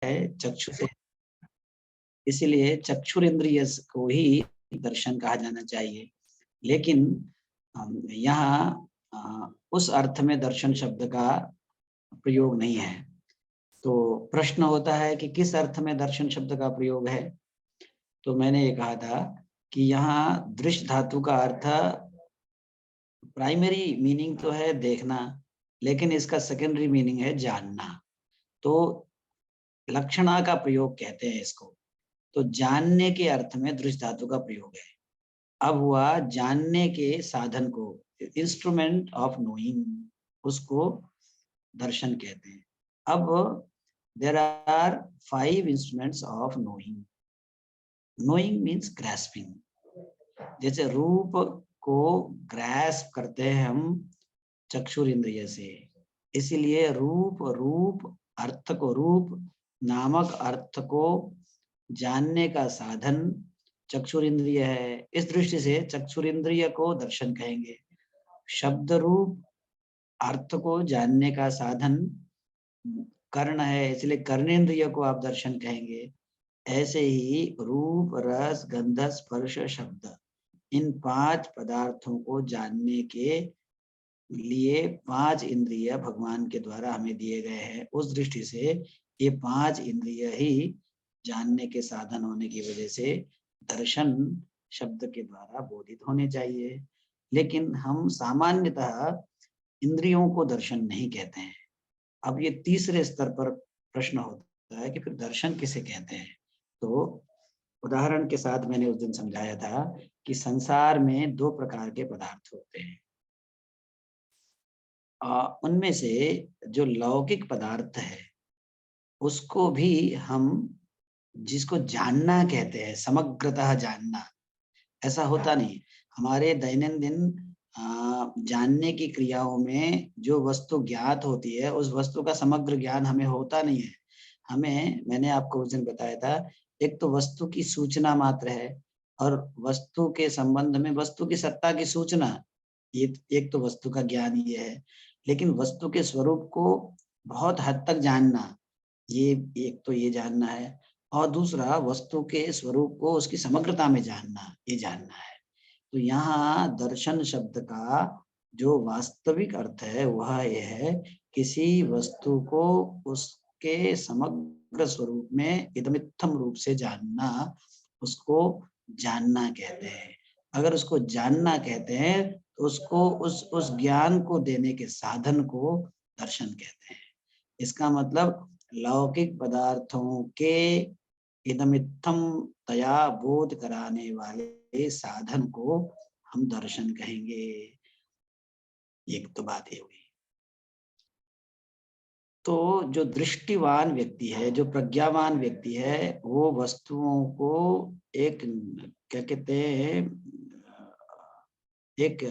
है चक्षु से, इसलिए चक्षुरेंद्रिय को ही दर्शन कहा जाना चाहिए। लेकिन यहाँ उस अर्थ में दर्शन शब्द का प्रयोग नहीं है। तो प्रश्न होता है कि किस अर्थ में दर्शन शब्द का प्रयोग है? तो मैंने ये कहा था कि यहाँ दृश्य धातु का अर्थ प्राइमरी मीनिंग तो है देखना, लेकिन इसका सेकेंडरी मीनिंग है जानना। तो लक्षणा का प्रयोग कहते हैं इसको। तो जानने के अर्थ में दृश्य धातु का प्रयोग है। अब हुआ जानने के साधन को, इंस्ट्रूमेंट ऑफ नोइंग, उसको दर्शन कहते हैं। अब there are 5 instruments of knowing. Knowing means grasping. जैसे रूप को ग्रास्प करते हैं हम चक्षुर इंद्रिय से, इसीलिए रूप अर्थ को, रूप नामक अर्थ को जानने का साधन चक्षुर इंद्रिय है। इस दृष्टि से चक्षुर इंद्रिय को दर्शन कहेंगे। शब्द रूप अर्थ को जानने का साधन कर्ण है, इसलिए कर्णेंद्रिय को आप दर्शन कहेंगे। ऐसे ही रूप रस गंध स्पर्श शब्द, इन 5 पदार्थों को जानने के लिए 5 इंद्रिय भगवान के द्वारा हमें दिए गए हैं। उस दृष्टि से ये 5 इंद्रिय ही जानने के साधन होने की वजह से दर्शन शब्द के द्वारा बोधित होने चाहिए। लेकिन हम सामान्यतः इंद्रियों को दर्शन नहीं कहते हैं। अब ये तीसरे स्तर पर प्रश्न होता है कि फिर दर्शन किसे कहते हैं? तो उदाहरण के साथ मैंने उस दिन समझाया था कि संसार में 2 प्रकार के पदार्थ होते हैं। उनमें से जो लौकिक पदार्थ है उसको भी हम, जिसको जानना कहते हैं, समग्रतः जानना, ऐसा होता नहीं। हमारे दैनंदिन जानने की क्रियाओं में जो वस्तु ज्ञात होती है उस वस्तु का समग्र ज्ञान हमें होता नहीं है। हमें, मैंने आपको उस दिन बताया था, एक तो वस्तु की सूचना मात्र है, और वस्तु के संबंध में वस्तु की सत्ता की सूचना, ये एक तो वस्तु का ज्ञान ये है। लेकिन वस्तु के स्वरूप को बहुत हद तक जानना, ये एक तो ये जानना है, और दूसरा वस्तु के स्वरूप को उसकी समग्रता में जानना, ये जानना है। तो यहाँ दर्शन शब्द का जो वास्तविक अर्थ है वह यह है, किसी वस्तु को उसके समग्र स्वरूप में इदमित्थम रूप से जानना, उसको जानना कहते हैं। अगर उसको जानना कहते हैं तो उसको उस ज्ञान को देने के साधन को दर्शन कहते हैं। इसका मतलब लौकिक पदार्थों के इदमित्थम तया बोध कराने वाले साधन को हम दर्शन कहेंगे। एक तो बात ये हुई। तो जो दृष्टिवान व्यक्ति है, जो प्रज्ञावान व्यक्ति है, वो वस्तुओं को एक, क्या कहते हैं, एक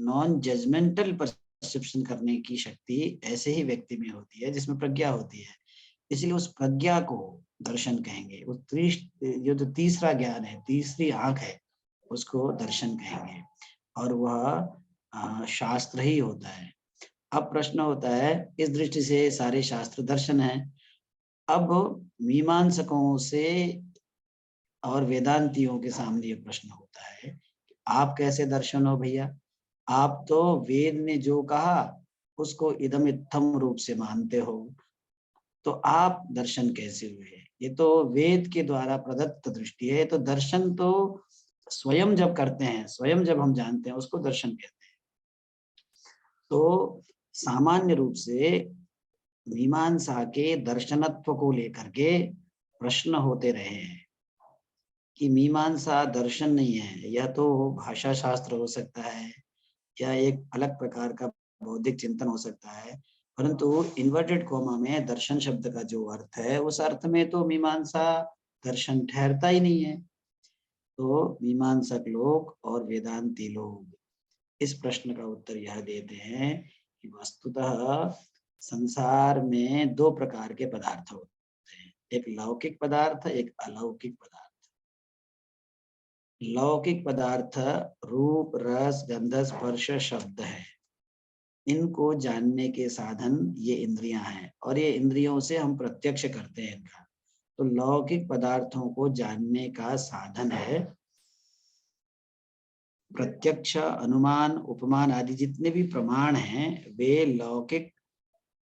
नॉन जजमेंटल परसेप्शन करने की शक्ति ऐसे ही व्यक्ति में होती है जिसमें प्रज्ञा होती है। इसलिए उस प्रज्ञा को दर्शन कहेंगे। उस जो तीसरा ज्ञान है, तीसरी आंख है, उसको दर्शन कहेंगे, और वह शास्त्र ही होता है। अब प्रश्न होता है, इस दृष्टि से सारे शास्त्र दर्शन है। अब मीमांसकों से और वेदांतियों के सामने ये प्रश्न होता है, आप कैसे दर्शन हो भैया? आप तो वेद ने जो कहा उसको इदम इत्थम रूप से मानते हो, तो आप दर्शन कैसे हुए? ये तो वेद के द्वारा प्रदत्त दृष्टि है। तो दर्शन तो स्वयं जब करते हैं, स्वयं जब हम जानते हैं, उसको दर्शन कहते हैं। तो सामान्य रूप से मीमांसा के दर्शनत्व को लेकर के प्रश्न होते रहे हैं कि मीमांसा दर्शन नहीं है, यह तो भाषा शास्त्र हो सकता है, या एक अलग प्रकार का बौद्धिक चिंतन हो सकता है, परंतु इन्वर्टेड कोमा में दर्शन शब्द का जो अर्थ है, उस अर्थ में तो मीमांसा दर्शन ठहरता ही नहीं है। तो मीमांसक लोग और वेदांती लोग इस प्रश्न का उत्तर यह देते हैं कि वस्तुतः संसार में 2 प्रकार के पदार्थ होते हैं, एक लौकिक पदार्थ, एक अलौकिक पदार्थ। लौकिक पदार्थ रूप रस गंध स्पर्श शब्द है, इनको जानने के साधन ये इंद्रियां हैं, और ये इंद्रियों से हम प्रत्यक्ष करते हैं इनका। तो लौकिक पदार्थों को जानने का साधन है प्रत्यक्ष, अनुमान, उपमान आदि जितने भी प्रमाण हैं वे लौकिक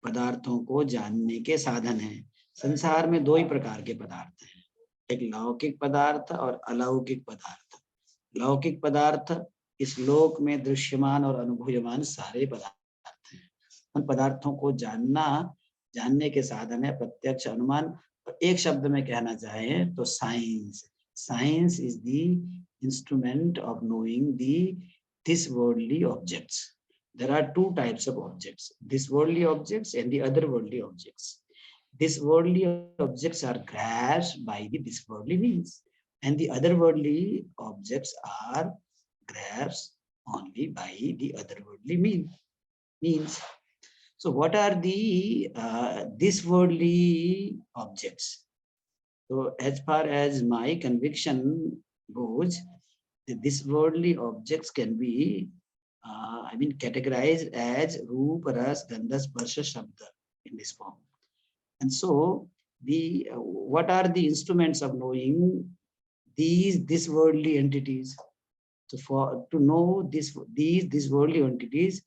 पदार्थों को जानने के साधन हैं। संसार में दो ही प्रकार के पदार्थ हैं, एक लौकिक पदार्थ और अलौकिक पदार्थ। लौकिक पदार्थ इस लोक में दृश्यमान और अनुभूयमान सारे पदार्थ हैं। उन पदार्थों को जानने के साधन है प्रत्यक्ष, अनुमान। और एक शब्द में कहना चाहें तो science. Science is the instrument of knowing this worldly objects. There are two types of objects, this worldly objects and the other worldly objects. This worldly objects are grasped by this worldly means, and the other worldly objects are grasped only by the other worldly means. So what are the this worldly objects? So as far as my conviction goes, this worldly objects can be categorized as Roop, Ras, Gandha, Sparsha, Shabda in this form. And so the what are the instruments of knowing these worldly entities? So for to know these worldly entities,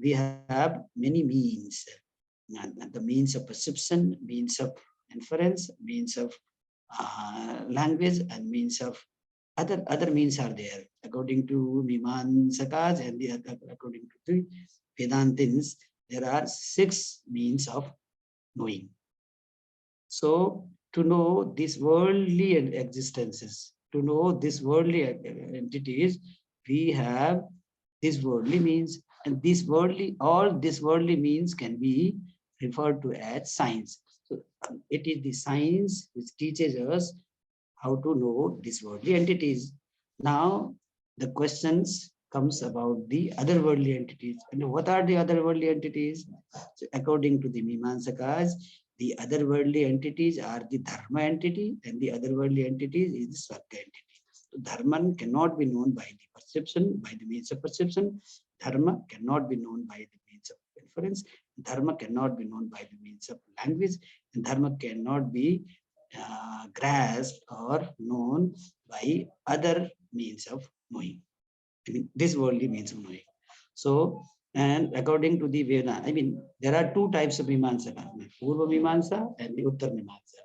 we have many means. And the means of perception, means of inference, means of language, and means of other means are there. According to Mimamsakas and according to the Vedantins, there are 6 means of knowing. So to know these worldly existences, to know these worldly entities, we have these worldly means, and all these worldly means can be referred to as science. So it is the science which teaches us how to know these worldly entities. Now the questions comes about the other worldly entities. And what are the other worldly entities? So according to the Mimamsakas, the other worldly entities are the dharma entity, and the other worldly entities is the swarga entity. So dharma cannot be known by the perception, by the means of perception. Dharma cannot be known by the means of inference. Dharma cannot be known by the means of language, and dharma cannot be grasped or known by other means of knowing. I mean, this worldly means of knowing. So, and according to the Veda, there are 2 types of Mimamsa, Purva Mimamsa and the Uttar Mimamsa.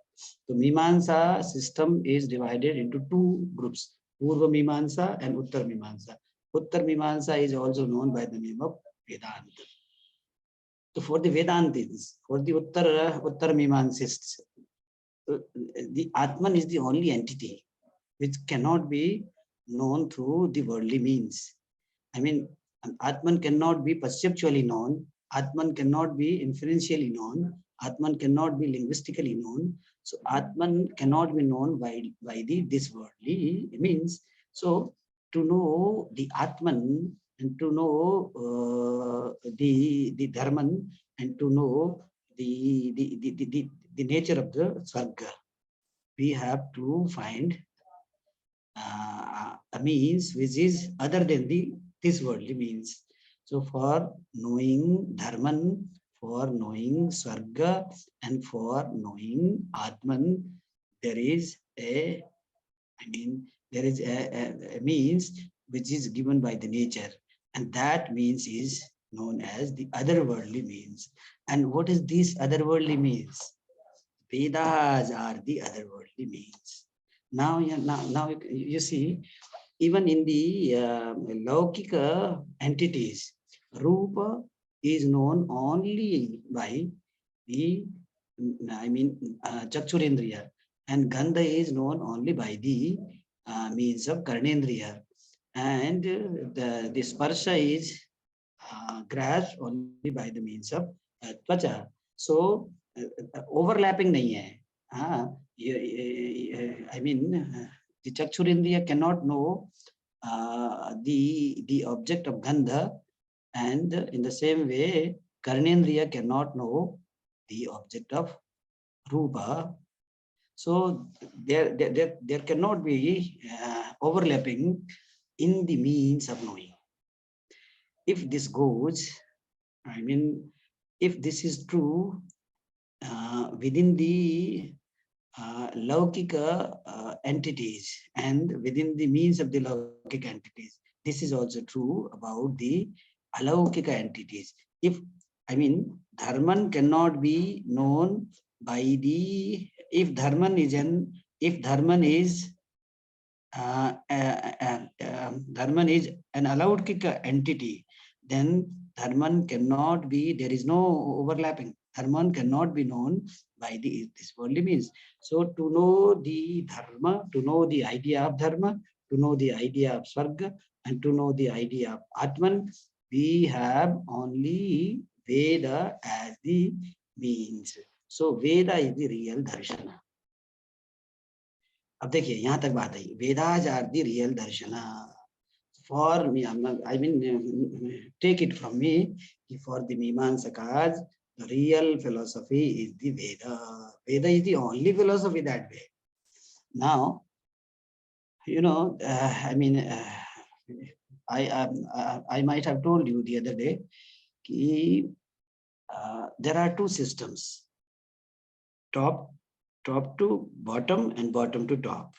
The Mimamsa system is divided into 2 groups, Purva Mimamsa and Uttar Mimamsa. Uttar Mimamsa is also known by the name of Vedanta. So for the Vedantins, for the Uttar Mimamsists, the Atman is the only entity which cannot be known through the worldly means. Atman cannot be perceptually known, Atman cannot be inferentially known, Atman cannot be linguistically known. So Atman cannot be known by this worldly means. So to know the Atman and to know the Dharman and to know the nature of the Swarga, we have to find a means which is other than this worldly means. So for knowing Dharman, for knowing Swarga, and for knowing Atman, there is a means which is given by the nature, and that means is known as the otherworldly means. And what is this otherworldly means? Vedas are the otherworldly means. Now you see, even in the Laukika entities, Rupa is known only by the, Chakshurendriya, and Gandha is known only by the means of Karnendriya, and the Sparsha is grasped only by the means of Tvacha. So overlapping nahi hai. The Chakshurendriya cannot know the object of Gandha, and in the same way Karnendriya cannot know the object of Rupa. So there cannot be overlapping in the means of knowing. If this goes, I mean, if this is true within the Laukika entities and within the means of the Laukika entities, this is also true about the Alaukika entities. If, I mean, Dharman cannot be known by the, if Dharman is Dharman is an Alaukika entity, then Dharman cannot be, there is no overlapping. Dharman cannot be known by this worldly means. So to know the Dharma, to know the idea of Dharma, to know the idea of Swarga, and to know the idea of Atman, we have only Veda as the means. So Veda is the real Darshana. अब देखिए यहाँ तक बात आई, Vedas are the real darshana for me, I mean take it from me कि for the Mimamsakas the real philosophy is the Veda. Veda is the only philosophy that way. Now, you know, I mean, I might have told you the other day कि there are two systems, top to bottom and bottom to top.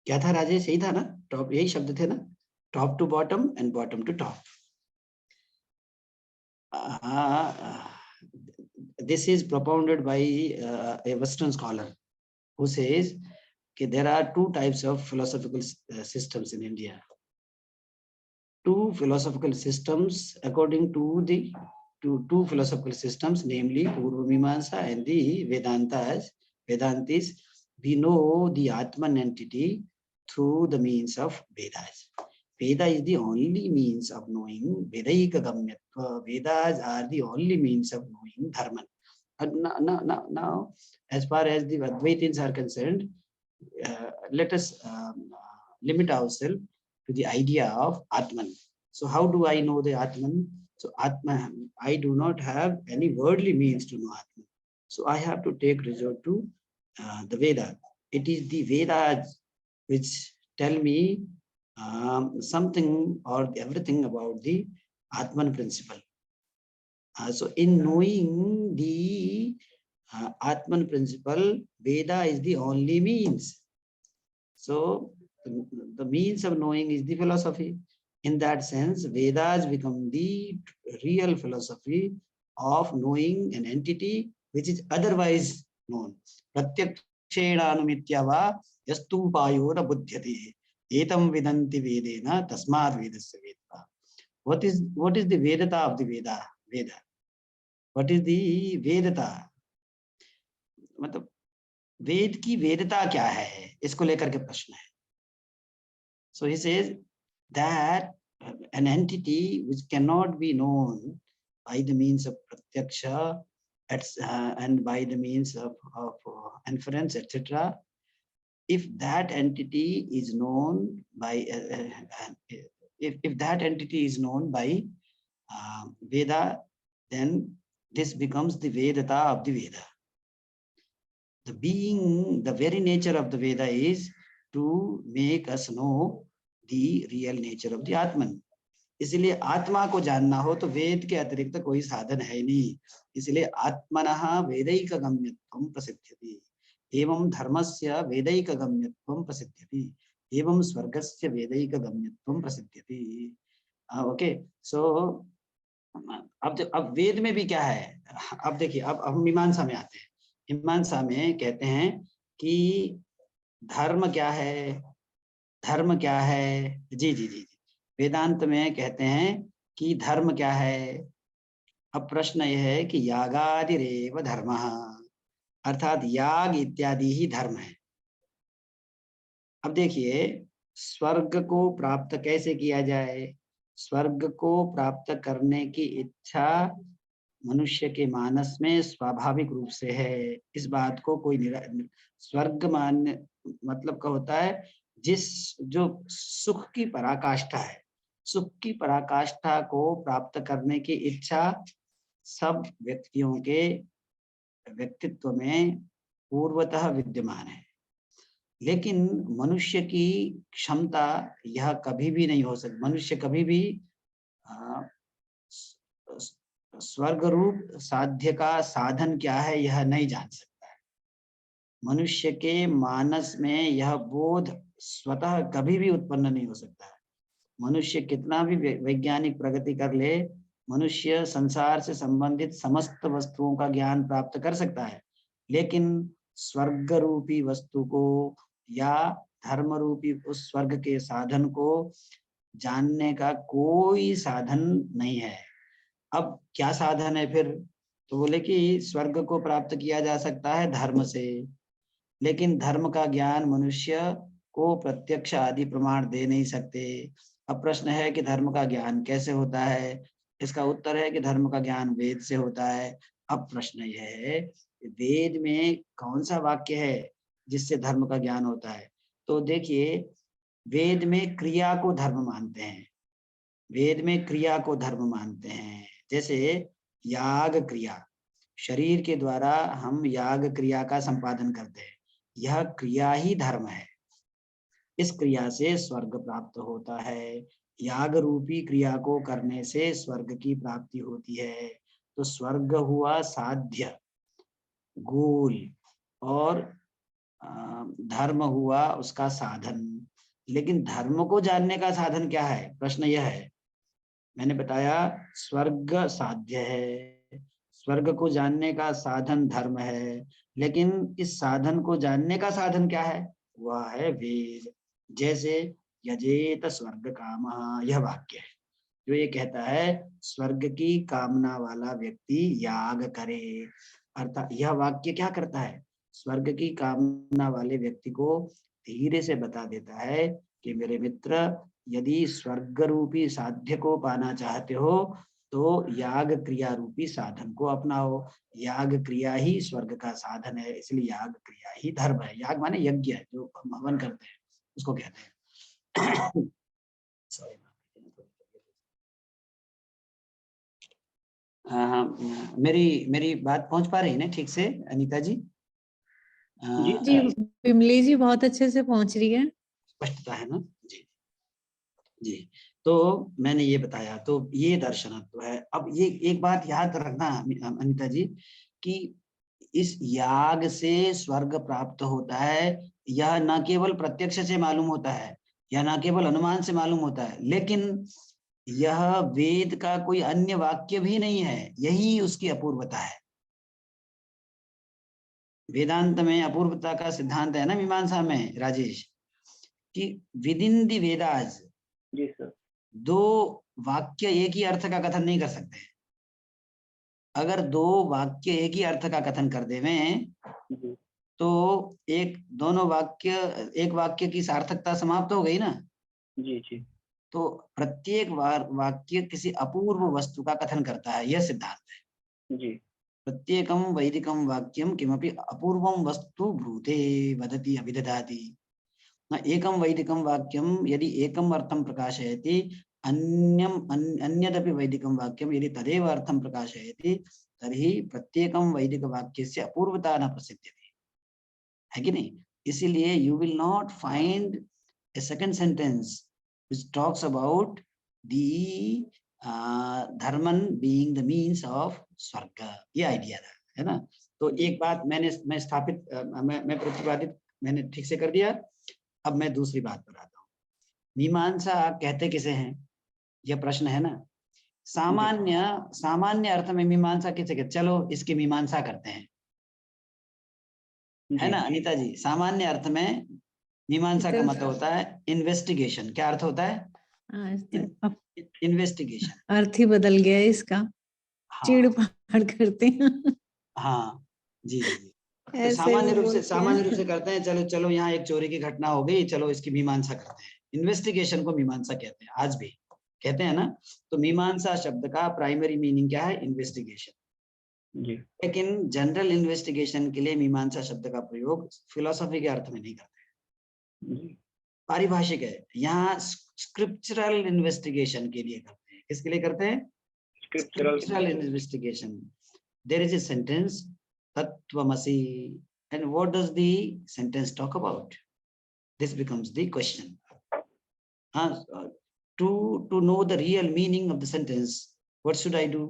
क्या था राजेश, यही था ना, top, यही शब्द थे ना, top to bottom and bottom to top. This is propounded by a Western scholar who says that there are two types of philosophical systems in India. Two philosophical systems according to the two philosophical systems, namely Purva Mimamsa and the Vedantis. We know the Atman entity through the means of Vedas. Veda is the only means of knowing Vedaika Gamyatva. Vedas are the only means of knowing Dharman. Now, as far as the Advaitins are concerned, let us limit ourselves to the idea of Atman. So how do I know the Atman? So Atman, I do not have any worldly means to know Atman. So I have to take resort to the Veda. It is the Vedas which tell me something or everything about the Atman principle. So in knowing the Atman principle, Veda is the only means. So the means of knowing is the philosophy. In that sense, Vedas become the real philosophy of knowing an entity which is otherwise known. Pratyakshena yastum payora buddhyate etam vidanti vedena tasmad vedasya vedha. What is the Vedata of the Veda? What is the Vedata? मतलब वेद की वेदता क्या है, इसको लेकर के प्रश्न है. So he says that an entity which cannot be known by the means of pratyaksha and by the means of inference, etc. If that entity is known by if that entity is known by Veda, then this becomes the Vedata of the Veda. The very nature of the Veda is to make us know the real nature of the Atman. इसलिए आत्मा को जानना हो तो वेद के अतिरिक्त कोई साधन है नहीं. इसलिए आत्मनः वेदैक गम्यत्वं प्रसिद्ध्यति एवं धर्मस्य वेदैक गम्यत्वं प्रसिद्ध्यति एवं स्वर्गस्य वेदैक गम्यत्वं प्रसिद्ध्यति. ओके, सो अब वेद में भी क्या है. अब देखिए, अब हम मीमांसा में आते हैं. मीमांसा में कहते हैं कि धर्म क्या है, धर्म क्या है. जी. वेदांत में कहते हैं कि धर्म क्या है. अब प्रश्न यह है कि यागादिरेव धर्मः, अर्थात याग इत्यादि ही धर्म है. अब देखिए, स्वर्ग को प्राप्त कैसे किया जाए. स्वर्ग को प्राप्त करने की इच्छा मनुष्य के मानस में स्वाभाविक रूप से है. इस बात को कोई स्वर्ग मान्य मतलब क्या होता है, जो सुख की पराकाष्ठा है, सुख की पराकाष्ठा को प्राप्त करने की इच्छा सब व्यक्तियों के व्यक्तित्व में पूर्वतः विद्यमान है. लेकिन मनुष्य की क्षमता यह कभी भी नहीं हो सकती. मनुष्य कभी भी स्वर्ग रूप साध्य का साधन क्या है यह नहीं जान सकता है। मनुष्य के मानस में यह बोध स्वतः कभी भी उत्पन्न नहीं हो सकता है। मनुष्य कितना भी वैज्ञानिक प्रगति कर ले, मनुष्य संसार से संबंधित समस्त वस्तुओं का ज्ञान प्राप्त कर सकता है, लेकिन स्वर्ग रूपी वस्तु को या धर्म रूपी उस स्वर्ग के साधन को जानने का कोई साधन नहीं है। अब क्या साधन है फिर? तो बोले कि स्वर्ग को प्राप्त किया जा सकता है धर्म से, लेकिन धर्म का ज्ञान मनुष्य को प्रत्यक्ष आदि प्रमाण दे नहीं सकते। अब प्रश्न है कि धर्म का ज्ञान कैसे होता है? इसका उत्तर है कि धर्म का ज्ञान वेद से होता है। अब प्रश्न यह है, वेद में कौन सा वाक्य है जिससे धर्म का ज्ञान होता है? तो देखिए, वेद में क्रिया को धर्म मानते हैं, वेद में क्रिया को धर्म मानते हैं। जैसे याग क्रिया, शरीर के द्वारा हम याग क्रिया का संपादन करते हैं, यह क्रिया ही धर्म है। इस क्रिया से स्वर्ग प्राप्त होता है। याग रूपी क्रिया को करने से स्वर्ग की प्राप्ति होती है। तो स्वर्ग हुआ साध्य, गोल, और धर्म हुआ उसका साधन। लेकिन धर्म को जानने का साधन क्या है? प्रश्न यह है। मैंने बताया स्वर्ग साध्य है, स्वर्ग को जानने का साधन धर्म है, लेकिन इस साधन को जानने का साधन क्या है? वह है वेद। जैसे यजेत स्वर्ग कामः, यह वाक्य है जो ये कहता है स्वर्ग की कामना वाला व्यक्ति याग करे। अर्थात यह वाक्य क्या करता है? स्वर्ग की कामना वाले व्यक्ति को धीरे से बता देता है कि मेरे मित्र, यदि स्वर्ग रूपी साध्य को पाना चाहते हो तो याग क्रिया रूपी साधन को अपनाओ। याग क्रिया ही स्वर्ग का साधन है, इसलिए याग क्रिया ही धर्म है। याग माने यज्ञ है, जो हम हवन करते हैं उसको कहते हैं। सॉरी। हाँ हाँ, मेरी मेरी बात पहुंच पा रही है ना ठीक से अनीता जी? जी जी, विमली जी बहुत अच्छे से पहुंच रही है। स्पष्टता है ना जी? जी, तो मैंने ये बताया, तो ये दर्शनत्व है। अब ये एक बात याद रखना अनीता जी, कि इस याग से स्वर्ग प्राप्त होता है, यह न केवल प्रत्यक्ष से मालूम होता है या न केवल अनुमान से मालूम होता है, लेकिन यह वेद का कोई अन्य वाक्य भी नहीं है, यही उसकी अपूर्वता है। वेदांत में अपूर्वता का सिद्धांत है ना मीमांसा में राजेश, कि विद इन द वेदास जी सर, दो वाक्य एक ही अर्थ का कथन नहीं कर सकते। अगर दो वाक्य एक ही अर्थ का कथन कर देवें तो दोनों वाक्य, एक वाक्य की सार्थकता समाप्त हो गई ना। जी जी, तो प्रत्येक वाक्य किसी अपूर्व वस्तु का कथन करता है, यह सिद्धांत है। जी प्रत्येकम वैदिकम वाक्यम किमपि अपूर्वम वस्तु ब्रूते वदति अभिदधाति। एकम वैदिकम वाक्यम यदि एकम अर्थम प्रकाशयति, अन्यदपि वैदिकम वाक्यम यदि तदेव अर्थम प्रकाशयति, तर्हि प्रत्येकम वैदिक वाक्यस्य अपूर्वता न प्रसिद्ध्यति, है कि नहीं? इसीलिए you will not find a second sentence which talks about the dharman being the means of स्वर्ग। ये आइडिया था, है ना? तो एक बात मैं स्थापित, मैं प्रतिपादित मैंने ठीक से कर दिया। अब मैं दूसरी बात पर आता हूँ। मीमांसा कहते किसे हैं, यह प्रश्न है ना। सामान्य अर्थ में मीमांसा किसे कहते? चलो इसकी मीमांसा करते हैं, है ना अनीता जी? सामान्य अर्थ में मीमांसा का मतलब होता है इन्वेस्टिगेशन। क्या अर्थ होता है? इन्वेस्टिगेशन। अर्थ ही बदल गया है इसका। हाँ, चीड़ फाड़ करते हैं। हाँ जी जी जी। तो सामान्य रूप से करते हैं, चलो चलो यहाँ एक चोरी की घटना हो गई, चलो इसकी मीमांसा करते हैं। इन्वेस्टिगेशन को मीमांसा कहते हैं, आज भी कहते हैं ना। तो मीमांसा शब्द का प्राइमरी मीनिंग क्या है? इन्वेस्टिगेशन। जी, लेकिन जनरल इन्वेस्टिगेशन के लिए मीमांसा शब्द का प्रयोग फिलोसफी के अर्थ में नहीं करते हैं, पारिभाषिक है। यहाँ स्क्रिप्चरल इन्वेस्टिगेशन के लिए करते हैं। किसके लिए करते हैं? Scriptural investigation. There is a sentence, Tattvamasi, and what does the sentence talk about? This becomes the question. To know the real meaning of the sentence, what should I do?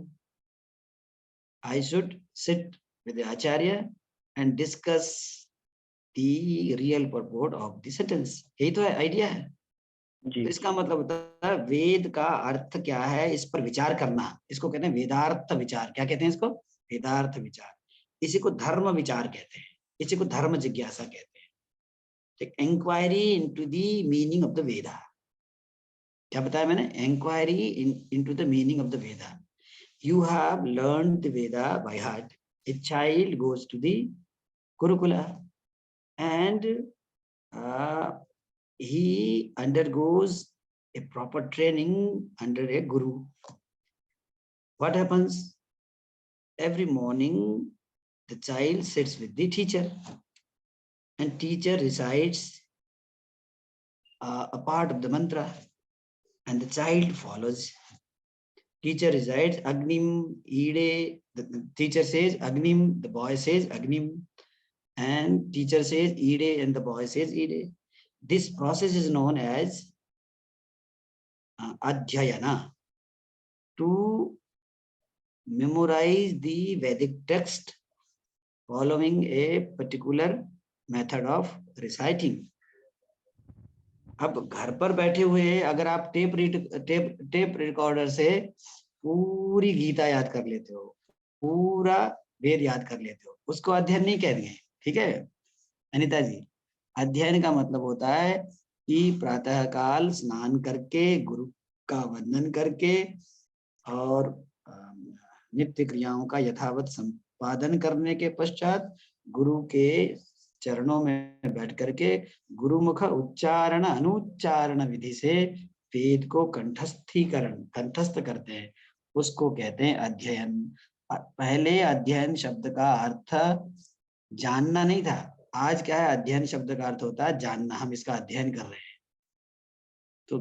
I should sit with the acharya and discuss the real purport of the sentence. यही तो है, idea है। जी तो इसका मतलब होता है वेद का अर्थ क्या है, इस पर विचार करना। इसको कहते हैं वेदार्थ विचार। क्या कहते हैं इसको? वेदार्थ विचार। इसी को धर्म विचार कहते हैं, इसी को धर्म जिज्ञासा कहते हैं। Inquiry into the meaning of the Veda. क्या बताया मैंने? Inquiry into the meaning of the Veda. You have learned the Veda by heart. A child goes to the Gurukula and he undergoes a proper training under a guru. What happens? Every morning, the child sits with the teacher, and teacher recites a part of the mantra, and the child follows. Teacher recites Agnim Ide. The teacher says Agnim, the boy says Agnim, and teacher says Ide, and the boy says Ide. This process is known as Adhyayana. To memorize the Vedic text following a particular method of reciting. अब घर पर बैठे हुए अगर आप tape recorder से पूरी गीता याद कर लेते हो, पूरा वेद याद कर लेते हो, उसको अध्ययन नहीं कह दिए। ठीक है अनिता जी? अध्ययन का मतलब होता है कि प्रातः काल स्नान करके, गुरु का वंदन करके और नित्य क्रियाओं का यथावत संपादन करने के पश्चात गुरु के चरणों में बैठ करके गुरुमुख उच्चारण अनुच्चारण विधि से वेद को कंठस्थ करते हैं, उसको कहते हैं अध्ययन। पहले अध्ययन शब्द का अर्थ जानना नहीं था, आज क्या है? अध्ययन शब्द का अर्थ होता है जानना। हम इसका अध्ययन कर रहे हैं। तो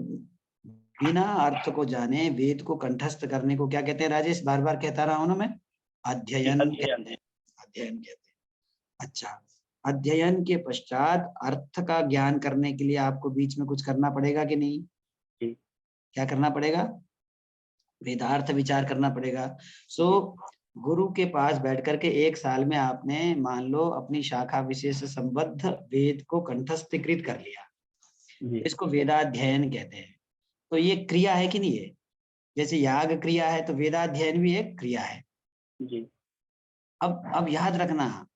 बिना अर्थ को जाने वेद को कंठस्थ करने को क्या कहते हैं राजेश? बार बार कहता रहा हूं ना मैं, अध्ययन कहते हैं, अध्ययन कहते हैं। अच्छा, अध्ययन के पश्चात अर्थ का ज्ञान करने के लिए आपको बीच में कुछ करना पड़ेगा कि नहीं? क्या करना पड़ेगा? वेदार्थ विचार करना पड़ेगा। सो गुरु के पास बैठ करके एक साल में आपने मान लो अपनी शाखा विशेष संबद्ध वेद को कंठस्थीकृत कर लिया, इसको वेदाध्ययन कहते हैं। तो ये क्रिया है कि नहीं है? जैसे याग क्रिया है तो वेदाध्ययन भी एक क्रिया है जी। अब याद रखना,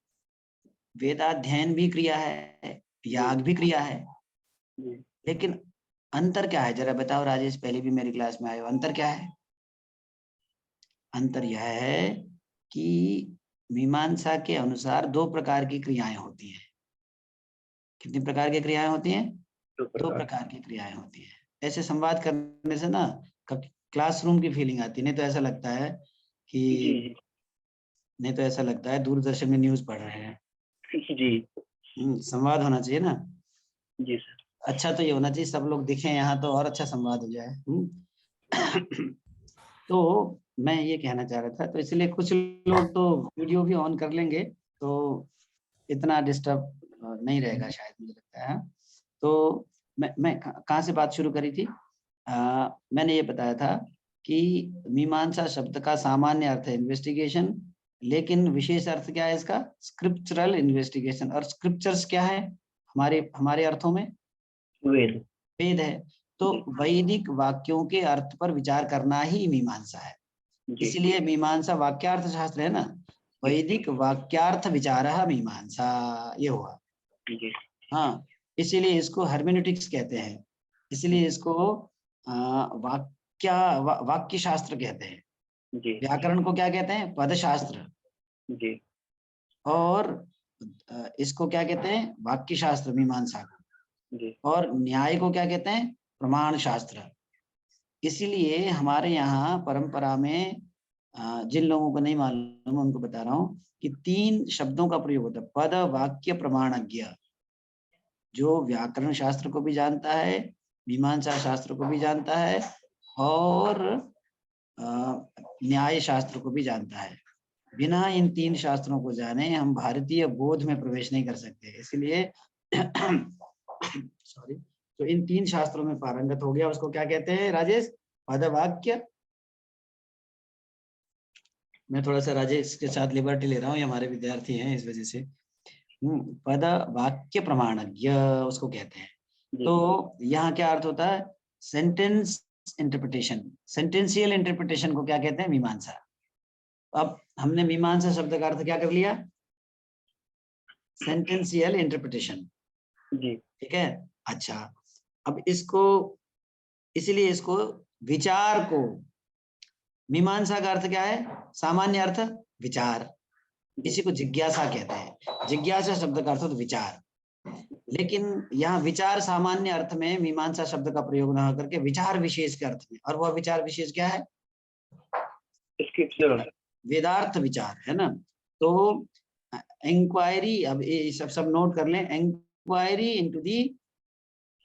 वेदाध्ययन भी क्रिया है, याग भी क्रिया है, लेकिन अंतर क्या है? जरा बताओ राजेश, पहले भी मेरी क्लास में आए हो, अंतर क्या है? अंतर यह है कि मीमांसा के अनुसार दो प्रकार की क्रियाएं होती हैं। कितनी प्रकार की क्रियाएं होती हैं? दो प्रकार की क्रियाएं होती हैं। ऐसे संवाद करने से ना क्लासरूम की फीलिंग आती है, नहीं तो ऐसा लगता है कि दूरदर्शन में न्यूज पढ़ रहे हैं जी। संवाद होना चाहिए ना जी सर। अच्छा तो ये होना चाहिए सब लोग दिखें यहाँ, तो और अच्छा संवाद हो जाए। तो मैं ये कहना चाह रहा था, तो इसलिए कुछ लोग तो वीडियो भी ऑन कर लेंगे तो इतना डिस्टर्ब नहीं रहेगा शायद, मुझे लगता है। तो मैं कहाँ से बात शुरू करी थी? मैंने ये बताया था कि मीमांसा शब्द का सामान्य अर्थ है इन्वेस्टिगेशन, लेकिन विशेष अर्थ क्या है इसका? Scriptural investigation. और स्क्रिप्चर्स क्या है हमारे अर्थों में? वेद है। तो वैदिक वाक्यों के अर्थ पर विचार करना ही मीमांसा है। इसलिए मीमांसा वाक्यार्थ शास्त्र है ना, वैदिक वाक्यार्थ विचारः मीमांसा, ये हुआ। हाँ, इसीलिए इसको हर्मेनेटिक्स कहते हैं, इसलिए इसको वाक्य शास्त्र कहते हैं। व्याकरण को क्या कहते हैं? पदशास्त्र। और इसको क्या कहते हैं? वाक्य शास्त्र, मीमांसा को। और न्याय को क्या कहते हैं? प्रमाण शास्त्र। इसीलिए हमारे यहाँ परंपरा में जिन लोगों को नहीं मालूम उनको बता रहा हूँ कि 3 शब्दों का प्रयोग होता है, पद, वाक्य, प्रमाणज्ञ। जो व्याकरण शास्त्र को भी जानता है, मीमांसा शास्त्र को भी जानता है और न्याय शास्त्र को भी जानता है। बिना इन 3 शास्त्रों को जाने हम भारतीय बोध में प्रवेश नहीं कर सकते। इसलिए सॉरी, तो इन 3 शास्त्रों में पारंगत हो गया, उसको क्या कहते हैं राजेश? पद, वाक्य, मैं थोड़ा सा राजेश के साथ लिबर्टी ले रहा हूँ, ये हमारे विद्यार्थी हैं इस वजह से। पद वाक्य प्रमाणज्ञ उसको कहते हैं। जी तो यहाँ क्या अर्थ होता है? सेंटेंस इंटरप्रिटेशन, सेंटेंशियल इंटरप्रिटेशन को क्या कहते हैं? मीमांसा। अब हमने मीमांसा शब्द का अर्थ क्या कर लिया? Sentential interpretation. जी ठीक है, अच्छा। अब इसको, इसीलिए इसको विचार को, मीमांसा का अर्थ क्या है? सामान्य अर्थ विचार, इसी को जिज्ञासा कहते हैं। जिज्ञासा शब्द का अर्थ होता है विचार, लेकिन यहाँ विचार सामान्य अर्थ में मीमांसा शब्द का प्रयोग न करके विचार विशेष के अर्थ में, और वह विचार विशेष क्या है? इसकी प्लुरल वेदार्थ विचार है ना। तो इंक्वायरी, अब ये सब नोट कर लें, inquiry into the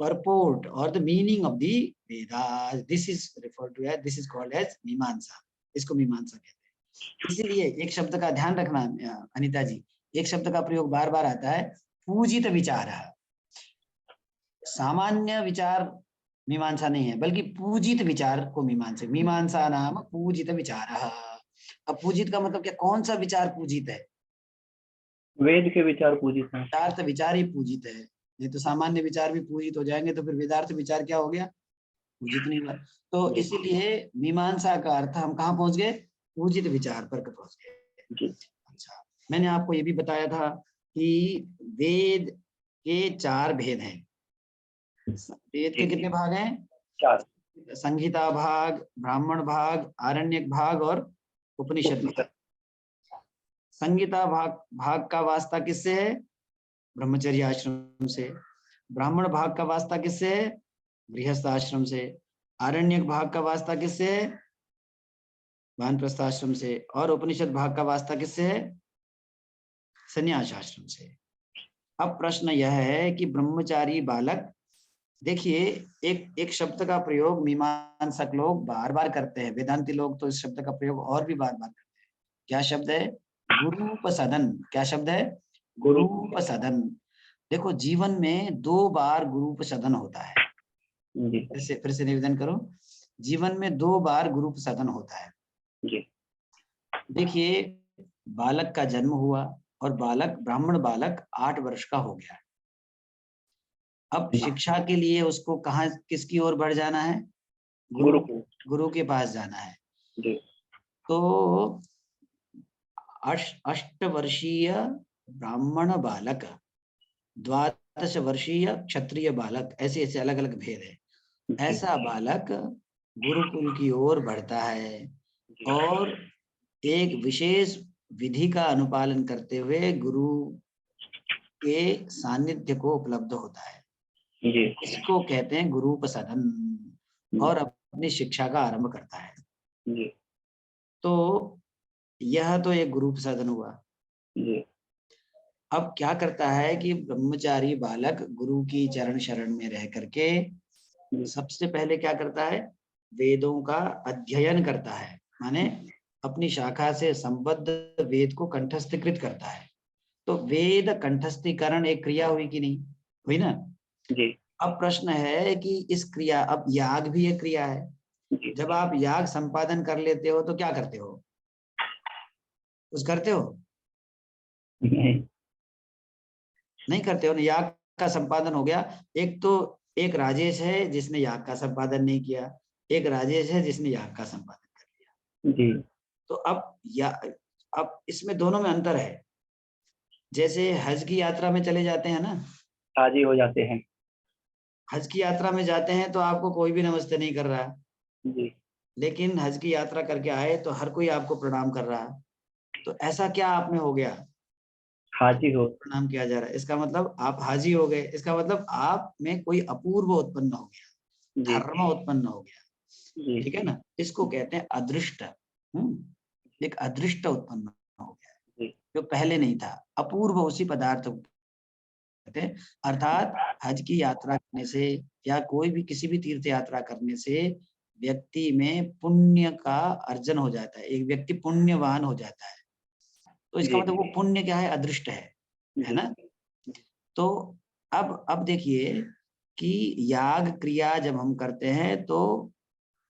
purport or the meaning of the Vedas, this is referred to as, this is called as मीमांसा। इसको मीमांसा कहते हैं। इसीलिए एक शब्द का ध्यान रखना अनिता जी, एक शब्द का प्रयोग बार बार आता है, पूजित विचार। सामान्य विचार मीमांसा नहीं है, बल्कि पूजित विचार को मीमांसा, मीमांसा नाम पूजित विचार। अब पूजित का मतलब क्या? कौन सा विचार पूजित है? वेद के विचार पूजित हैं। वेदार्थ विचार ही पूजित है, नहीं तो सामान्य विचार भी पूजित हो जाएंगे तो फिर वेदार्थ विचार क्या हो गया? पूजित नहीं हुआ। तो इसीलिए मीमांसा का अर्थ हम कहाँ पहुंच गए? पूजित विचार पर पहुंच गए। अच्छा, मैंने आपको ये भी बताया था कि वेद के 4 भेद हैं। वेद के कितने भाग हैं? 4। संहिता भाग, ब्राह्मण भाग, आरण्यक भाग और उपनिषद भाग। संहिता भाग का वास्ता किससे है? ब्रह्मचर्य आश्रम से। ब्राह्मण भाग का वास्ता किससे है? गृहस्थ आश्रम से। आरण्यक भाग का वास्ता किससे है? वानप्रस्थ आश्रम से। और उपनिषद भाग का वास्ता किससे है? संन्यास आश्रम से। अब प्रश्न यह है कि ब्रह्मचारी बालक, देखिए एक शब्द का प्रयोग मीमांसक लोग बार बार करते हैं, वेदांती लोग तो इस शब्द का प्रयोग और भी बार बार करते हैं। क्या शब्द है? गुरूपसदन। क्या शब्द है? गुरूपसदन। देखो, जीवन में 2 बार गुरूपसदन होता है। फिर से निवेदन करो, जीवन में 2 बार गुरूपसदन होता है। देखिए, बालक का जन्म हुआ और बालक, ब्राह्मण बालक 8 वर्ष का हो गया। अब शिक्षा के लिए उसको कहाँ, किसकी ओर बढ़ जाना है? गुरु के पास जाना है। तो अष्टवर्षीय ब्राह्मण बालक, 12 वर्षीय क्षत्रिय बालक, ऐसे ऐसे अलग अलग भेद है। ऐसा बालक गुरुकुल की ओर बढ़ता है और एक विशेष विधि का अनुपालन करते हुए गुरु के सानिध्य को उपलब्ध होता है। इसको कहते हैं गुरूपसदन, और अपनी शिक्षा का आरंभ करता है। तो यह तो एक गुरूपसदन हुआ। अब क्या करता है कि ब्रह्मचारी बालक गुरु की चरण शरण में रह करके सबसे पहले क्या करता है? वेदों का अध्ययन करता है, माने अपनी शाखा से संबद्ध वेद को कंठस्थीकृत करता है। तो वेद कंठस्थीकरण एक क्रिया हुई कि नहीं हुई ना? अब प्रश्न है कि इस क्रिया, अब याग भी एक क्रिया है। जब आप याग संपादन कर लेते हो तो क्या करते हो? कुछ करते हो? नहीं करते हो ना। याग का संपादन हो गया। एक राजेश है जिसने याग का संपादन नहीं किया, एक राजेश है जिसने याग का संपादन कर लिया। तो अब इसमें दोनों में अंतर है। जैसे हज की यात्रा में चले जाते हैं ना, हाजी हो जाते हैं। हज की यात्रा में जाते हैं तो आपको कोई भी नमस्ते नहीं कर रहा है, लेकिन हज की यात्रा करके आए तो हर कोई आपको प्रणाम कर रहा है। तो ऐसा क्या आप में हो गया? हाजी हो, प्रणाम किया जा रहा है, इसका मतलब आप हाजी हो गए। इसका मतलब आप में कोई अपूर्व उत्पन्न हो गया, धर्म उत्पन्न हो गया। ठीक है ना? इसको कहते हैं अदृष्ट। एक अदृष्ट उत्पन्न हो गया जो पहले नहीं था, अपूर्व उसी पदार्थ कहते हैं। अर्थात हज की यात्रा करने से या कोई भी किसी भी तीर्थ यात्रा करने से व्यक्ति में पुण्य का अर्जन हो जाता है, एक व्यक्ति पुण्यवान हो जाता है। तो इसका मतलब वो पुण्य क्या है? अदृष्ट है ना? तो अब देखिए कि याग क्रिया जब हम करते हैं तो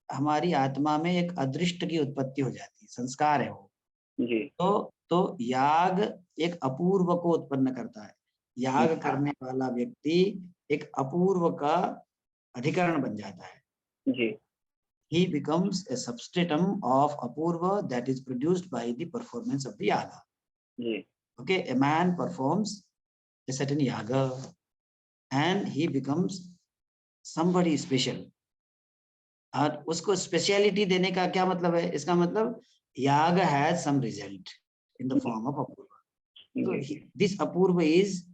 हमारी आत्मा में एक अदृष्ट की उत्पत्ति हो जाती है, संस्कार है वो। जी तो याग एक अपूर्व को उत्पन्न करता है। याग करने वाला व्यक्ति एक अपूर्व का अधिकरण बन जाता है। जी He becomes a substratum of apurva that is produced by the performance of the yaga. Ji Okay, a man performs a certain yaga and he becomes somebody special. और उसको स्पेशलिटी देने का क्या मतलब है? इसका मतलब याग has some result in the form of apurva. So this apurva is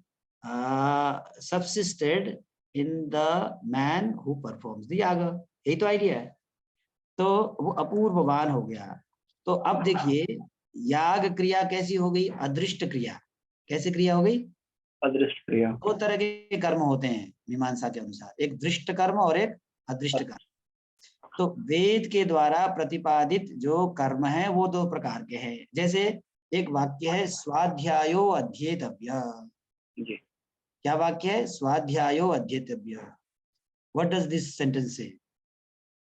subsisted in the man who performs the yaga. यही तो आइडिया है। तो वो अपूर्ववान हो गया। तो अब देखिए याग क्रिया कैसी हो गई? अदृष्ट क्रिया। कैसे क्रिया हो गई? अदृष्ट क्रिया। दो तरह के कर्म होते हैं मीमांसा के अनुसार, एक दृष्ट कर्म और एक अदृष्ट कर्म। तो वेद के द्वारा प्रतिपादित जो कर्म है वो दो प्रकार के हैं। जैसे एक वाक्य है स्वाध्यायो अध्येतव्य। जी क्या वाक्य है? स्वाध्यायो अध्येतव्य। What does this sentence say?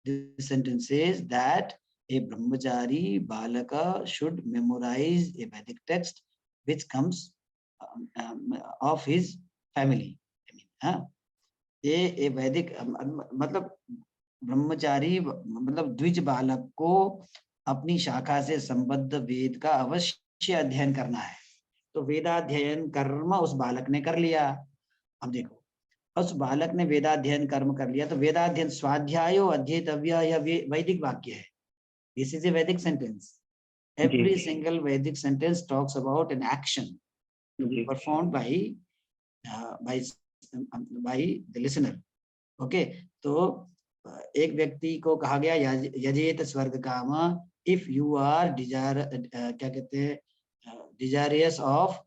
This sentence says that a brahmachari balaka should memorize a Vedic text which comes of his family. I mean, हाँ, ये वैदिक मतलब ब्रह्मचारी मतलब द्विज बालक को अपनी शाखा से संबद्ध वेद का अवश्य अध्ययन करना है। तो वेदाध्ययन कर्म उस बालक ने कर लिया। अब देखो उस बालक ने वेदाध्ययन कर्म कर लिया, तो वेदाध्ययन स्वाध्यायो अध्येतव्य यह वैदिक वाक्य है। This is a Vedic sentence. Every single Vedic sentence talks about an action to be performed by the listener. Okay, तो एक व्यक्ति को कहा गया यजेत स्वर्ग काम, इफ यू आर डिजायर क्या कहते हैं डिजायरियस ऑफ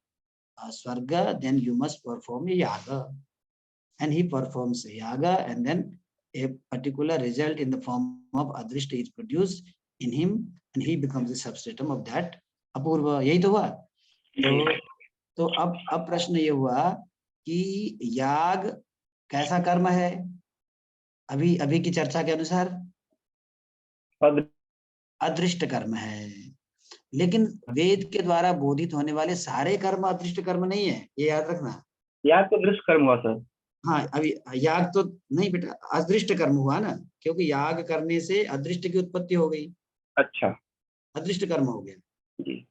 स्वर्ग देन यू मस्ट परफॉर्म याग। And he performs a yaga, and then a particular result in the form of adrishta is produced in him, and he becomes the substratum of that apurva. यही तो हुआ। तो अब प्रश्न ये हुआ कि याग कैसा कर्म है? अभी की चर्चा के अनुसार अदृष्ट कर्म है। लेकिन वेद के द्वारा बोधित होने वाले सारे कर्म अदृष्ट कर्म नहीं है, ये याद रखना। याग तो दृष्ट कर्म हुआ सर। हाँ, अभी याग तो नहीं बेटा, अदृष्ट कर्म हुआ ना, क्योंकि याग करने से अदृष्ट की उत्पत्ति हो गई। अच्छा, अदृष्ट कर्म हो गया जी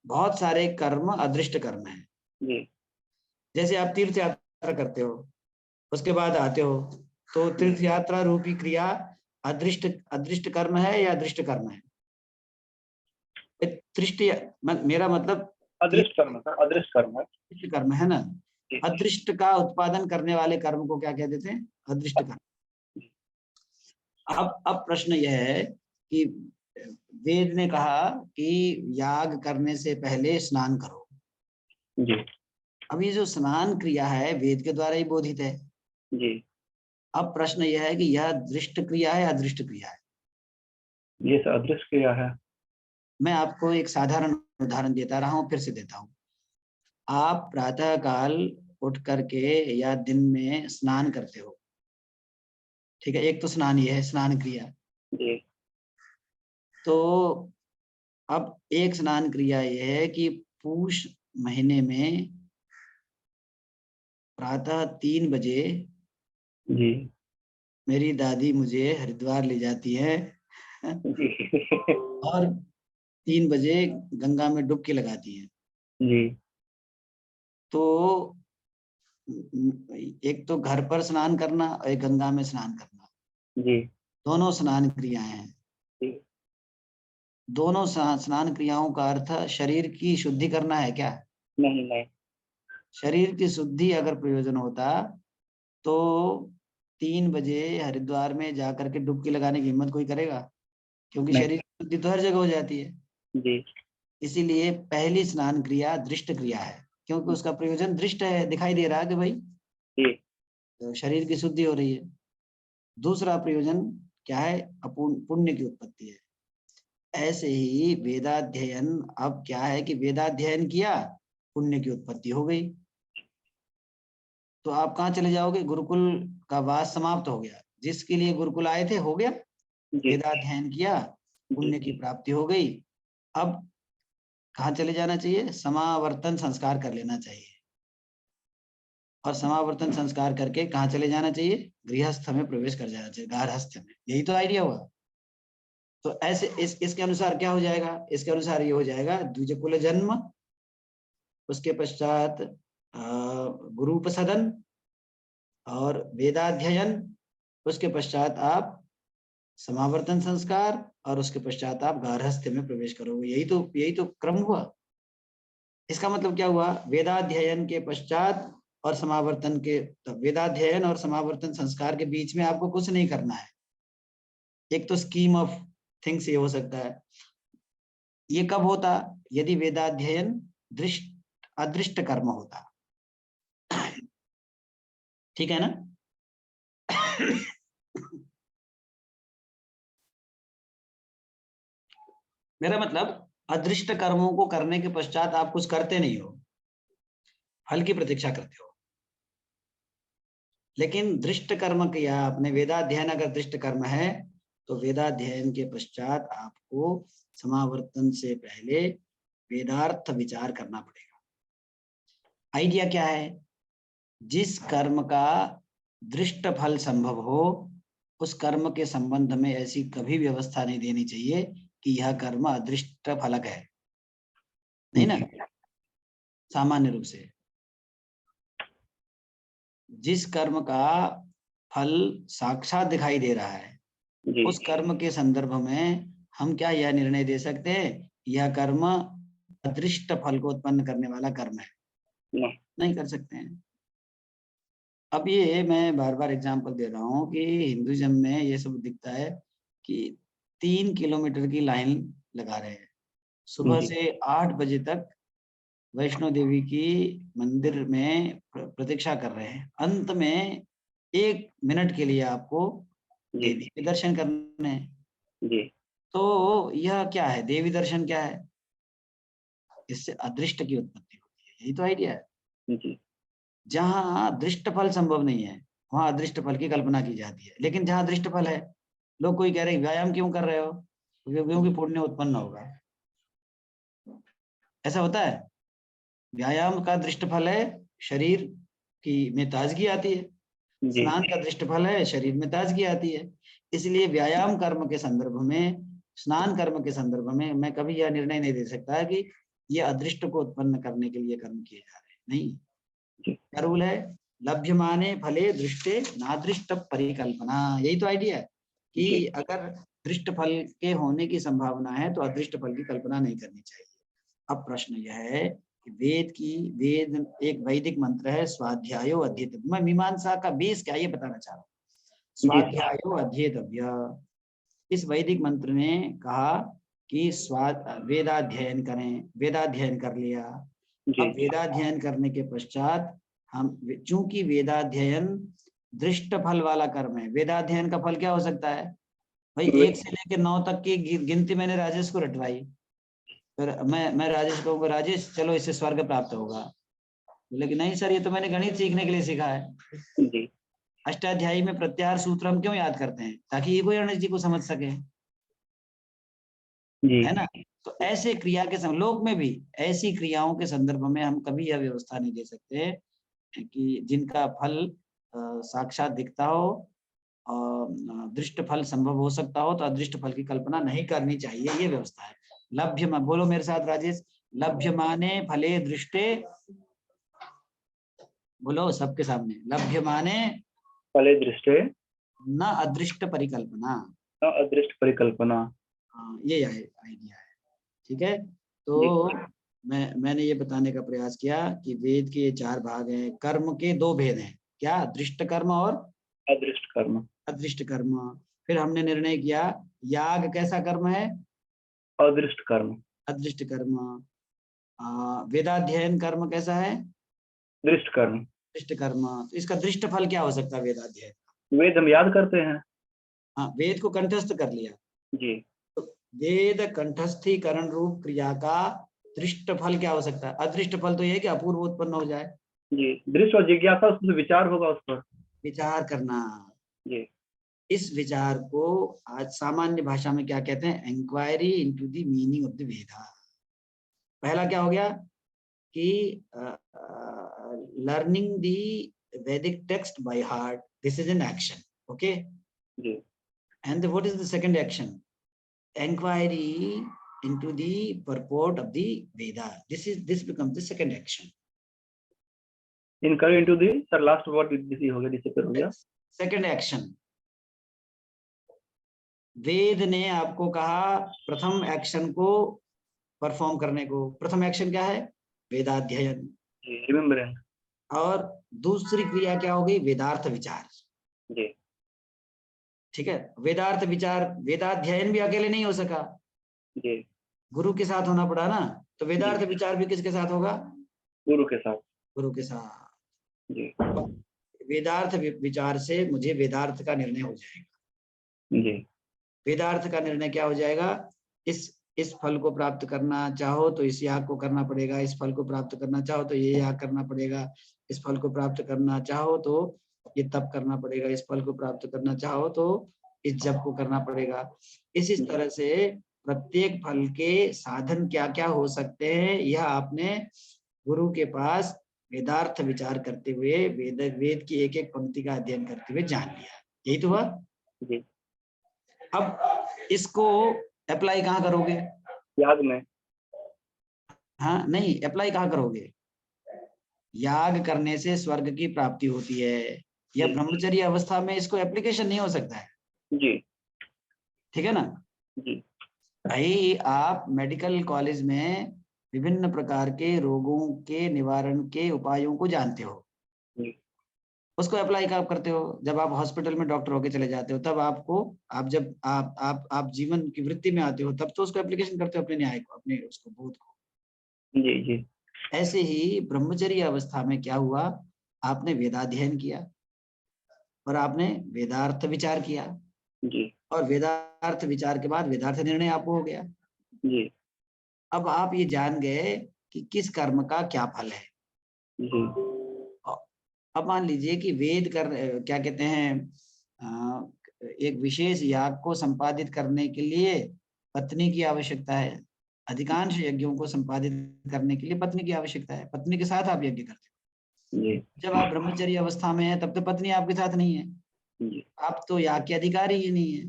बहुत सारे कर्म अदृष्ट कर्म है जी। जैसे आप तीर्थ यात्रा करते हो, उसके बाद आते हो, तो तीर्थ यात्रा रूपी क्रिया अदृष्ट कर्म है या अदृष्ट कर्म है? मेरा मतलब अदृष्ट कर्म सर, अदृष्ट कर्म है। अदृष्ट कर्म है ना। अदृष्ट का उत्पादन करने वाले कर्म को क्या कह देते हैं? अदृष्ट कर्म। अब प्रश्न यह है कि वेद ने कहा कि याग करने से पहले स्नान करो जी। अब ये जो स्नान क्रिया है वेद के द्वारा ही बोधित है जी। अब प्रश्न यह है कि यह दृष्ट क्रिया है अदृष्ट क्रिया है? ये सर अदृष्ट क्रिया है। मैं आपको एक साधारण उदाहरण देता रहा हूं, फिर से देता हूं। आप प्रातः काल उठ करके या दिन में स्नान करते हो, ठीक है, एक तो स्नान ये है स्नान क्रिया। जी। तो अब एक स्नान क्रिया ये है कि पूष महीने में प्रातः 3 बजे जी मेरी दादी मुझे हरिद्वार ले जाती है जी और 3 बजे गंगा में डुबकी लगाती है। जी। तो एक तो घर पर स्नान करना और एक गंगा में स्नान करना, जी दोनों स्नान क्रियाएं हैं। जी। दोनों स्नान क्रियाओं का अर्थ शरीर की शुद्धि करना है क्या? नहीं नहीं। शरीर की शुद्धि अगर प्रयोजन होता तो 3 बजे हरिद्वार में जाकर के डुबकी लगाने की हिम्मत कोई करेगा? क्योंकि नहीं। शरीर की शुद्धि तो हर जगह हो जाती है। जी इसीलिए पहली स्नान क्रिया दृष्ट क्रिया है, क्योंकि उसका प्रयोजन दृष्ट है, दिखाई दे रहा है कि भाई जी। तो शरीर की शुद्धि हो रही है। दूसरा प्रयोजन क्या है? पुण्य की उत्पत्ति है। ऐसे ही वेदाध्ययन, अब क्या है कि वेदाध्ययन किया, पुण्य की उत्पत्ति हो गई, तो आप कहाँ चले जाओगे? गुरुकुल का वास समाप्त हो गया, जिसके लिए गुरुकुल आए थे हो गया, जी वेदाध्ययन किया, पुण्य की प्राप्ति हो गई। अब कहाँ चले जाना चाहिए? समावर्तन संस्कार कर लेना चाहिए। और समावर्तन संस्कार करके कहाँ चले जाना चाहिए? गृहस्थ में प्रवेश कर जाना चाहिए, गारहस्थ में। यही तो आइडिया हुआ। तो ऐसे इसके अनुसार क्या हो जाएगा? इसके अनुसार ये हो जाएगा द्विजकुल जन्म, उसके पश्चात गुरुपसदन और वेदाध्ययन, उसके पश्चात आप समावर्तन संस्कार और उसके पश्चात आप गारहस्थ्य में प्रवेश करोगे। यही तो क्रम हुआ। इसका मतलब क्या हुआ? वेदाध्ययन के पश्चात और समावर्तन के, तो वेदाध्ययन और समावर्तन संस्कार के बीच में आपको कुछ नहीं करना है। एक तो स्कीम ऑफ थिंग्स ये हो सकता है। ये कब होता? यदि वेदाध्ययन दृष्ट अदृष्ट कर्म होता। ठीक है ना? मेरा मतलब अदृष्ट कर्मों को करने के पश्चात आप कुछ करते नहीं हो, फल की प्रतीक्षा करते हो। लेकिन दृष्ट कर्म किया आपने, वेदाध्ययन अगर दृष्ट कर्म है तो वेदाध्ययन के पश्चात आपको समावर्तन से पहले वेदार्थ विचार करना पड़ेगा। आइडिया क्या है? जिस कर्म का दृष्ट फल संभव हो, उस कर्म के संबंध में ऐसी कभी व्यवस्था नहीं देनी चाहिए कि यह कर्म अदृष्ट फलक है। नहीं ना? सामान्य रूप से जिस कर्म का फल साक्षात दिखाई दे रहा है, जी उस कर्म के संदर्भ में हम क्या यह निर्णय दे सकते हैं यह कर्म अदृष्ट फल को उत्पन्न करने वाला कर्म है? नहीं कर सकते हैं। अब ये मैं बार बार एग्जांपल दे रहा हूँ कि हिंदुइज्म में ये सब दिखता है कि 3 किलोमीटर की लाइन लगा रहे हैं, सुबह से 8 बजे तक वैष्णो देवी की मंदिर में प्रतीक्षा कर रहे हैं। अंत में 1 मिनट के लिए आपको देवी के दर्शन करने हैं। जी तो यह क्या है? देवी दर्शन क्या है? इससे अदृष्ट की उत्पत्ति होती है। यही तो आइडिया है। जी जहाँ दृष्ट फल संभव नहीं है, वहां अदृष्ट फल की कल्पना की जाती है। लेकिन जहाँ दृष्ट फल है, लोग कोई कह रहे हैं व्यायाम क्यों कर रहे हो? क्योंकि पुण्य उत्पन्न होगा। ऐसा होता है? व्यायाम का दृष्ट फल है शरीर की में ताजगी आती है, स्नान का दृष्ट फल है शरीर में ताजगी आती है। इसलिए व्यायाम कर्म के संदर्भ में, स्नान कर्म के संदर्भ में मैं कभी यह निर्णय नहीं दे सकता कि ये अदृष्ट को उत्पन्न करने के लिए कर्म किए जा रहे हैं। नहीं, क्या रूल है? लभ्यमाने फले दृष्टे नादृष्ट परिकल्पना। यही तो आइडिया है कि अगर दृष्ट फल के होने की संभावना है तो अदृष्ट फल की कल्पना नहीं करनी चाहिए। अब प्रश्न यह है कि वेद एक वैदिक मंत्र है, स्वाध्यायो अध्येतव्य। मैं मीमांसा का बेस क्या ये बताना चाह रहा हूँ। स्वाध्यायो अध्येतव्य, इस वैदिक मंत्र ने कहा कि वेदाध्ययन करें। वेदाध्ययन कर लिया। अब वेदाध्ययन करने के पश्चात हम, चूंकि वेदाध्ययन दृष्ट फल वाला कर्म है, वेदाध्ययन का फल क्या हो सकता है भाई? 1 से लेकर 9 तक की गिनती मैंने राजेश को रटवाई, फिर मैं राजेश को कहूँगा राजेश चलो इससे स्वर्ग प्राप्त होगा। लेकिन नहीं सर, ये तो मैंने गणित सीखने के लिए सीखा है। अष्टाध्यायी में प्रत्याहार सूत्र हम क्यों याद करते हैं? ताकि ईगो एनर्जी को समझ सके, है ना? तो ऐसे क्रिया के लोक में भी ऐसी क्रियाओं के संदर्भ में हम कभी यह व्यवस्था नहीं दे सकते कि जिनका फल साक्षात दिखता हो और दृष्ट फल संभव हो सकता हो, तो अदृष्ट फल की कल्पना नहीं करनी चाहिए। ये व्यवस्था है। लभ्य, बोलो मेरे साथ राजेश, लभ्यमाने फले दृष्टे, बोलो सबके सामने, लभ्यमाने फले दृष्टे न अदृष्ट परिकल्पना। न अदृष्ट परिकल्पना। हाँ, ये आइडिया है। ठीक है, तो मैंने ये बताने का प्रयास किया कि वेद के 4 भाग हैं, कर्म के 2 भेद हैं। क्या? दृष्ट कर्म और अदृष्ट कर्म। अदृष्ट कर्म। फिर हमने निर्णय किया याग कैसा कर्म है? अदृष्ट कर्म। अदृष्ट कर्म। वेदाध्ययन कर्म कैसा है? दृष्ट कर्म। दृष्ट कर्म। तो इसका दृष्ट फल क्या हो सकता है वेदाध्ययन? वेद हम याद करते हैं। हाँ, वेद को कंठस्थ कर लिया जी। तो वेद कंठस्थीकरण रूप क्रिया का दृष्ट फल क्या हो सकता है? अदृष्ट फल तो ये कि अपूर्व उत्पन्न हो जाए। जी, दृष्ट और जिज्ञासा, उसमें विचार होगा उस पर। विचार करना। जी। इस विचार को आज सामान्य भाषा में क्या कहते हैं? Inquiry into the meaning of the Veda. पहला क्या हो गया कि learning the Vedic text by heart, this is an action, okay. जी And what is the second action? Inquiry into the purport of the Veda. This becomes the second action. Inquiry into the, sir last word this हो गया, disappear हो गया। Second action. वेद ने आपको कहा प्रथम action को परफॉर्म करने को। प्रथम एक्शन क्या है? वेदाध्ययन। रिमेम्बरेंस। और दूसरी क्रिया क्या हो गई? वेदार्थ विचार। जी ठीक है। वेदार्थ विचार, वेदाध्ययन भी अकेले नहीं हो सका, जी गुरु के साथ होना पड़ा ना। तो वेदार्थ विचार भी किसके साथ होगा? गुरु के साथ। गुरु के साथ। जी वेदार्थ विचार से मुझे वेदार्थ का निर्णय हो जाएगा। जी वेदार्थ का निर्णय क्या हो जाएगा? इस फल को प्राप्त करना चाहो तो इस याग को करना पड़ेगा, इस फल को प्राप्त करना चाहो तो ये याग करना पड़ेगा, इस फल को प्राप्त करना चाहो तो ये तप करना पड़ेगा, इस फल को प्राप्त करना चाहो तो इस जप को करना पड़ेगा। इसी तरह से प्रत्येक फल के साधन क्या क्या हो सकते हैं, यह आपने गुरु के पास वेदार्थ विचार करते हुए, वेद की एक एक पंक्ति का अध्ययन करते हुए जान लिया। यही तो हुआ। जी। अब इसको अप्लाई कहाँ करोगे? याग में। हाँ नहीं, अप्लाई कहाँ करोगे? याग करने से स्वर्ग की प्राप्ति होती है, या ब्रह्मचर्य अवस्था में इसको एप्लीकेशन नहीं हो सकता है। जी ठीक है ना जी भाई? आप मेडिकल कॉलेज में विभिन्न प्रकार के रोगों के निवारण के उपायों को जानते हो, जी उसको अप्लाई कब करते हो? जब आप हॉस्पिटल में डॉक्टर होके चले जाते हो, तब आपको, आप जब आप जीवन की वृत्ति में आते हो, तब तो उसको एप्लीकेशन करते हो अपने न्याय को, अपने उसको बोध को। जी जी ऐसे ही ब्रह्मचर्य अवस्था में क्या हुआ? आपने वेदाध्ययन किया और आपने वेदार्थ विचार किया, जी और वेदार्थ विचार के बाद वेदार्थ निर्णय आपको हो गया। जी अब आप ये जान गए कि किस कर्म का क्या फल है। जी अब मान लीजिए कि वेद क्या कहते हैं, एक विशेष याग को संपादित करने के लिए पत्नी की आवश्यकता है। अधिकांश यज्ञों को संपादित करने के लिए पत्नी की आवश्यकता है, पत्नी के साथ आप यज्ञ करते हो। जी जब आप ब्रह्मचर्य अवस्था में हैं, तब तो पत्नी आपके साथ नहीं है, जी आप तो याग के अधिकारी ही नहीं है।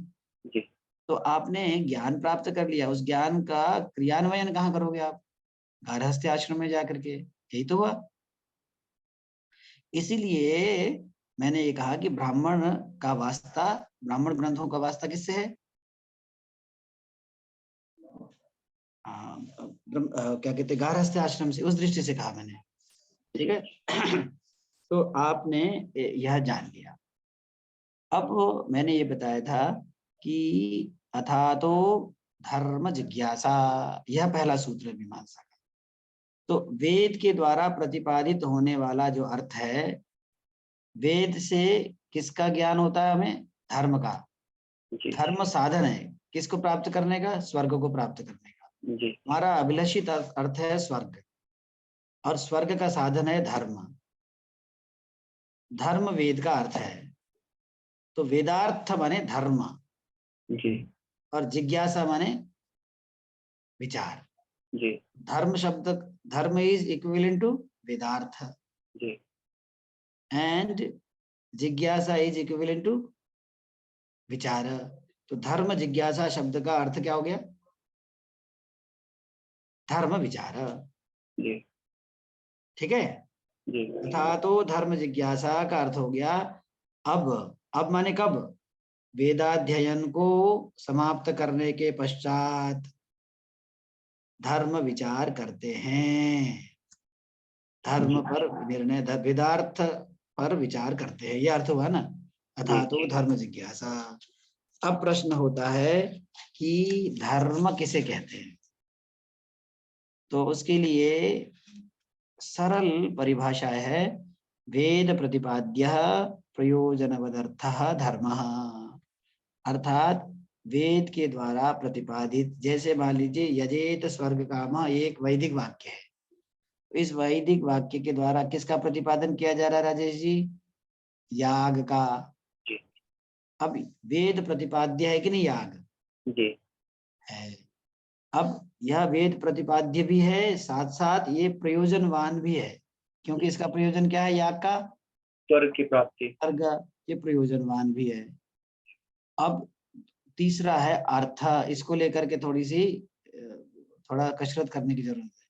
जी तो आपने ज्ञान प्राप्त कर लिया, उस ज्ञान का क्रियान्वयन कहाँ करोगे आप? गारहस्थ्य आश्रम में जाकर के। यही तो हुआ। इसीलिए मैंने ये कहा कि ब्राह्मण का वास्ता, ब्राह्मण ग्रंथों का वास्ता किससे है? क्या कहते हैं, गारहस्थ्य आश्रम से। उस दृष्टि से कहा मैंने। ठीक है। तो आपने यह जान लिया। अब मैंने ये बताया था कि अथा तो धर्म जिज्ञासा, यह पहला सूत्र है मीमांसा का। तो वेद के द्वारा प्रतिपादित होने वाला जो अर्थ है, वेद से किसका ज्ञान होता है हमें? धर्म का। धर्म साधन है किसको प्राप्त करने का? स्वर्ग को प्राप्त करने का। जी हमारा अभिलषित अर्थ है स्वर्ग, और स्वर्ग का साधन है धर्म। धर्म वेद का अर्थ है। तो वेदार्थ माने धर्म, जी और जिज्ञासा माने विचार। जी धर्म शब्द, dharma is equivalent to vedartha, जी and jijnasa is equivalent to vichara. तो धर्म जिज्ञासा शब्द का अर्थ क्या हो गया? धर्म विचार। जी ठीक है। जी तथा तो धर्म जिज्ञासा का अर्थ हो गया अब माने कब? वेदाध्ययन को समाप्त करने के पश्चात धर्म विचार करते हैं, धर्म पर निर्णय, वेदार्थ पर विचार करते हैं। ये अर्थ हुआ ना, अथा तो धर्म जिज्ञासा। अब प्रश्न होता है कि धर्म किसे कहते हैं? तो उसके लिए सरल परिभाषा है, वेद प्रतिपाद्य प्रयोजनवदर्थः धर्मः। अर्थात वेद के द्वारा प्रतिपादित, जैसे मान लीजिए यजेत स्वर्ग कामः, एक वैदिक वाक्य है। इस वैदिक वाक्य के द्वारा किसका प्रतिपादन किया जा रहा है राजेश जी? याग का। अब वेद प्रतिपाद्य है कि नहीं? याग जी है। अब यह वेद प्रतिपाद्य भी है, साथ साथ ये प्रयोजनवान भी है, क्योंकि इसका प्रयोजन क्या है? याग का स्वर्ग की प्राप्ति। स्वर्ग, ये प्रयोजनवान भी है। अब तीसरा है अर्थ, इसको लेकर के थोड़ा कसरत करने की जरूरत है।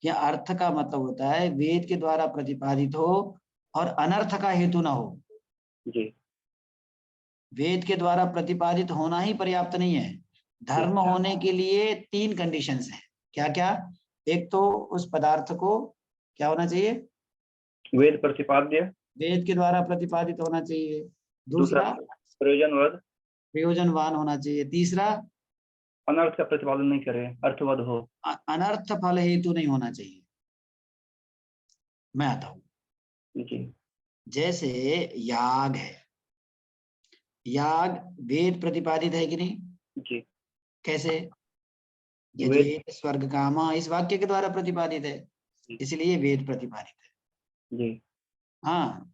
यह अर्थ का मतलब होता है वेद के द्वारा प्रतिपादित हो और अनर्थ का हेतु ना हो। जी वेद के द्वारा प्रतिपादित होना ही पर्याप्त नहीं है, धर्म होने के लिए 3 कंडीशंस हैं। क्या क्या? एक तो उस पदार्थ को क्या होना चाहिए? वेद प्रतिपाद्य, वेद के द्वारा प्रतिपादित होना चाहिए। दूसरा प्रयोजनवद, प्रयोजनवान होना चाहिए। तीसरा अनर्थ का प्रतिपादन नहीं करे, अर्थवद हो। अनर्थ फल हेतु नहीं होना चाहिए। मैं आता हूं। जी जैसे याग है, याग वेद प्रतिपादित है कि नहीं? जी कैसे? वेद, यजेत स्वर्ग कामा इस वाक्य के द्वारा प्रतिपादित है, इसलिए वेद प्रतिपादित है। जी हाँ,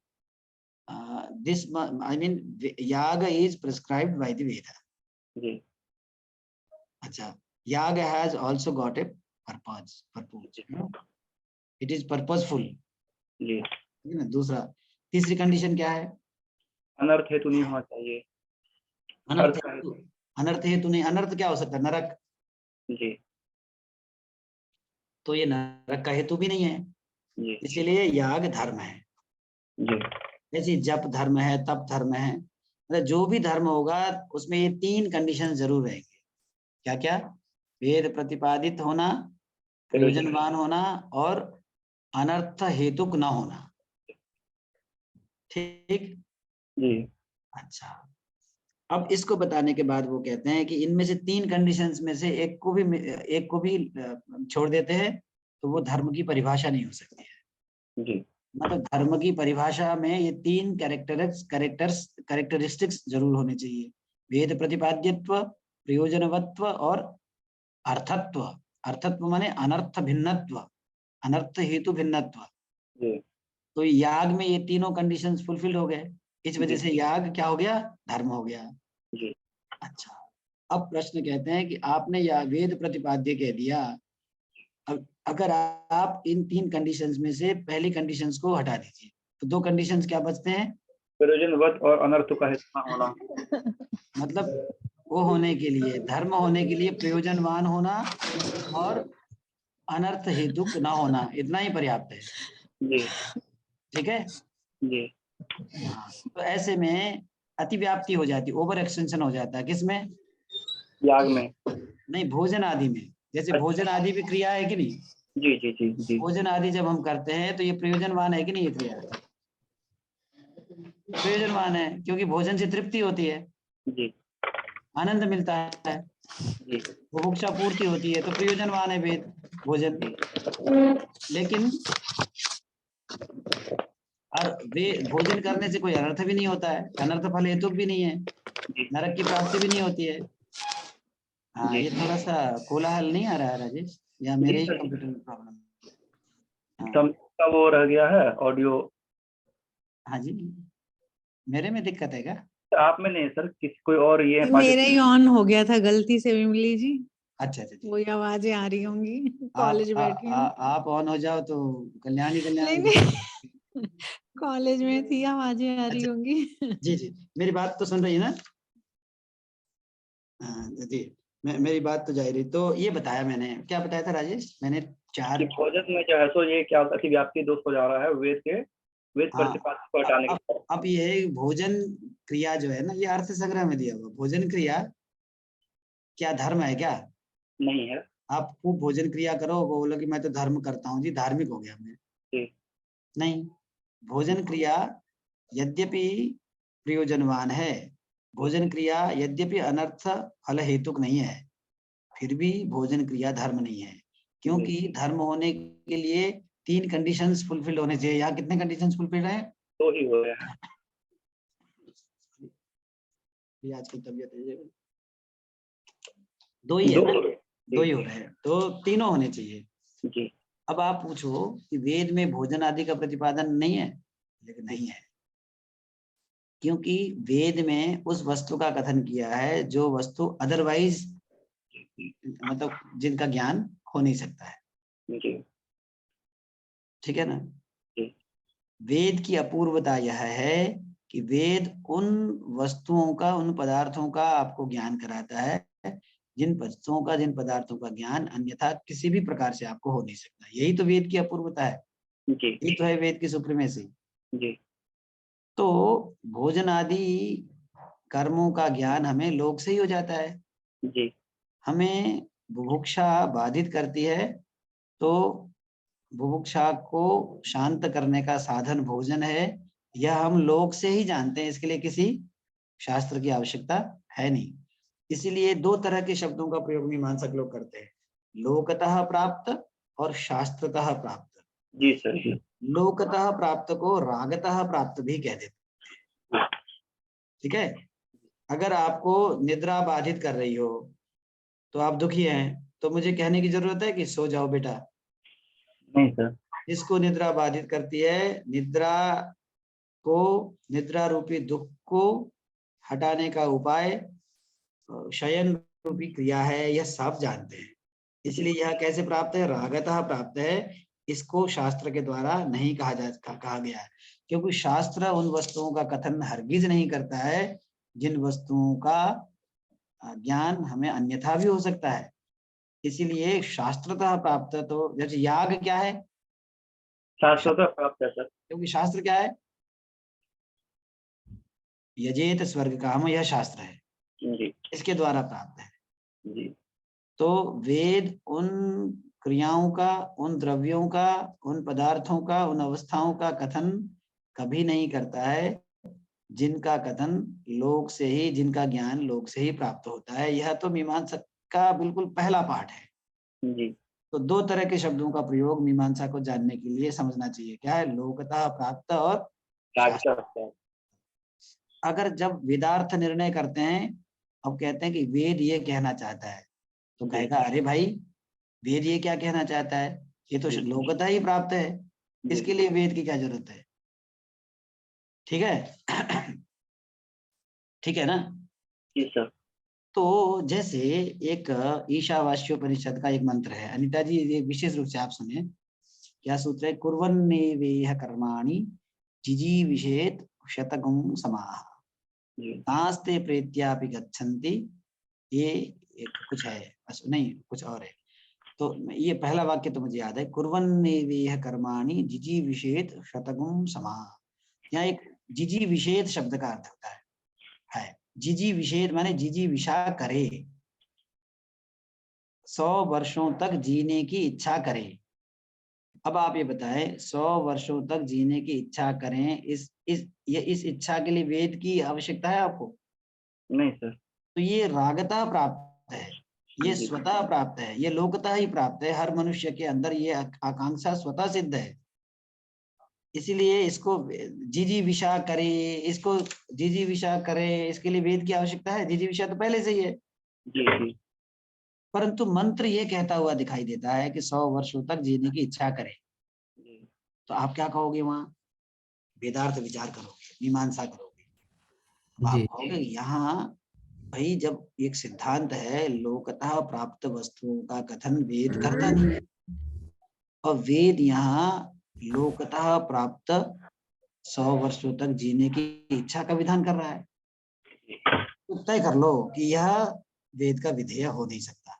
this I mean yaga is prescribed by the Veda. जी अच्छा, yaga has also got a purpose, it is purposeful, जी। ठीक है ना? दूसरा, तीसरी कंडीशन क्या है? अनर्थ हेतु नहीं होना चाहिए। अनर्थ अर्थ का हेतु, अनर्थ हेतु नहीं। अनर्थ क्या हो सकता है? नरक, जी तो ये नरक का हेतु भी नहीं है, जी इसीलिए याग धर्म है। जी जैसे जप धर्म है, तप धर्म है, मतलब जो भी धर्म होगा उसमें ये 3 कंडीशन जरूर रहेंगे। क्या क्या? वेद प्रतिपादित होना, प्रयोजनवान होना और अनर्थ हेतुक न होना। ठीक। जी अच्छा, अब इसको बताने के बाद वो कहते हैं कि इनमें से 3 कंडीशंस में से एक को भी छोड़ देते हैं तो वो धर्म की परिभाषा नहीं हो सकती है। जी मतलब धर्म की परिभाषा में ये 3 कैरेक्टरिस्टिक्स जरूर होने चाहिए। वेद प्रतिपाद्यत्व, प्रयोजनवत्व और अर्थत्व। अर्थत्व माने अनर्थ भिन्नत्व, अनर्थ हेतु भिन्नत्व। जी तो याग में ये तीनों कंडीशंस फुलफिल हो गए, इस वजह से याग क्या हो गया? धर्म हो गया। जी अच्छा, अब प्रश्न कहते हैं कि आपने या वेद प्रतिपाद्य कह दिया, अब अगर आप इन 3 कंडीशंस में से पहली कंडीशंस को हटा दीजिए तो 2 कंडीशंस क्या बचते हैं? प्रयोजनवद और अनर्थ का हेतु न होना। मतलब वो होने के लिए, धर्म होने के लिए प्रयोजनवान होना और अनर्थ हेतुक ना होना, इतना ही पर्याप्त है। जी ठीक है? जी हाँ, तो ऐसे में अतिव्याप्ति हो जाती, ओवर एक्सटेंशन हो जाता है। किसमें? याग में। नहीं, भोजन आदि में। जैसे भोजन आदि भी क्रिया है कि नहीं? जी जी जी जी भोजन आदि जब हम करते हैं तो ये प्रयोजनवान है कि नहीं? ये क्रिया प्रयोजनवान है, क्योंकि भोजन से तृप्ति होती है, जी आनंद मिलता है, जी बुभुक्षा पूर्ति होती है, तो प्रयोजनवान है वेद भोजन। लेकिन और वे भोजन करने से कोई अनर्थ भी नहीं होता है, अनर्थ फल हेतु भी नहीं है, जी नरक की प्राप्ति भी नहीं होती है। हाँ, जी ये थोड़ा सा कोलाहल नहीं आ रहा है राजेश, या जी मेरे ही सर, कंप्यूटर में प्रॉब्लम? हाँ तम का वो रह गया है ऑडियो। हाँ जी, मेरे में दिक्कत है क्या? आप में नहीं सर, किसी कोई और ये है मेरा ही ऑन हो गया था गलती से विमली जी, अच्छा अच्छा जी। वही आवाजें आ रही होंगी। कॉलेज बैठी हूँ। आप ऑन हो जाओ तो कल्याणी नहीं कल्याणी। नहीं, कॉलेज में थी, आवाजें आ रही अच्छा होंगी। जी जी, मेरी बात तो सुन रही है ना? हाँ जी, मेरी बात तो जा रही। तो ये बताया मैंने, क्या बताया था राजेश? मैंने 4 कि भोजन में जो है सो ये क्या होता है कि व्याप्ति दोष हो जा रहा है वेद हाँ, प्रतिपादन को हटाने के बाद। अब ये भोजन क्रिया जो है ना, ये अर्थ संग्रह में दिया हुआ भोजन क्रिया क्या धर्म है क्या? नहीं है। आप खूब भोजन क्रिया करो, वो बोलो कि मैं तो धर्म करता हूँ जी, धार्मिक हो गया मैं? जी नहीं, भोजन क्रिया यद्यपि प्रयोजनवान है, भोजन क्रिया यद्यपि अनर्थ फल हेतुक नहीं है, फिर भी भोजन क्रिया धर्म नहीं है, क्योंकि धर्म होने के लिए 3 कंडीशंस फुलफिल होने चाहिए। यहाँ कितने कंडीशंस फुलफिल हैं? तो ही हो रहे हैं। ये आज की तबीयत है, 2 ही है दो ना? हो रहे हैं। 2 ही हो रहे हैं, तो तीनों होने चाहिए। जी अब आप पूछो कि वेद में भोजन आदि का प्रतिपादन नहीं है, लेकिन नहीं है, क्योंकि वेद में उस वस्तु का कथन किया है जो वस्तु अदरवाइज मतलब जिनका ज्ञान हो नहीं सकता है। जी ठीक है ना। जी वेद की अपूर्वता यह है कि वेद उन वस्तुओं का, उन पदार्थों का आपको ज्ञान कराता है जिन वस्तुओं का, जिन पदार्थों का ज्ञान अन्यथा किसी भी प्रकार से आपको हो नहीं सकता। यही तो वेद की अपूर्वता है, जी यही तो है वेद की सुप्रीमेसी। जी तो भोजन आदि कर्मों का ज्ञान हमें लोक से ही हो जाता है। जी हमें बुभुक्षा बाधित करती है, तो बुभुक्षा को शांत करने का साधन भोजन है, यह हम लोक से ही जानते हैं, इसके लिए किसी शास्त्र की आवश्यकता है नहीं। इसीलिए दो तरह के शब्दों का प्रयोग मीमांसक लोग करते हैं, लोकतः प्राप्त और शास्त्रतः प्राप्त। जी सर जी लोकतः प्राप्त को रागतः प्राप्त भी कह देते हैं। ठीक है। अगर आपको निद्रा बाधित कर रही हो, तो आप दुखी हैं, तो मुझे कहने की जरूरत है कि सो जाओ बेटा। नहीं सर जिसको निद्रा बाधित करती है, निद्रा को, निद्रा रूपी दुख को हटाने का उपाय शयन रूपी क्रिया है, यह सब जानते हैं। इसलिए यह कैसे प्राप्त है, रागतः प्राप्त है। इसको शास्त्र के द्वारा नहीं कहा गया है, क्योंकि शास्त्र उन वस्तुओं का कथन हरगिज नहीं करता है जिन वस्तुओं का ज्ञान हमें अन्यथा भी हो सकता है। इसीलिए शास्त्रतः प्राप्त, तो जैसे याग क्या है, शास्त्र तो प्राप्त है सर। क्योंकि शास्त्र क्या है, यजेत स्वर्ग काम, यह शास्त्र है, जी इसके द्वारा प्राप्त है। जी तो वेद उन क्रियाओं का, उन द्रव्यों का, उन पदार्थों का, उन अवस्थाओं का कथन कभी नहीं करता है जिनका कथन लोक से ही, जिनका ज्ञान लोक से ही प्राप्त होता है। यह तो मीमांसा का बिल्कुल पहला पाठ है। जी तो दो तरह के शब्दों का प्रयोग मीमांसा को जानने के लिए समझना चाहिए, क्या है, लोकतः प्राप्त और शास्त्र। शास्त्र अगर जब वेदार्थ निर्णय करते हैं, अब कहते हैं कि वेद ये कहना चाहता है, तो जी कहेगा अरे भाई, वेद ये क्या कहना चाहता है, ये तो जी लोकतः ही प्राप्त है, जी इसके लिए वेद की क्या जरूरत है। ठीक है। ठीक है ना। जी सर तो जैसे एक ईशावास्योपनिषद का एक मंत्र है, अनिता जी ये विशेष रूप से आप सुने, क्या सूत्र है, कुर्वन्नेवेह कर्माणि जिजीविषेत शतकं समाः जी तास्ते प्रेत्यापि गच्छन्ति। ये एक कुछ है, नहीं कुछ और है। तो ये पहला वाक्य तो मुझे याद है, कुर्वन्नेवेह कर्माणि जिजीविषेत शतकं समाः। यहाँ एक जिजी विषेद शब्द का अर्थ होता है। जिजी विषेद माने जिजी विषा करे, 100 वर्षों तक जीने की इच्छा करे। अब आप ये बताएं, 100 वर्षों तक जीने की इच्छा करें, इस इच्छा के लिए वेद की आवश्यकता है आपको? नहीं सर तो ये रागता प्राप्त है, ये जी स्वतः प्राप्त है, ये लोकता ही प्राप्त है। हर मनुष्य के अंदर ये आकांक्षा स्वतः सिद्ध है। इसीलिए इसको जीजी विषा करे, इसको जीजी विषा करे, इसके लिए वेद की आवश्यकता है? जीजी विषा तो पहले से ही है। जी जी परंतु मंत्र ये कहता हुआ दिखाई देता है कि 100 वर्षों तक जीने की इच्छा करे। जी तो आप क्या कहोगे वहां? वेदार्थ विचार करोगे, मीमांसा करोगे। अब आप जी कहोगे यहाँ भाई, जब एक सिद्धांत है लोकतः प्राप्त वस्तुओं का कथन वेद करता नहीं है, और वेद यहाँ लोकतः प्राप्त 100 वर्षों तक जीने की इच्छा का विधान कर रहा है, तो तय कर लो कि यह वेद का विधेय हो नहीं सकता।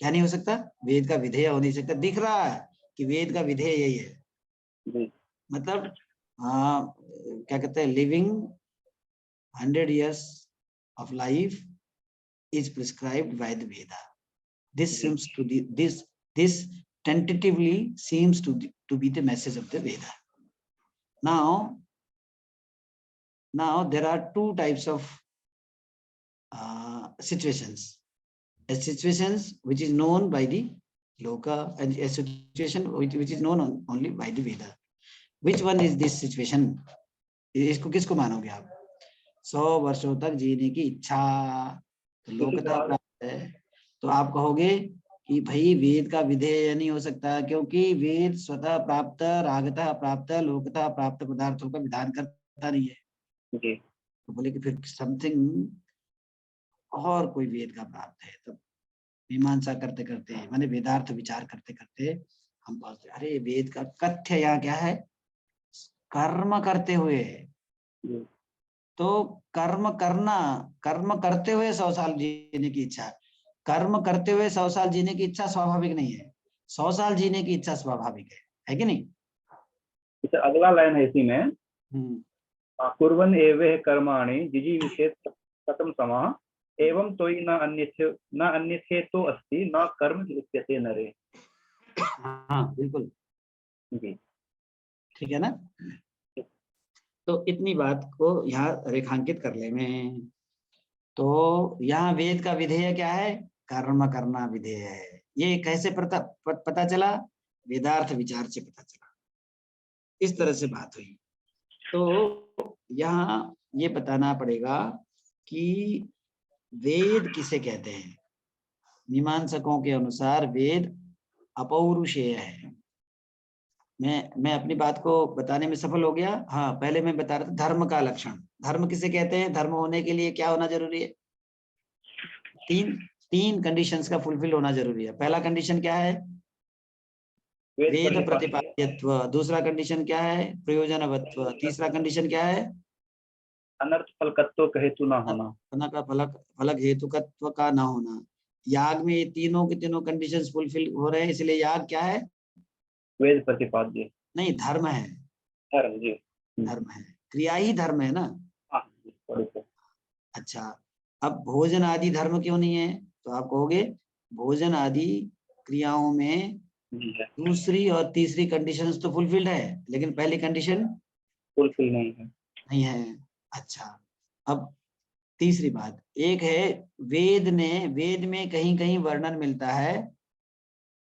क्या नहीं हो सकता? वेद का विधेय हो नहीं सकता। दिख रहा है कि वेद का विधेय यही है, जी मतलब क्या कहते हैं, living 100 years of life is prescribed by the Veda. This जी seems to be this tentatively seems to be the message of the Veda. Now there are two types of situations. A situations which is known by the Loka, and a situation which is known only by the Veda. Which one is this situation? इसको किसको मानोगे आप? 100 वर्षों तक जीने की इच्छा तो लोकता प्राप्त है, तो आप कहोगे कि भाई वेद का विधेय नहीं हो सकता, क्योंकि वेद स्वतः प्राप्त, रागतः प्राप्त, लोकतः प्राप्त पदार्थों का विधान करता नहीं है। जी तो बोले कि फिर समथिंग और कोई वेद का प्राप्त है। तो मीमांसा करते करते माने वेदार्थ विचार करते करते हम पहुंचते, अरे वेद का कथ्य यहाँ क्या है, कर्म करते हुए है। तो कर्म करना, कर्म करते हुए 100 साल जीने की इच्छा, कर्म करते हुए 100 साल जीने की इच्छा स्वाभाविक नहीं है, 100 साल जीने की इच्छा स्वाभाविक है कि नहीं? अगला लाइन है इसी में, कुर्वन् एवेह कर्माणि जिजीविषेत् कथं समाः एवं तोयि न अन्यस्य तो अस्ति न कर्म लिप्यते नरे। हाँ बिल्कुल जी ठीक है ना। तो इतनी बात को यहाँ रेखांकित कर ले में। तो यहाँ वेद का विधेय क्या है, कर्म करना विधेय है। ये कैसे पता चला, वेदार्थ विचार से पता चला, इस तरह से बात हुई। तो यहाँ ये बताना पड़ेगा कि वेद किसे कहते हैं। मीमांसकों के अनुसार वेद अपौरुषेय है। मैं अपनी बात को बताने में सफल हो गया। हाँ पहले मैं बता रहा था धर्म का लक्षण, धर्म किसे कहते हैं, धर्म होने के लिए क्या होना जरूरी है, तीन कंडीशंस का फुलफिल होना जरूरी है। पहला कंडीशन क्या है, वेद प्रतिपाद्यत्व। दूसरा कंडीशन क्या है, प्रयोजनवत्व। तीसरा कंडीशन क्या है, अनर्थ फलकत्व का हेतु ना होना, का फलक हेतुकत्व का ना होना। याग में ये तीनों के तीनों कंडीशंस फुलफिल हो रहे हैं, इसलिए याग क्या है, वेद प्रतिपाद्य नहीं धर्म है, धर्म। जी धर्म है, क्रिया ही धर्म है ना। अच्छा, अब भोजन आदि धर्म क्यों नहीं है, तो आप कहोगे भोजन आदि क्रियाओं में दूसरी और तीसरी कंडीशंस तो फुलफिल्ड है, लेकिन पहली कंडीशन फुलफिल नहीं है। अच्छा, अब तीसरी बात, एक है वेद में कहीं कहीं वर्णन मिलता है।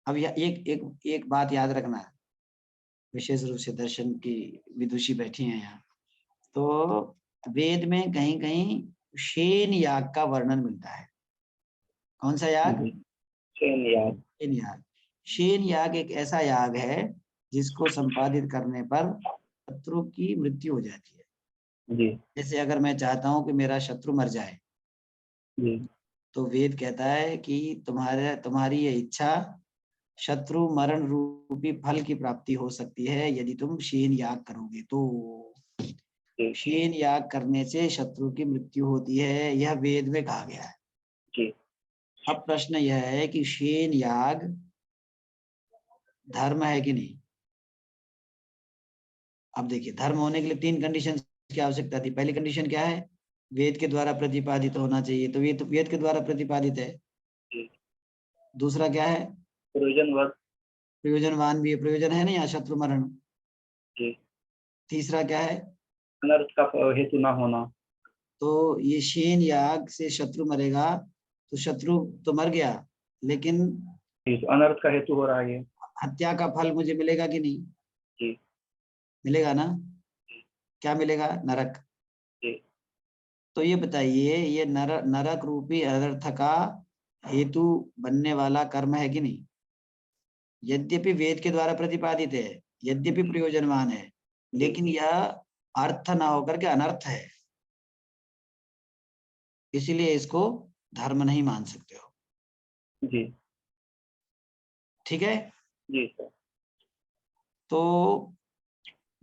अब एक बात याद रखना, विशेष रूप से दर्शन की विदुषी बैठी हैं यहाँ। तो वेद में कहीं कहीं शेन याग का वर्णन मिलता है। कौन सा याग, शेन याग। शेन याग। शेन याग एक ऐसा याग है जिसको संपादित करने पर शत्रु की मृत्यु हो जाती है। जी जैसे अगर मैं चाहता हूं कि मेरा शत्रु मर जाए, जी तो वेद कहता है कि तुम्हारी ये इच्छा शत्रु मरण रूपी फल की प्राप्ति हो सकती है यदि तुम शेन याग करोगे। तो शेन याग करने से शत्रु की मृत्यु होती है, यह वेद में कहा गया है। जी। अब प्रश्न यह है कि शेन याग धर्म है कि नहीं। अब देखिए, धर्म होने के लिए तीन कंडीशन की आवश्यकता थी। पहली कंडीशन क्या है, वेद के द्वारा प्रतिपादित होना चाहिए, तो ये तो वेद के द्वारा प्रतिपादित है। दूसरा क्या है, प्रयोजनवान भी है, प्रयोजन है ना यहाँ शत्रु मरण। तीसरा क्या है, अनर्थ का हेतु ना होना। तो ये शेन याग से शत्रु मरेगा तो शत्रु तो मर गया, लेकिन अनर्थ का हेतु हो रहा है। हत्या का फल मुझे मिलेगा कि नहीं, जी मिलेगा ना। क्या मिलेगा, नरक। जी। तो ये बताइए, ये नरक रूपी अनर्थ का हेतु बनने वाला कर्म है कि नहीं। यद्यपि वेद के द्वारा प्रतिपादित है, यद्यपि प्रयोजनवान है, लेकिन यह अर्थ ना होकर के अनर्थ है, इसीलिए इसको धर्म नहीं मान सकते हो। जी ठीक है जी सर। तो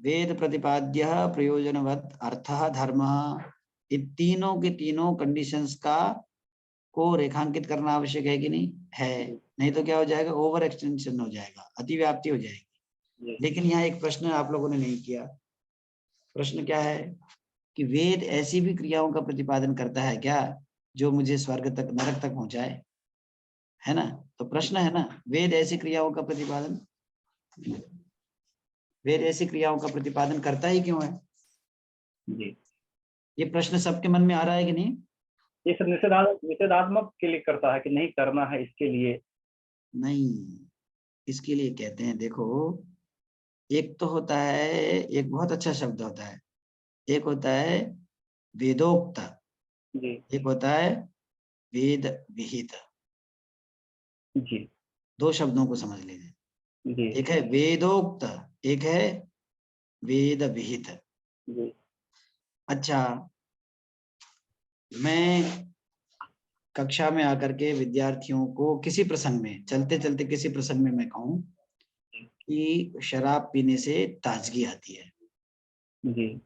वेद प्रतिपाद्य प्रयोजनवत् अर्थः धर्मः, इन तीनों के तीनों कंडीशंस का को रेखांकित करना आवश्यक है कि नहीं है। नहीं तो क्या हो जाएगा, ओवर एक्सटेंशन हो जाएगा, अतिव्याप्ति हो जाएगी। लेकिन यहाँ एक प्रश्न आप लोगों ने नहीं किया। प्रश्न क्या है कि वेद ऐसी भी क्रियाओं का प्रतिपादन करता है क्या जो मुझे स्वर्ग तक, नरक तक पहुंचाए, है ना। तो प्रश्न है ना, वेद ऐसी क्रियाओं का प्रतिपादन, वेद ऐसी क्रियाओं का प्रतिपादन करता ही क्यों है। जी, ये प्रश्न सबके मन में आ रहा है कि नहीं। ये सब निषेधात्मक के लिए करता है कि नहीं करना है, इसके लिए नहीं, इसके लिए कहते हैं, देखो एक तो होता है, एक बहुत अच्छा शब्द होता है, एक होता है वेदोक्त, जी एक होता है वेद विहित। जी दो शब्दों को समझ लीजिए, जी एक है वेदोक्त, एक है वेद विहित। जी। अच्छा, मैं कक्षा में आकर के विद्यार्थियों को किसी प्रसंग में, चलते चलते किसी प्रसंग में मैं कहूँ कि शराब पीने से ताजगी आती है, जी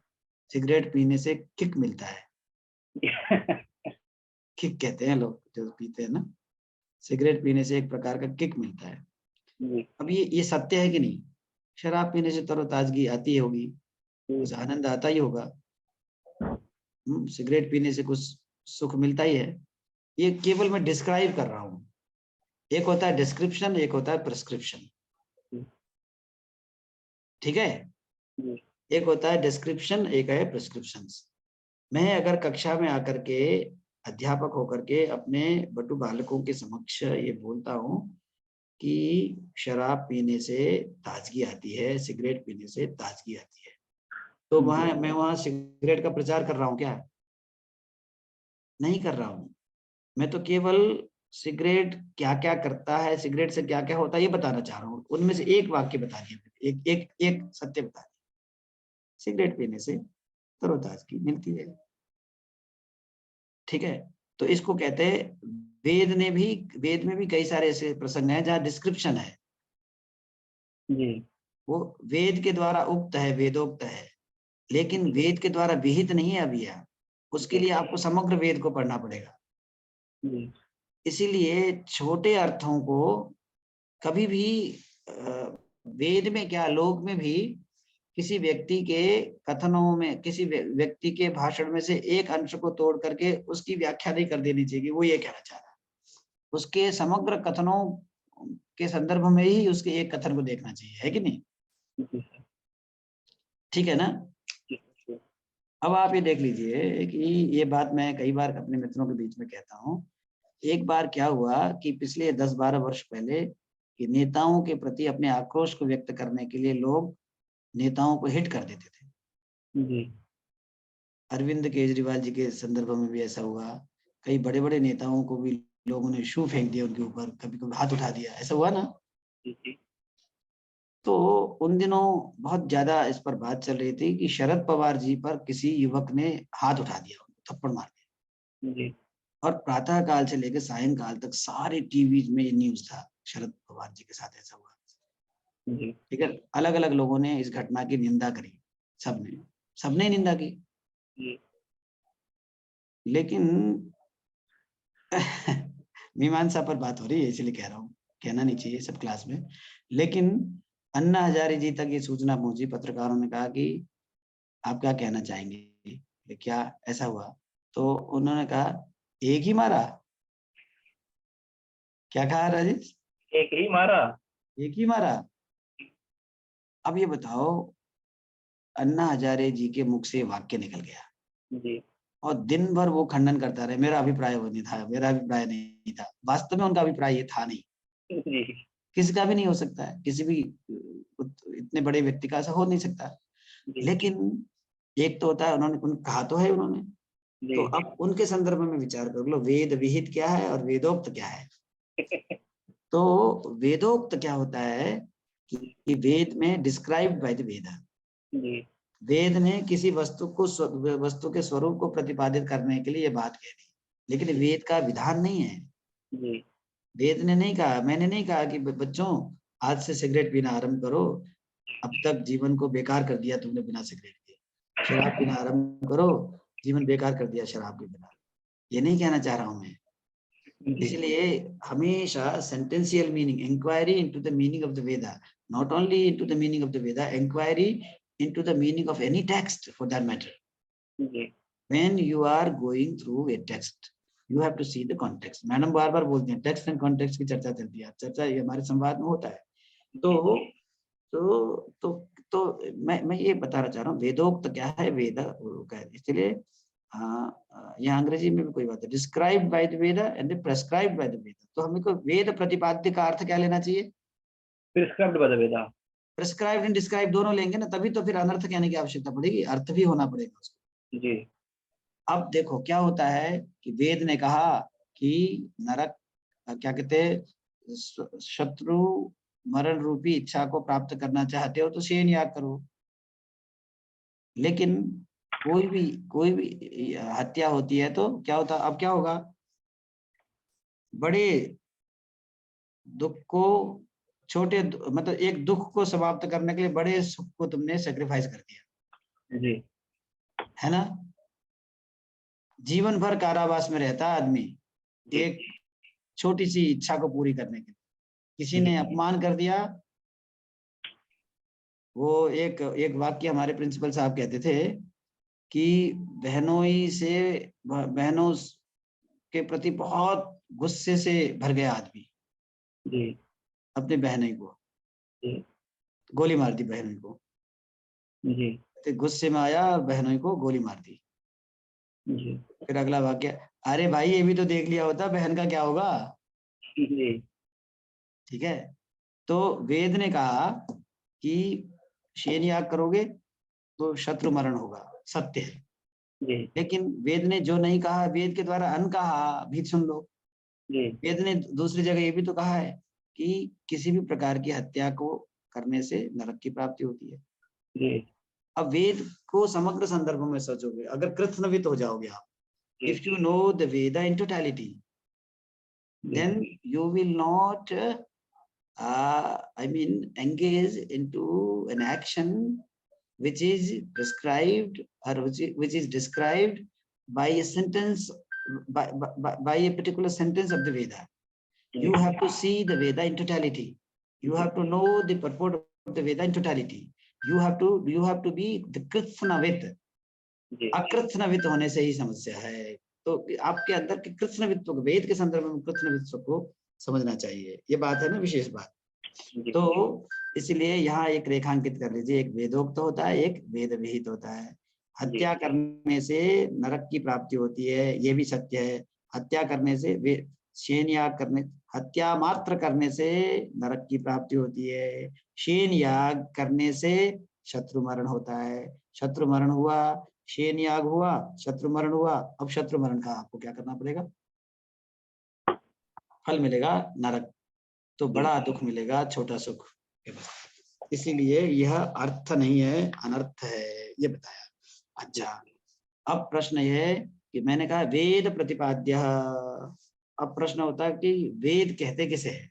सिगरेट पीने से किक मिलता है, किक कहते हैं लोग जो पीते हैं ना, सिगरेट पीने से एक प्रकार का किक मिलता है। जी अब ये सत्य है कि नहीं? शराब पीने से तरोताजगी आती होगी, कुछ आनंद आता ही होगा, सिगरेट पीने से कुछ सुख मिलता ही है। ये केवल मैं डिस्क्राइब कर रहा हूँ, एक होता है डिस्क्रिप्शन, एक होता है प्रिस्क्रिप्शन, ठीक है? एक होता है डिस्क्रिप्शन, एक है प्रिस्क्रिप्शन। मैं अगर कक्षा में आकर के अध्यापक होकर के अपने बटु बालकों के समक्ष ये बोलता हूँ कि शराब पीने से ताजगी आती है, सिगरेट पीने से ताजगी आती है, तो मैं वहां सिगरेट का प्रचार कर रहा हूँ क्या? नहीं कर रहा हूँ। मैं तो केवल सिगरेट क्या क्या करता है, सिगरेट से क्या क्या होता है ये बताना चाह रहा हूँ। उनमें से एक वाक्य बता दिया, एक एक एक सत्य बता दिया, सिगरेट पीने से तरोताजगी मिलती है, ठीक है? तो इसको कहते हैं, वेद में भी कई सारे ऐसे प्रसंग हैं जहाँ डिस्क्रिप्शन है, जी वो वेद के द्वारा उक्त है, वेदोक्त है, लेकिन वेद के द्वारा विहित नहीं है अभी यहाँ, उसके लिए आपको समग्र वेद को पढ़ना पड़ेगा। इसीलिए छोटे अर्थों को कभी भी वेद में क्या, लोक में भी किसी व्यक्ति के कथनों में, किसी व्यक्ति के भाषण में से एक अंश को तोड़ करके उसकी व्याख्या नहीं कर देनी चाहिए, वो ये कहना चाह रहा है। उसके समग्र कथनों के संदर्भ में ही उसके एक कथन को देखना चाहिए, है कि नहीं? ठीक है ना? अब आप ये देख लीजिए कि ये बात मैं कई बार अपने मित्रों के बीच में कहता हूँ। एक बार क्या हुआ कि पिछले 10-12 वर्ष पहले कि नेताओं के प्रति अपने आक्रोश को व्यक्त करने के लिए लोग नेताओं को हिट कर देते थे। जी अरविंद केजरीवाल जी के संदर्भ में भी ऐसा हुआ, कई बड़े बड़े नेताओं को भी लोगों ने शू फेंक दिया उनके ऊपर, कभी कभी हाथ उठा दिया, ऐसा हुआ ना? तो उन दिनों बहुत ज्यादा इस पर बात चल रही थी कि शरद पवार जी पर किसी युवक ने हाथ उठा दिया, थप्पड़ मार दिया, और प्रातः काल से लेकर सायंकाल तक सारे टीवी में ये न्यूज था, शरद पवार जी के साथ ऐसा हुआ। ठीक है, अलग अलग लोगों ने इस घटना की निंदा करी, सबने निंदा की, लेकिन मीमांसा पर बात हो रही है इसलिए कह रहा हूँ, कहना नहीं चाहिए सब क्लास में, लेकिन अन्ना हजारे जी तक ये सूचना पहुंची, पत्रकारों ने कहा कि आप क्या कहना चाहेंगे, क्या ऐसा हुआ? तो उन्होंने कहा एक ही मारा। क्या कहा राजेश? एक ही मारा। एक ही मारा। अब ये बताओ, अन्ना हजारे जी के मुख से वाक्य निकल गया जी और दिन भर वो खंडन करता रहे, मेरा अभिप्राय वो नहीं था, मेरा अभिप्राय नहीं था। वास्तव में उनका अभिप्राय ये था नहीं, किसी का भी नहीं हो सकता है, किसी भी इतने बड़े व्यक्ति का ऐसा हो नहीं सकता। लेकिन एक तो होता है, उन्होंने कहा तो है उन्होंने, तो अब उनके संदर्भ में विचार कर लो, वेद विहित क्या है और वेदोक्त क्या है। तो वेदोक्त क्या होता है कि वेद में डिस्क्राइब्ड बाय द वेद, वेद ने किसी वस्तु के स्वरूप को प्रतिपादित करने के लिए ये बात कह दी, लेकिन वेद का विधान नहीं है। वेद ने नहीं कहा, मैंने नहीं कहा कि बच्चों आज से सिगरेट पीना आरंभ करो, अब तक जीवन को बेकार कर दिया तुमने बिना सिगरेट के, शराब पीना आरंभ करो, जीवन बेकार कर दिया शराब के बिना, ये नहीं कहना चाह रहा हूं मैं। इसलिए हमेशा sentential meaning, inquiry into the meaning of the Veda, not only into the meaning of the Veda, inquiry into the meaning of any text for that matter. When you are going through a text, you have to see the context. Madam बार बार बोलते हैं text and context की चर्चा चलती है, चर्चा ये हमारे संवाद में होता है। तो मैं ये बताना चाह रहा हूँ, वेदोक्त क्या है, वेद क्या है। इसलिए यहाँ अंग्रेजी में भी कोई बात है, described by the Veda and prescribed by the Veda. तो हमें को वेद प्रतिपाद्य का अर्थ क्या लेना चाहिए? Prescribed by the Veda. Prescribed and describe दोनों लेंगे ना, तभी तो फिर अनर्थ कहने की आवश्यकता पड़ेगी, अर्थ भी होना पड़ेगा उसको। जी अब देखो क्या होता है कि वेद ने कहा कि नरक, क्या कहते हैं, शत्रु मरण रूपी इच्छा को प्राप्त करना चाहते हो तो शेन याग करो, लेकिन कोई भी हत्या होती है तो क्या होता, अब क्या होगा? बड़े दुख को मतलब एक दुख को समाप्त करने के लिए बड़े सुख को तुमने सेक्रीफाइस कर दिया जी है ना। जीवन भर कारावास में रहता है आदमी एक छोटी सी इच्छा को पूरी करने के लिए, किसी ने अपमान कर दिया। वो एक वाक्य हमारे प्रिंसिपल साहब कहते थे कि बहनों के प्रति बहुत गुस्से से भर गया आदमी, जी अपने बहनों को जी गोली मार दी, बहनों को जी तो गुस्से में आया और बहनों को गोली मार दी। जी फिर अगला वाक्य, अरे भाई ये भी तो देख लिया होता बहन का क्या होगा। जी ठीक है, तो वेद ने कहा कि शेन याग करोगे तो शत्रु मरण होगा, सत्य है। जी लेकिन वेद ने जो नहीं कहा, वेद के द्वारा अन कहा भी सुन लो। जी वेद ने दूसरी जगह ये भी तो कहा है कि किसी भी प्रकार की हत्या को करने से नरक की प्राप्ति होती है। जी अब वेद को समग्र संदर्भ में सोचोगे, अगर कृत्स्नवित हो जाओगे आप, if you know the Veda in totality, then you will not engage into an action which is prescribed or which is described by a sentence, by a particular sentence of the Veda. You have to see the Veda in totality. You have to know the purport of the Veda in totality. You have to be the कृत्स्नवित। अकृत्स्नवित होने से ही समस्या है। तो आपके अंदर के कृत्स्नवित्व को, वेद के संदर्भ में कृत्स्नवित्व को समझना चाहिए, ये बात है ना, विशेष बात। तो इसलिए यहाँ एक रेखांकित कर लीजिए, एक वेदोक्त होता है, एक वेद विहित होता है। हत्या करने से नरक की प्राप्ति होती है, ये भी सत्य है। हत्या करने से शेन याग करने, हत्या मात्र करने से नरक की प्राप्ति होती है। शेन याग करने से शत्रु मरण होता है। शत्रु मरण हुआ, शेन याग हुआ, शत्रु मरण हुआ। अब शत्रु मरण का आपको क्या करना पड़ेगा? फल मिलेगा नरक, तो बड़ा दुख मिलेगा, छोटा सुख। इसीलिए यह अर्थ नहीं है, अनर्थ है, ये बताया। अच्छा, अब प्रश्न यह है कि मैंने कहा वेद प्रतिपाद्य। अब प्रश्न होता है कि वेद कहते किसे है?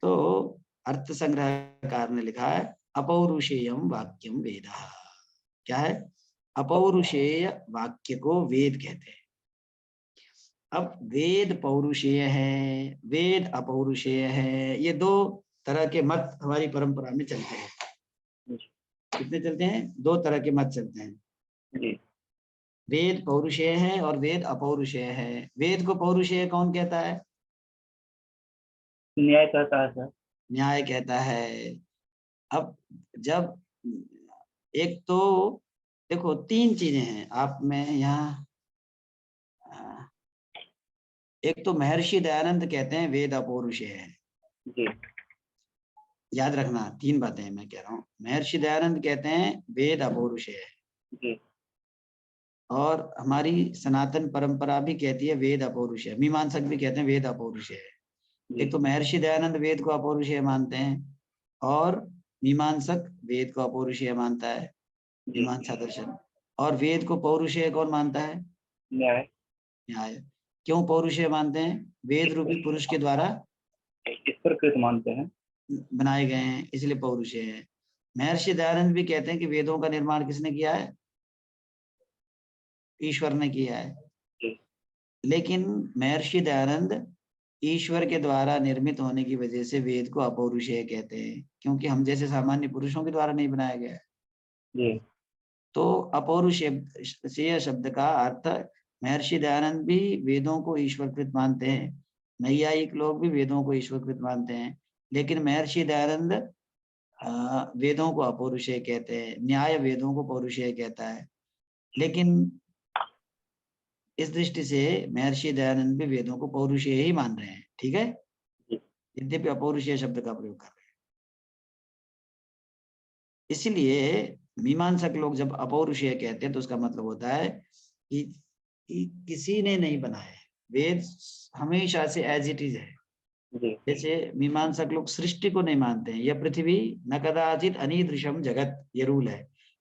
तो अर्थ संग्रहकार ने लिखा है अपौरुषेयम वाक्यम वेद। क्या है? अपौरुषेय वाक्य को वेद कहते हैं। अब वेद पौरुषेय है, वेद अपौरुषेय है, ये दो तरह के मत हमारी परंपरा में चलते हैं। कितने चलते हैं? दो तरह के मत चलते हैं। वेद पौरुषेय है और वेद अपौरुषेय है। वेद को पौरुषेय कौन कहता है? न्याय कहता है सर। न्याय कहता है। अब जब एक तो देखो तीन चीजें हैं आप में यहाँ, एक तो महर्षि दयानंद कहते हैं वेद अपौरुषेय है। जी याद रखना, तीन बातें मैं कह रहा हूँ। महर्षि दयानंद कहते हैं वेद अपौरुषेय है, जी और हमारी सनातन परंपरा भी कहती है वेद अपौरुषेय। मीमांसक भी कहते हैं वेद अपौरुषेय है। एक तो महर्षि दयानंद वेद को अपौरुषेय मानते हैं, और मीमांसक वेद को अपौरुषेय मानता है, मीमांसा दर्शन। और वेद को पौरुषेय कौन मानता है? न्याय। न्याय। क्यों पौरुषेय मानते हैं? वेद रूपी पुरुष के द्वारा ईश्वरकृत मानते हैं, बनाए गए हैं, इसलिए पौरुषेय है। महर्षि दयानंद भी कहते हैं कि वेदों का निर्माण किसने किया है? ईश्वर ने किया है। लेकिन महर्षि दयानंद ईश्वर के द्वारा निर्मित होने की वजह से वेद को अपौरुषेय कहते हैं, क्योंकि हम जैसे सामान्य पुरुषों के द्वारा नहीं बनाया गया है। तो अपौरुषेय शब्द का अर्थ, महर्षि दयानंद भी वेदों को ईश्वरकृत मानते हैं, नैयायिक लोग भी वेदों को ईश्वरकृत मानते हैं, लेकिन महर्षि दयानंद वेदों को अपौरुषेय कहते हैं, न्याय वेदों को पौरुषेय कहता है। लेकिन इस दृष्टि से महर्षि दयानंद भी वेदों को पौरुषेय ही मान रहे हैं, ठीक है, यद्यपि अपौरुषेय शब्द का प्रयोग कर रहे हैं। इसलिए मीमांसक लोग जब अपौरुषेय कहते हैं तो उसका मतलब होता है कि किसी ने नहीं बनाया है, वेद हमेशा से एज इट इज है। जैसे मीमांसक लोग सृष्टि को नहीं मानते हैं, यह पृथ्वी न कदाचित अनीदृशम जगत, ये रूल है।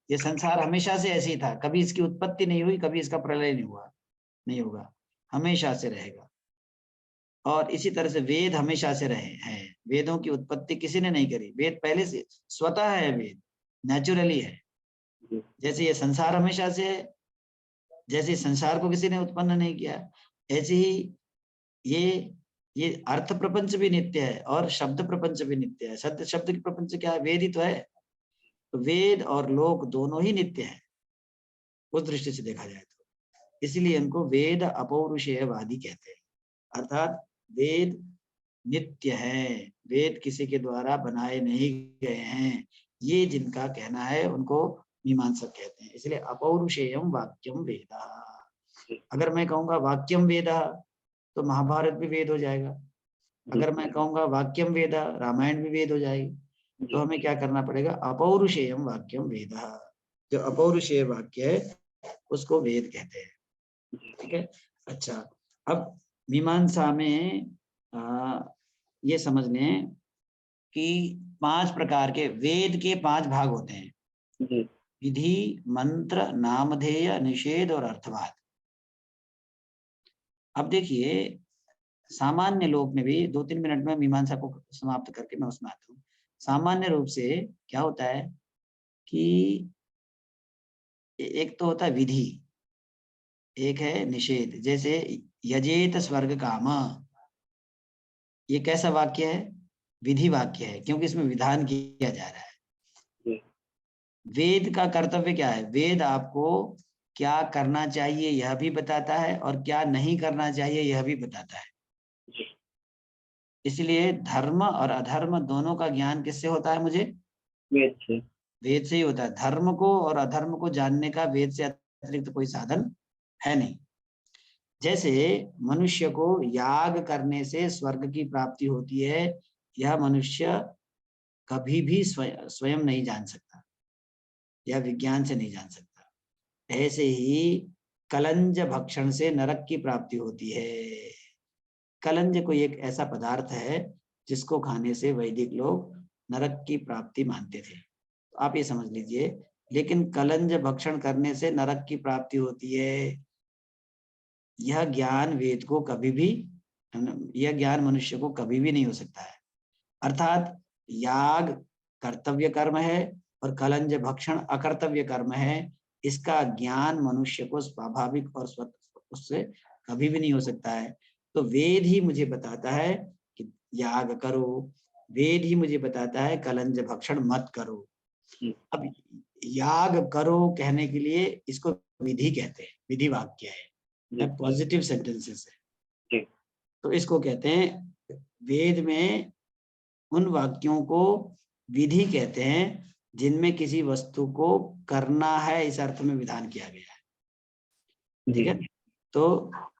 ये संसार हमेशा से ऐसे ही था, कभी इसकी उत्पत्ति नहीं हुई, कभी इसका प्रलय नहीं हुआ, नहीं होगा, हमेशा से रहेगा। और इसी तरह से वेद हमेशा से रहे हैं। वेदों की उत्पत्ति किसी ने नहीं करी, वेद पहले से स्वतः है, वेद नेचुरली है। जैसे ये संसार हमेशा से है, जैसे संसार को किसी ने उत्पन्न नहीं किया, ऐसे ही ये अर्थ प्रपंच भी नित्य है और शब्द प्रपंच भी नित्य है। शब्द की प्रपंच क्या है? वेद ही तो है। तो वेद और लोक दोनों ही नित्य है उस दृष्टि से देखा जाए तो। इसलिए इनको वेद अपौरुषेयवादी कहते हैं, अर्थात वेद नित्य है, वेद किसी के द्वारा बनाए नहीं गए हैं, ये जिनका कहना है उनको मीमांसक कहते हैं। इसलिए अपौरुषेयम वाक्यम वेदा। अगर मैं कहूंगा वाक्यम वेदा तो महाभारत भी वेद हो जाएगा। अगर मैं कहूंगा वाक्यम वेदा, रामायण भी वेद हो जाएगी। तो हमें क्या करना पड़ेगा? अपौरुषेयम वाक्यम वेदा। जो अपौरुषेय वाक्य है उसको वेद कहते हैं। ठीक है। अच्छा, अब मीमांसा में ये समझ लें कि 5 प्रकार के वेद के 5 भाग होते हैं। विधि, मंत्र, नामधेय, निषेध और अर्थवाद। अब देखिए, सामान्य लोक में भी 2-3 मिनट में मीमांसा को समाप्त करके मैं उसमें आता हूँ। सामान्य रूप से क्या होता है कि एक तो होता है विधि, एक है निषेध। जैसे यजेत स्वर्ग काम, ये कैसा वाक्य है? विधि वाक्य है, क्योंकि इसमें विधान किया जा रहा है। वेद का कर्तव्य क्या है? वेद आपको क्या करना चाहिए यह भी बताता है और क्या नहीं करना चाहिए यह भी बताता है। इसलिए धर्म और अधर्म दोनों का ज्ञान किससे होता है? मुझे वेद से। वेद से ही होता है। धर्म को और अधर्म को जानने का वेद से अतिरिक्त कोई साधन है नहीं। जैसे मनुष्य को याग करने से स्वर्ग की प्राप्ति होती है, यह मनुष्य कभी भी स्वयं नहीं जान सकता या विज्ञान से नहीं जान सकता। ऐसे ही कलंज भक्षण से नरक की प्राप्ति होती है। कलंज कोई एक ऐसा पदार्थ है जिसको खाने से वैदिक लोग नरक की प्राप्ति मानते थे, तो आप ये समझ लीजिए। लेकिन कलंज भक्षण करने से नरक की प्राप्ति होती है, यह ज्ञान वेद को कभी भी, यह ज्ञान मनुष्य को कभी भी नहीं हो सकता है। अर्थात याग कर्तव्य कर्म है और कलंज भक्षण अकर्तव्य कर्म है। इसका ज्ञान मनुष्य को स्वाभाविक और उससे कभी भी नहीं हो सकता है। तो वेद ही मुझे बताता है कि याग करो, वेद ही मुझे बताता है कलंज भक्षण मत करो। अब याग करो कहने के लिए इसको विधि कहते हैं, विधि वाक्य है, पॉजिटिव सेंटेंसेस है। तो इसको कहते हैं, वेद में उन वाक्यों को विधि कहते हैं जिनमें किसी वस्तु को करना है इस अर्थ में विधान किया गया है। ठीक है। तो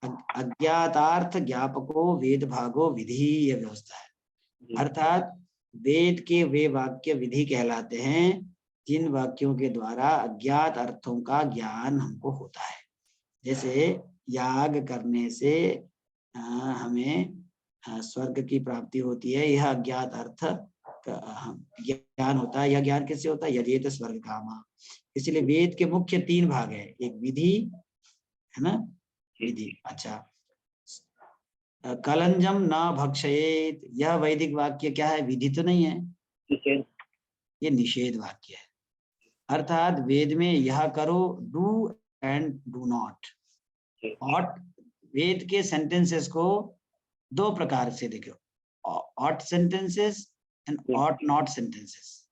अज्ञातार्थ ज्ञापको वेद भागो विधि, यह व्यवस्था है। अर्थात वेद के वे वाक्य विधि कहलाते हैं जिन वाक्यों के द्वारा अज्ञात अर्थों का ज्ञान हमको होता है। जैसे याग करने से हमें स्वर्ग की प्राप्ति होती है, यह अज्ञात अर्थ ज्ञान होता है। यह ज्ञान किससे होता है? यजेत स्वर्ग कामा। इसलिए वेद के मुख्य 3 भाग है, एक विधि है ना, विधि। अच्छा, कलंजम न भक्षयेत, यह वैदिक वाक्य क्या है? विधि तो नहीं है, ये निषेध वाक्य है। अर्थात वेद में यह करो, डू एंड डू नॉट। और वेद के सेंटेंसेस को 2 प्रकार से देखो, ought sentences and ought not sentences.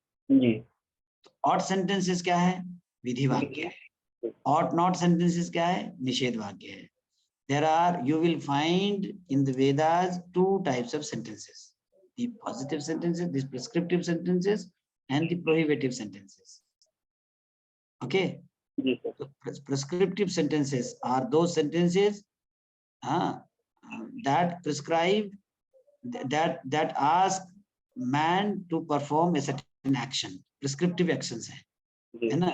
Ought sentences क्या है? विधि वाक्य है। ऑट नॉट सेंटेंसेस क्या है? निषेध वाक्य है। There are, you will find in the Vedas 2 types of sentences: the positive sentences, the prescriptive sentences, and the prohibitive sentences. Okay. So prescriptive sentences are those sentences that prescribe, that ask man to perform a certain action. Prescriptive actions है ना?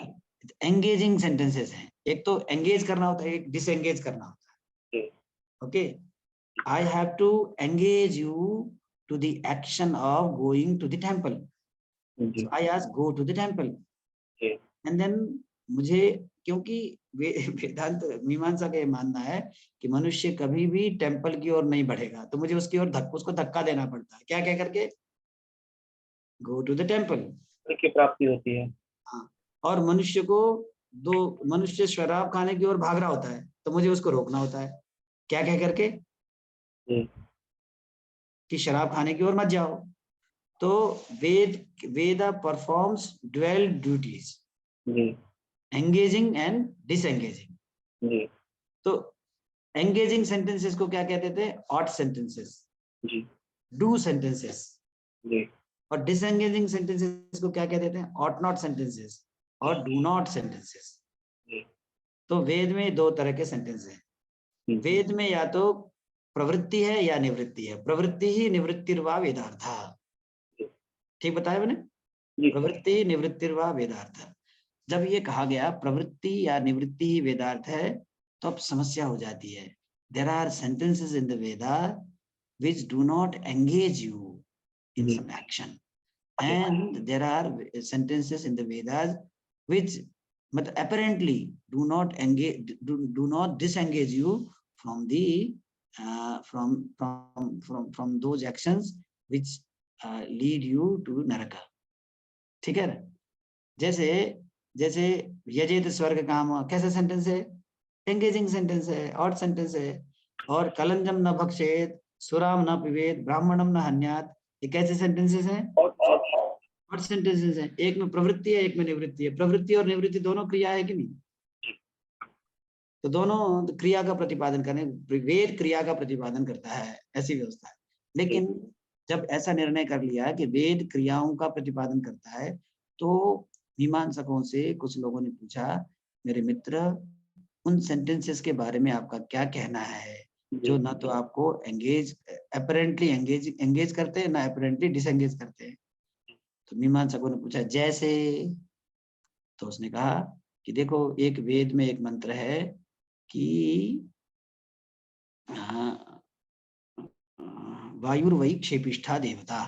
Engaging sentences हैं। एक तो engage करना होता है, एक disengage करना होता है। Okay, I have to engage you to the action of going to the temple. So I ask, go to the temple. And then मुझे क्योंकि वेदांत मीमांसा का ये मानना है कि मनुष्य कभी भी टेम्पल की ओर नहीं बढ़ेगा, तो मुझे उसकी ओर उसको धक्का देना पड़ता है, क्या कह करके, गो टू द टेम्पल की प्राप्ति होती है। हाँ, और मनुष्य शराब खाने की ओर भाग रहा होता है, तो मुझे उसको रोकना होता है, क्या कह करके, कि शराब खाने की ओर मत जाओ। तो Veda performs dual duties, engaging and disengaging. तो एंगेजिंग सेंटेंसेस को क्या कहते थे, ऑट सेंटेंसेस, डू सेंटेंसेस, और डिसएंगेजिंग सेंटेंसेस को क्या कहते थे, ऑट नॉट सेंटेंसेस और डू नॉट सेंटेंसेस। तो वेद में दो तरह के सेंटेंस हैं। वेद में या तो प्रवृत्ति है या निवृत्ति है, प्रवृत्ति ही निवृत्तिर्वा वेदार्था, ठीक बताया मैंने, प्रवृत्ति निवृत्तिर्वा वेदार्थ। जब ये कहा गया प्रवृत्ति या निवृत्ति ही वेदार्थ है, तो अब समस्या हो जाती है। There are sentences in the Veda which do not engage you in some action, and there are sentences in the Vedas which apparently do not engage, do not disengage you from the from those actions which lead you to Naraka, ठीक है ना। जैसे जैसे यजेत स्वर्ग काम, कैसा sentence है, engaging sentence है, ऑड सेंटेंस है। और कलंजम न भक्षेत, सुराम न पिबेत, ब्राह्मणम न हन्यात, ये कैसे सेंटेंसेस हैं, ऑड सेंटेंसेस हैं। एक में प्रवृत्ति है, एक में निवृत्ति है। प्रवृत्ति और निवृत्ति दोनों क्रिया है कि नहीं, तो दोनों क्रिया का प्रतिपादन करने, वेद क्रिया का प्रतिपादन करता है, ऐसी व्यवस्था है। लेकिन जब ऐसा निर्णय कर लिया कि वेद क्रियाओं का प्रतिपादन करता है, तो मीमांसकों से कुछ लोगों ने पूछा, मेरे मित्र, उन सेंटेंसेस के बारे में आपका क्या कहना है, जो ना तो आपको अपरेंटली एंगेज करते हैं, ना अपरेंटली डिसएंगेज करते हैं। तो मीमांसकों ने पूछा जैसे, तो उसने कहा कि देखो, एक वेद में एक मंत्र है कि वायुर्वै क्षेपिष्ठा देवता।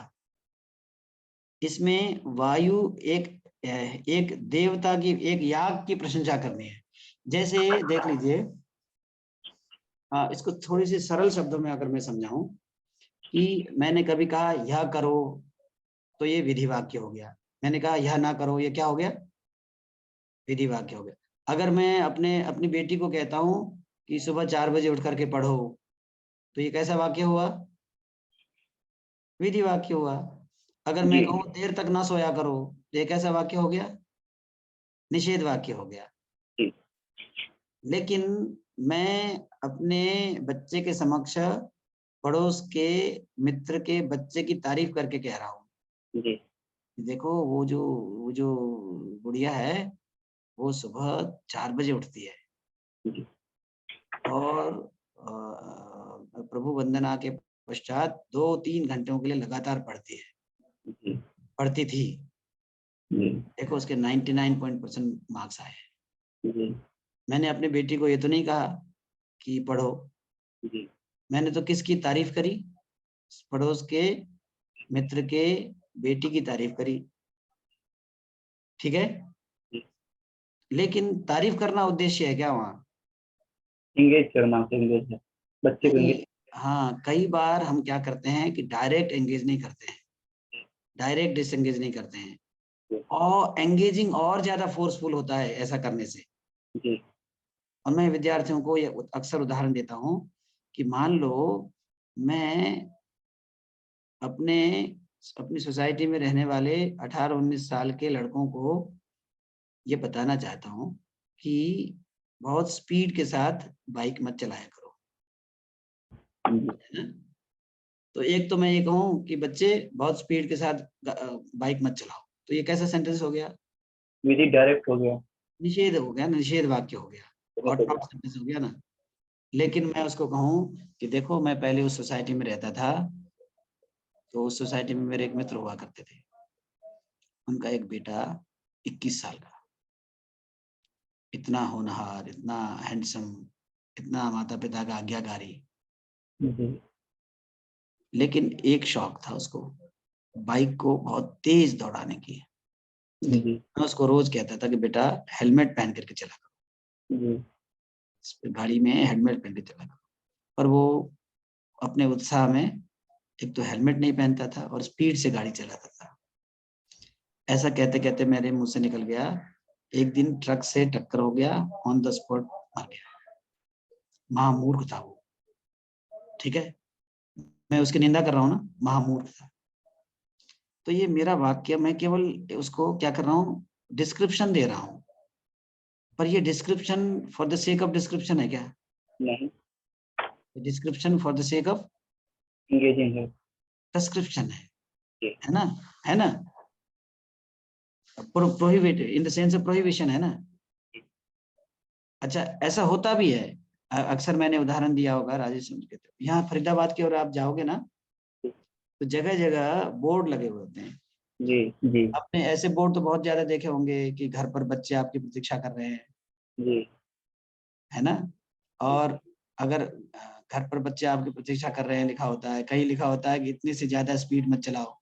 इसमें वायु एक देवता की, एक याग की प्रशंसा करनी है। जैसे देख लीजिए, इसको थोड़ी सी सरल शब्दों में अगर मैं समझाऊं, कि मैंने कभी कहा यह करो, तो ये विधि वाक्य हो गया। मैंने कहा यह ना करो, ये क्या हो गया, विधि वाक्य हो गया। अगर मैं अपनी बेटी को कहता हूं कि सुबह 4 बजे उठ करके पढ़ो, तो ये कैसा वाक्य हुआ, विधि वाक्य हुआ। अगर मैं कहूँ देर तक ना सोया करो, तो ये कैसा वाक्य हो गया, निषेध वाक्य हो गया। लेकिन मैं अपने बच्चे के समक्ष पड़ोस के मित्र के बच्चे की तारीफ करके कह रहा हूँ, देखो वो जो गुड़िया है, वो सुबह 4 बजे उठती है और प्रभु वंदना के पश्चात 2-3 घंटों के लिए लगातार पढ़ती थी। देखो उसके 99% मार्क्स आए। मैंने अपनी बेटी को ये तो नहीं कहा कि पढ़ो, मैंने तो किसकी तारीफ करी, पड़ोस के मित्र के बेटी की तारीफ करी, ठीक है। लेकिन तारीफ करना उद्देश्य है क्या वहाँ, एंगेज करना, एंगेज है बच्चे को एंगेज। हाँ, कई बार हम क्या करते हैं कि डायरेक्ट एंगेज नहीं करते हैं, डायरेक्ट डिसएंगेज नहीं करते हैं, और एंगेजिंग और ज्यादा फोर्सफुल होता है ऐसा करने से। और मैं विद्यार्थियों को ये अक्सर उदाहरण देता हूँ कि मान लो मैं अपनी सोसाइटी में रहने वाले 18-19 साल के लड़कों को ये बताना चाहता हूँ कि बहुत स्पीड के साथ बाइक मत चलाया करो, है ना। तो एक तो मैं ये कहूँ कि बच्चे बहुत स्पीड के साथ बाइक मत चलाओ, तो ये कैसा सेंटेंस हो गया, विधि डायरेक्ट हो गया, निषेध हो गया, निषेध वाक्य हो गया, और सेंटेंस हो गया ना। लेकिन मैं उसको कहूँ कि देखो, मैं पहले उस सोसाइटी में रहता था, तो उस सोसाइटी में मेरे एक मित्र हुआ करते थे, उनका एक बेटा 21 साल का, इतना होनहार, इतना हैंडसम, इतना माता पिता का आज्ञाकारी, लेकिन एक शौक था उसको, बाइक को बहुत तेज दौड़ाने की। मैं उसको रोज कहता था कि बेटा हेलमेट पहन करके चला करो, गाड़ी में हेलमेट पहन के चलाना, पर वो अपने उत्साह में एक तो हेलमेट नहीं पहनता था और स्पीड से गाड़ी चलाता था। ऐसा कहते कहते मेरे मुंह से निकल गया, एक दिन ट्रक से टक्कर हो गया, ऑन द स्पॉट मर गया। महामूर्ख था वो, ठीक है, मैं उसकी निंदा कर रहा हूँ ना, महामूर्ख था। तो ये मेरा वाक्य, मैं केवल उसको क्या कर रहा हूँ, डिस्क्रिप्शन दे रहा हूँ, पर ये description for the sake of description है क्या? नहीं, description for the sake of engaging है, प्रेस्क्रिप्शन है ना, है ना, prohibit in the sense of prohibition है ना। अच्छा, ऐसा होता भी है, अक्सर मैंने उदाहरण दिया होगा राजेश के, यहाँ फरीदाबाद की ओर आप जाओगे ना तो जगह जगह बोर्ड लगे हुए होते हैं। जी जी, आपने ऐसे बोर्ड तो बहुत ज्यादा देखे होंगे कि घर पर बच्चे आपकी प्रतीक्षा कर रहे हैं, जी, है ना। और अगर घर पर बच्चे आपकी प्रतीक्षा कर रहे हैं लिखा होता है, कहीं लिखा होता है कि इतनी से ज्यादा स्पीड मत चलाओ,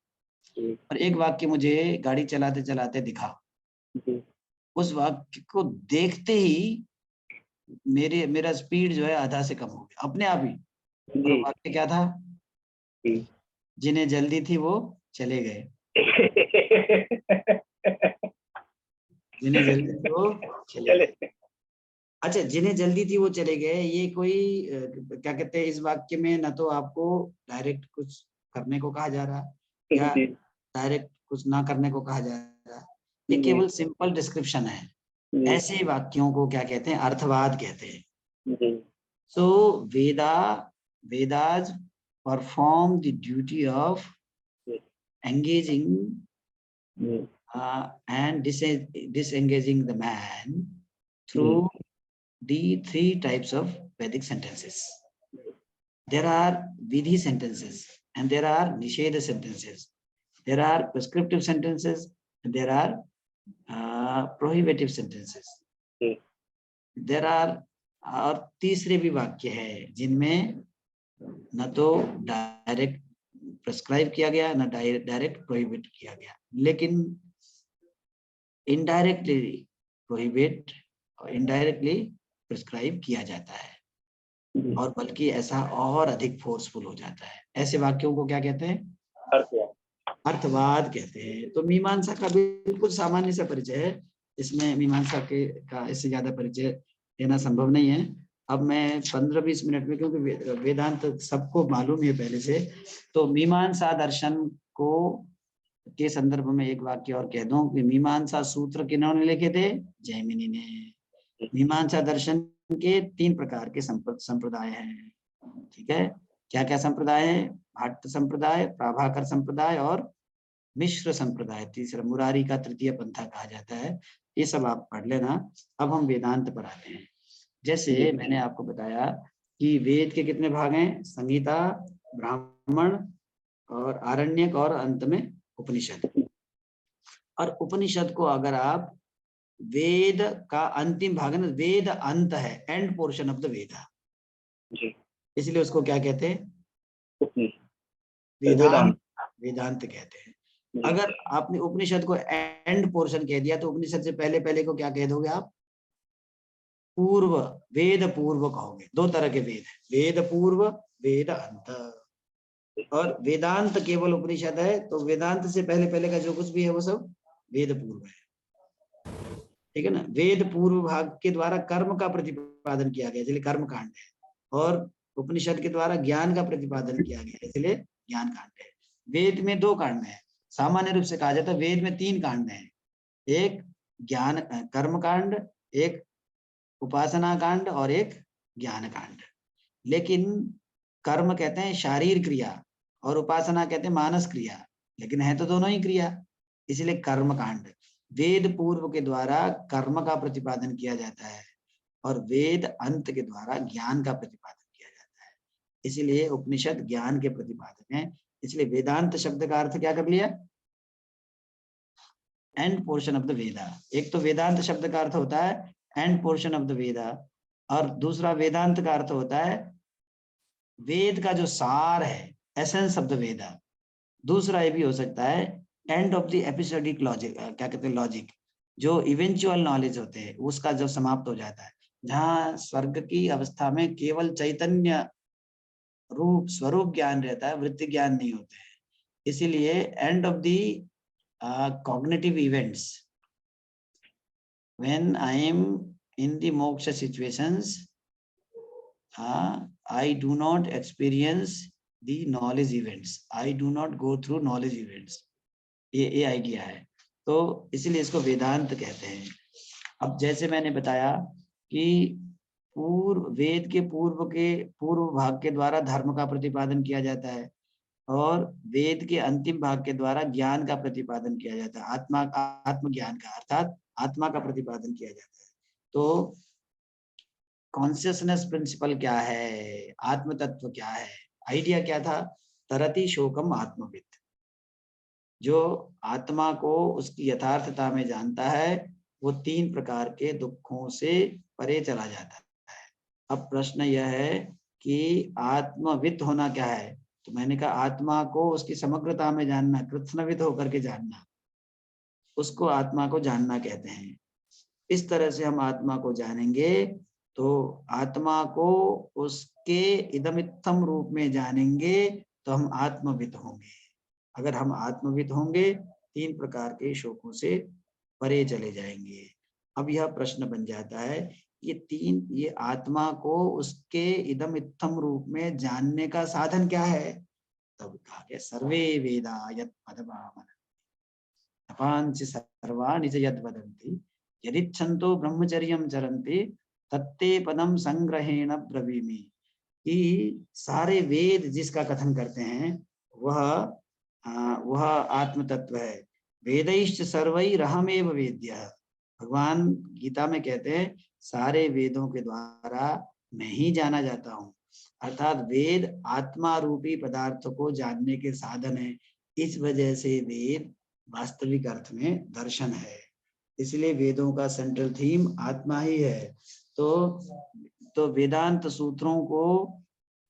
और एक वाक्य मुझे गाड़ी चलाते चलाते दिखा, उस वाक्य को देखते ही मेरा स्पीड जो है आधा से कम हो गया अपने आप ही। और वाक्य क्या था? जिन्हें जल्दी थी वो चले गए। जिन्हें जल्दी थी वो चले गए। अच्छा, जिन्हें जल्दी थी वो चले गए, ये कोई क्या कहते हैं, इस वाक्य में न तो आपको डायरेक्ट कुछ करने को कहा जा रहा या डायरेक्ट कुछ ना करने को कहा जा रहा, ये केवल सिंपल डिस्क्रिप्शन है। ऐसे वाक्यों को क्या कहते हैं? अर्थवाद कहते हैं। So Vedas perform the duty of engaging and disengaging the man through the three types of Vedic sentences. There are vidhi sentences and there are nisheda sentences. There are prescriptive sentences and there are prohibitive sentences. There are और तीसरे भी वाक्य है जिनमें न तो direct prescribe किया गया न डायरेक्ट प्रोहिबिट किया गया, लेकिन इनडायरेक्टली प्रोहिबिट और इनडायरेक्टली प्रेस्क्राइब किया जाता है, और बल्कि ऐसा और अधिक फोर्सफुल हो जाता है। ऐसे वाक्यों को क्या कहते हैं? अर्थवाद कहते हैं। तो मीमांसा का बिल्कुल सामान्य सा परिचय है, इसमें मीमांसा का इससे ज्यादा परिचय देना संभव नहीं है। अब मैं 15-20 मिनट में, क्योंकि वेदांत सबको मालूम है पहले से, तो मीमांसा दर्शन को के संदर्भ में एक वाक्य और कह दूं कि मीमांसा सूत्र किन्होंने लिखे थे? जैमिनी ने। मीमांसा दर्शन के 3 प्रकार के संप्रदाय हैं, ठीक है। क्या क्या संप्रदाय है? भट्ट संप्रदाय, प्राभाकर संप्रदाय और मिश्र संप्रदाय, तीसरा मुरारी का तृतीय पंथा कहा जाता है। ये सब आप पढ़ लेना। अब हम वेदांत पर आते हैं। जैसे मैंने आपको बताया कि वेद के कितने भाग हैं? संहिता, ब्राह्मण और आरण्यक और अंत में उपनिषद। और उपनिषद को अगर आप वेद का अंतिम भाग है ना, वेद अंत है, एंड पोर्शन ऑफ द वेदा, इसलिए उसको क्या कहते हैं? वेदांत। वेदांत कहते हैं। अगर आपने उपनिषद को एंड पोर्शन कह दिया तो उपनिषद से पहले पहले को क्या कह दोगे आप? पूर्व, वेद पूर्व कहोगे। 2 तरह के वेद है, वेद पूर्व, वेद अंत। और वेदांत केवल उपनिषद है, तो वेदांत से पहले पहले का जो कुछ भी है वो सब वेद पूर्व है, ठीक है ना। वेद पूर्व भाग के द्वारा कर्म का प्रतिपादन किया गया, इसलिए कर्म कांड है, और उपनिषद के द्वारा ज्ञान का प्रतिपादन किया गया, इसलिए ज्ञान कांड है। वेद में 2 कांड है, सामान्य रूप से कहा जाता है वेद में 3 कांड है, एक ज्ञान कर्म कांड, एक उपासना कांड और एक ज्ञान कांड। लेकिन कर्म कहते हैं शारीर क्रिया और उपासना कहते हैं मानस क्रिया, लेकिन है तो दोनों ही क्रिया, इसलिए कर्म कांड। वेद पूर्व के द्वारा कर्म का प्रतिपादन किया जाता है और वेद अंत के द्वारा ज्ञान का प्रतिपादन किया जाता है, इसलिए उपनिषद ज्ञान के प्रतिपादन है। इसलिए वेदांत शब्द का अर्थ क्या कर लिया? एंड पोर्शन ऑफ द वेदा। एक तो वेदांत शब्द का अर्थ होता है एंड पोर्शन ऑफ द वेदा, और दूसरा वेदांत का अर्थ होता है वेद का जो सार है, एसेंस ऑफ द वेदा। दूसरा ये भी हो सकता है end of the episodic logic, क्या कहते हैं, लॉजिक, जो इवेंचुअल नॉलेज होते हैं उसका जब समाप्त हो जाता है, जहाँ स्वर्ग की अवस्था में केवल चैतन्य रूप स्वरूप ज्ञान रहता है, वृत्ति ज्ञान नहीं होते हैं। इसीलिए end of the cognitive events, when I am in the moksha situations, I do not experience the knowledge events, I do not go through knowledge events. ये आइडिया है, तो इसीलिए इसको वेदांत कहते हैं। अब जैसे मैंने बताया कि वेद के पूर्व भाग के द्वारा धर्म का प्रतिपादन किया जाता है और वेद के अंतिम भाग के द्वारा ज्ञान का प्रतिपादन किया जाता है, आत्मज्ञान का, अर्थात आत्मा का प्रतिपादन किया जाता है। तो कॉन्शियसनेस प्रिंसिपल क्या है, आत्म तत्व क्या है, आइडिया क्या था, तरति शोकम आत्मविद। जो आत्मा को उसकी यथार्थता में जानता है वो 3 प्रकार के दुखों से परे चला जाता है। अब प्रश्न यह है कि आत्मविद होना क्या है, तो मैंने कहा आत्मा को उसकी समग्रता में जानना, कृत्स्नविद होकर के जानना, उसको आत्मा को जानना कहते हैं। इस तरह से हम आत्मा को जानेंगे तो आत्मा को उसके इदमित्थम रूप में जानेंगे तो हम आत्मविद होंगे। अगर हम आत्मविद होंगे 3 प्रकार के शोकों से परे चले जाएंगे। अब यह प्रश्न बन जाता है ये आत्मा को उसके इदमित्थम रूप में जानने का साधन क्या है। तब कहा गया सर्वे वेदा यत् पदमामन तपांच सर्वाणि च यद् वदन्ति यदिच्छन्तो ब्रह्मचर्यं चरन्ति तत्ते पदम संग्रहेण ब्रवीमि। कि सारे वेद जिसका कथन करते हैं वह आत्म तत्व है। वेदैश्च सर्वैरहमेव वेद्यः। भगवान गीता में कहते हैं सारे वेदों के द्वारा मैं ही जाना जाता हूँ, अर्थात वेद आत्मा रूपी पदार्थ को जानने के साधन है। इस वजह से वेद वास्तविक अर्थ में दर्शन है, इसलिए वेदों का सेंट्रल थीम आत्मा ही है। तो वेदांत सूत्रों को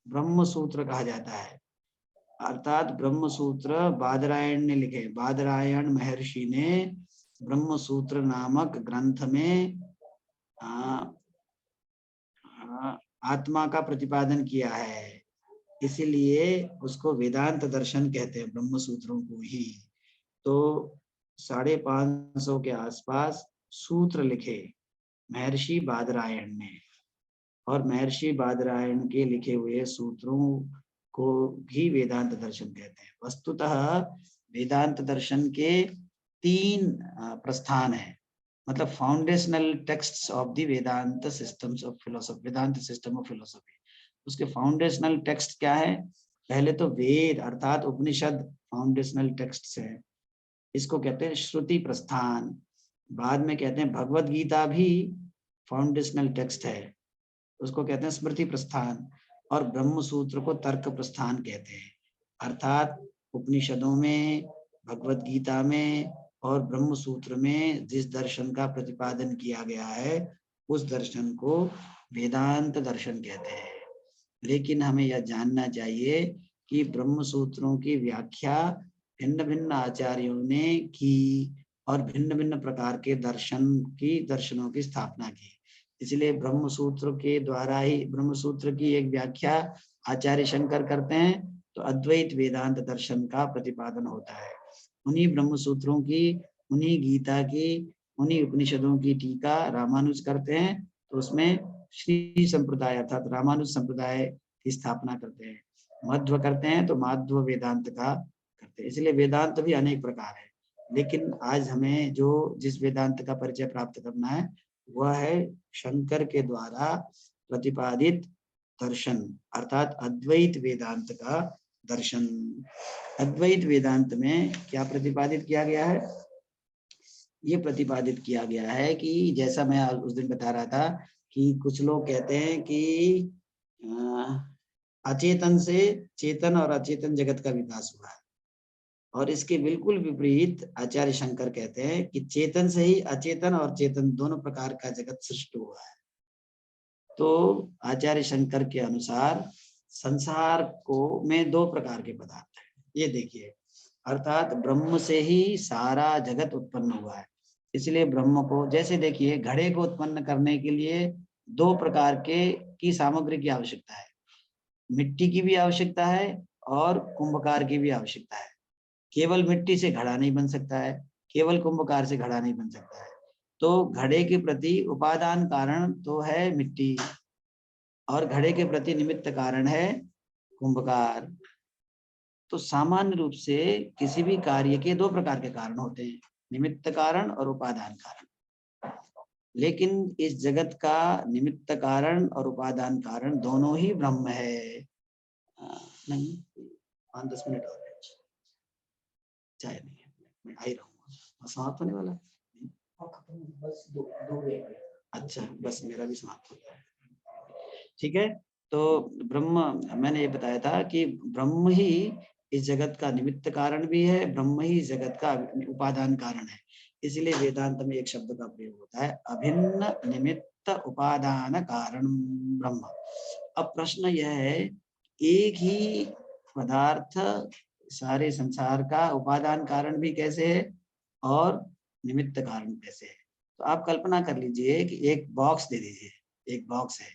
ब्रह्म सूत्र कहा जाता है, अर्थात ब्रह्म सूत्र बादरायण ने लिखे। बादरायण महर्षि ने ब्रह्म सूत्र नामक ग्रंथ में आत्मा का प्रतिपादन किया है, इसीलिए उसको वेदांत दर्शन कहते हैं, ब्रह्म सूत्रों को ही। तो 550 के आसपास सूत्र लिखे महर्षि बादरायण ने, और महर्षि बादरायण के लिखे हुए सूत्रों को भी वेदांत दर्शन कहते हैं। वस्तुतः वेदांत दर्शन के 3 प्रस्थान है, मतलब foundational texts of the Vedanta systems of philosophy, Vedanta system of philosophy. उसके फाउंडेशनल टेक्स्ट क्या है, पहले तो वेद अर्थात उपनिषद फाउंडेशनल टेक्स्ट है, इसको कहते हैं श्रुति प्रस्थान। बाद में कहते हैं भगवद गीता भी फाउंडेशनल टेक्स्ट है, उसको कहते हैं स्मृति प्रस्थान। और ब्रह्म सूत्र को तर्क प्रस्थान कहते हैं, अर्थात उपनिषदों में, भगवद गीता में और ब्रह्म सूत्र में जिस दर्शन का प्रतिपादन किया गया है उस दर्शन को वेदांत दर्शन कहते हैं। लेकिन हमें यह जानना चाहिए कि ब्रह्म सूत्रों की व्याख्या भिन्न भिन्न आचार्यों ने की और भिन्न भिन्न प्रकार के दर्शनों की स्थापना की। इसलिए ब्रह्म सूत्र के द्वारा ही, ब्रह्म सूत्र की एक व्याख्या आचार्य शंकर करते हैं तो अद्वैत वेदांत दर्शन का प्रतिपादन होता है। उन्हीं ब्रह्म सूत्रों की, उन्हीं गीता की, उन्हीं उपनिषदों की टीका रामानुज करते हैं तो उसमें श्री संप्रदाय अर्थात रामानुज संप्रदाय की स्थापना करते हैं। मध्व करते हैं तो माध्व वेदांत का करते हैं। इसलिए वेदांत भी अनेक प्रकार है, लेकिन आज हमें जिस वेदांत का परिचय प्राप्त करना है वह है शंकर के द्वारा प्रतिपादित दर्शन, अर्थात अद्वैत वेदांत का दर्शन। अद्वैत वेदांत में क्या प्रतिपादित किया गया है, ये प्रतिपादित किया गया है कि जैसा मैं उस दिन बता रहा था कि कुछ लोग कहते हैं कि अचेतन से चेतन और अचेतन जगत का विकास हुआ है, और इसके बिल्कुल विपरीत आचार्य शंकर कहते हैं कि चेतन से ही अचेतन और चेतन दोनों प्रकार का जगत सृष्टि हुआ है। तो आचार्य शंकर के अनुसार संसार में 2 प्रकार के पदार्थ हैं, ये देखिए, अर्थात ब्रह्म से ही सारा जगत उत्पन्न हुआ है। इसलिए ब्रह्म को, जैसे देखिए घड़े को उत्पन्न करने के लिए दो प्रकार की सामग्री की आवश्यकता है, मिट्टी की भी आवश्यकता है और कुंभकार की भी आवश्यकता है। केवल मिट्टी से घड़ा नहीं बन सकता है, केवल कुंभकार से घड़ा नहीं बन सकता है। तो घड़े के प्रति उपादान कारण तो है मिट्टी और घड़े के प्रति निमित्त कारण है कुंभकार। तो सामान्य रूप से किसी भी कार्य के दो प्रकार के कारण होते हैं, निमित्त कारण और उपादान कारण। लेकिन इस जगत का निमित्त कारण और उपादान कारण दोनों ही ब्रह्म है। नहीं 5-10 मिनट और चाहे नहीं है, मैं आ ही रहूंगा, समाप्त होने वाला बस दो अच्छा बस मेरा भी समाप्त हो गया। ठीक है, तो ब्रह्म, मैंने ये बताया था कि ब्रह्म ही इस जगत का निमित्त कारण भी है, ब्रह्म ही जगत का उपादान कारण है। इसलिए वेदांत में एक शब्द का प्रयोग होता है, अभिन्न निमित्त उपादान कारण ब्रह्म। अब प्रश्न यह है, एक ही पदार्थ सारे संसार का उपादान कारण भी कैसे है और निमित्त कारण कैसे है? तो आप कल्पना कर लीजिए कि एक बॉक्स दे दीजिए, एक बॉक्स है,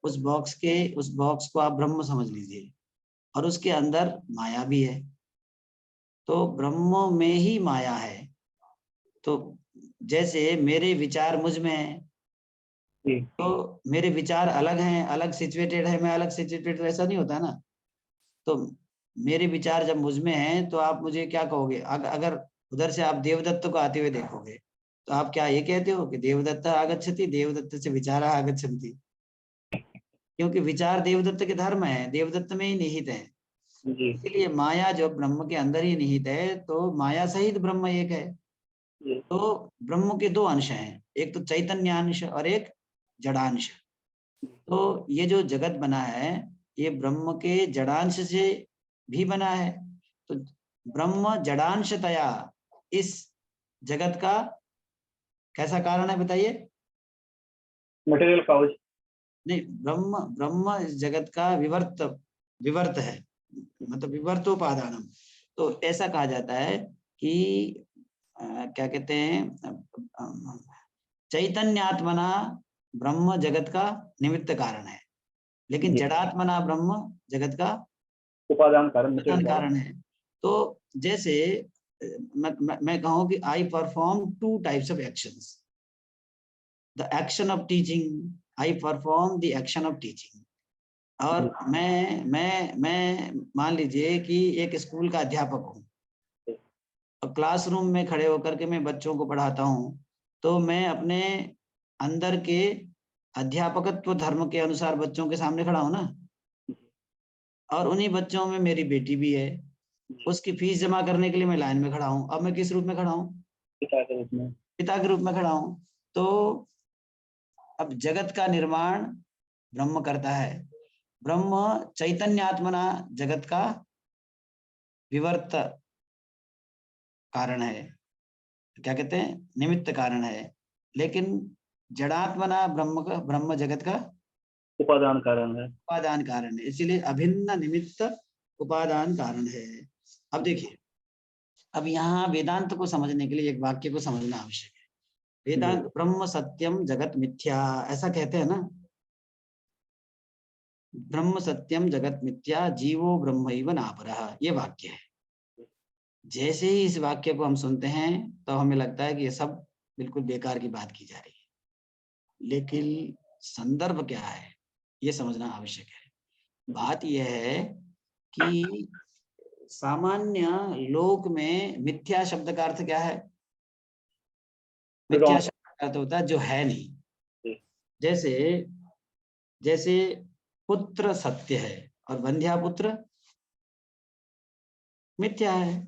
उस बॉक्स को आप ब्रह्म समझ लीजिए और उसके अंदर माया भी है। तो ब्रह्म में ही माया है। तो जैसे मेरे विचार मुझ में है, तो मेरे विचार अलग हैं, अलग सिचुएटेड है, मैं अलग सिचुएटेड, तो ऐसा नहीं होता ना। तो मेरे विचार जब मुझ में हैं तो आप मुझे क्या कहोगे? अगर उधर से आप देवदत्त को आते हुए देखोगे तो आप क्या ये कहते हो कि देवदत्त आगच्छति, देवदत्त से विचार आगच्छन्ति? क्योंकि विचार देवदत्त के धर्म है, देवदत्त में ही निहित है। इसलिए माया जो ब्रह्म के अंदर ही निहित है, तो माया सहित ब्रह्म एक है। तो ब्रह्म के दो अंश हैं, एक तो चैतन्यांश और एक जड़ांश। तो ये जो जगत बना है ये ब्रह्म के जड़ांश से भी बना है। तो ब्रह्म जड़ांशतया इस जगत का कैसा कारण है बताइए? मटेरियल काउज नहीं, ब्रह्म इस जगत का विवर्त है, मतलब विवर्तोपादानम। तो ऐसा कहा जाता है कि क्या कहते हैं, चैतन्यात्मना ब्रह्म जगत का निमित्त कारण है, लेकिन जड़ात्मना ब्रह्म जगत का उपादान कारण है। तो जैसे मैं कहूँ कि I perform 2 types of actions, the action of teaching, I perform the action of teaching. और मैं मान लीजिए कि एक स्कूल का अध्यापक हूँ और क्लासरूम में खड़े होकर के मैं बच्चों को पढ़ाता हूँ, तो मैं अपने अंदर के अध्यापकत्व धर्म के अनुसार बच्चों के सामने खड़ा हूँ ना, और उन्हीं बच्चों में मेरी बेटी भी है, उसकी फीस जमा करने के लिए मैं लाइन में खड़ा हूँ। अब मैं किस रूप में खड़ा हूँ? पिता के रूप में खड़ा हूँ। तो अब जगत का निर्माण ब्रह्म करता है, ब्रह्म चैतन्यात्मना जगत का विवर्त कारण है, क्या कहते हैं, निमित्त कारण है। लेकिन जड़ात्मना ब्रह्म जगत का उपादान कारण है, उपादान कारण है। इसीलिए अभिन्न निमित्त उपादान कारण है। अब देखिए, अब यहाँ वेदांत को समझने के लिए एक वाक्य को समझना आवश्यक है। वेदांत ब्रह्म सत्यम जगत मिथ्या, ऐसा कहते हैं ना, ब्रह्म सत्यम जगत मिथ्या जीवो ब्रह्मैव नापरः, ये वाक्य है। जैसे ही इस वाक्य को हम सुनते हैं तो हमें लगता है कि ये सब बिल्कुल बेकार की बात की जा रही है, लेकिन संदर्भ क्या है ये समझना आवश्यक है। बात यह है कि सामान्य लोक में मिथ्या शब्द का अर्थ क्या है? मिथ्या शब्द का अर्थ होता है जो है नहीं। जैसे पुत्र सत्य है और बंध्या पुत्र मिथ्या है।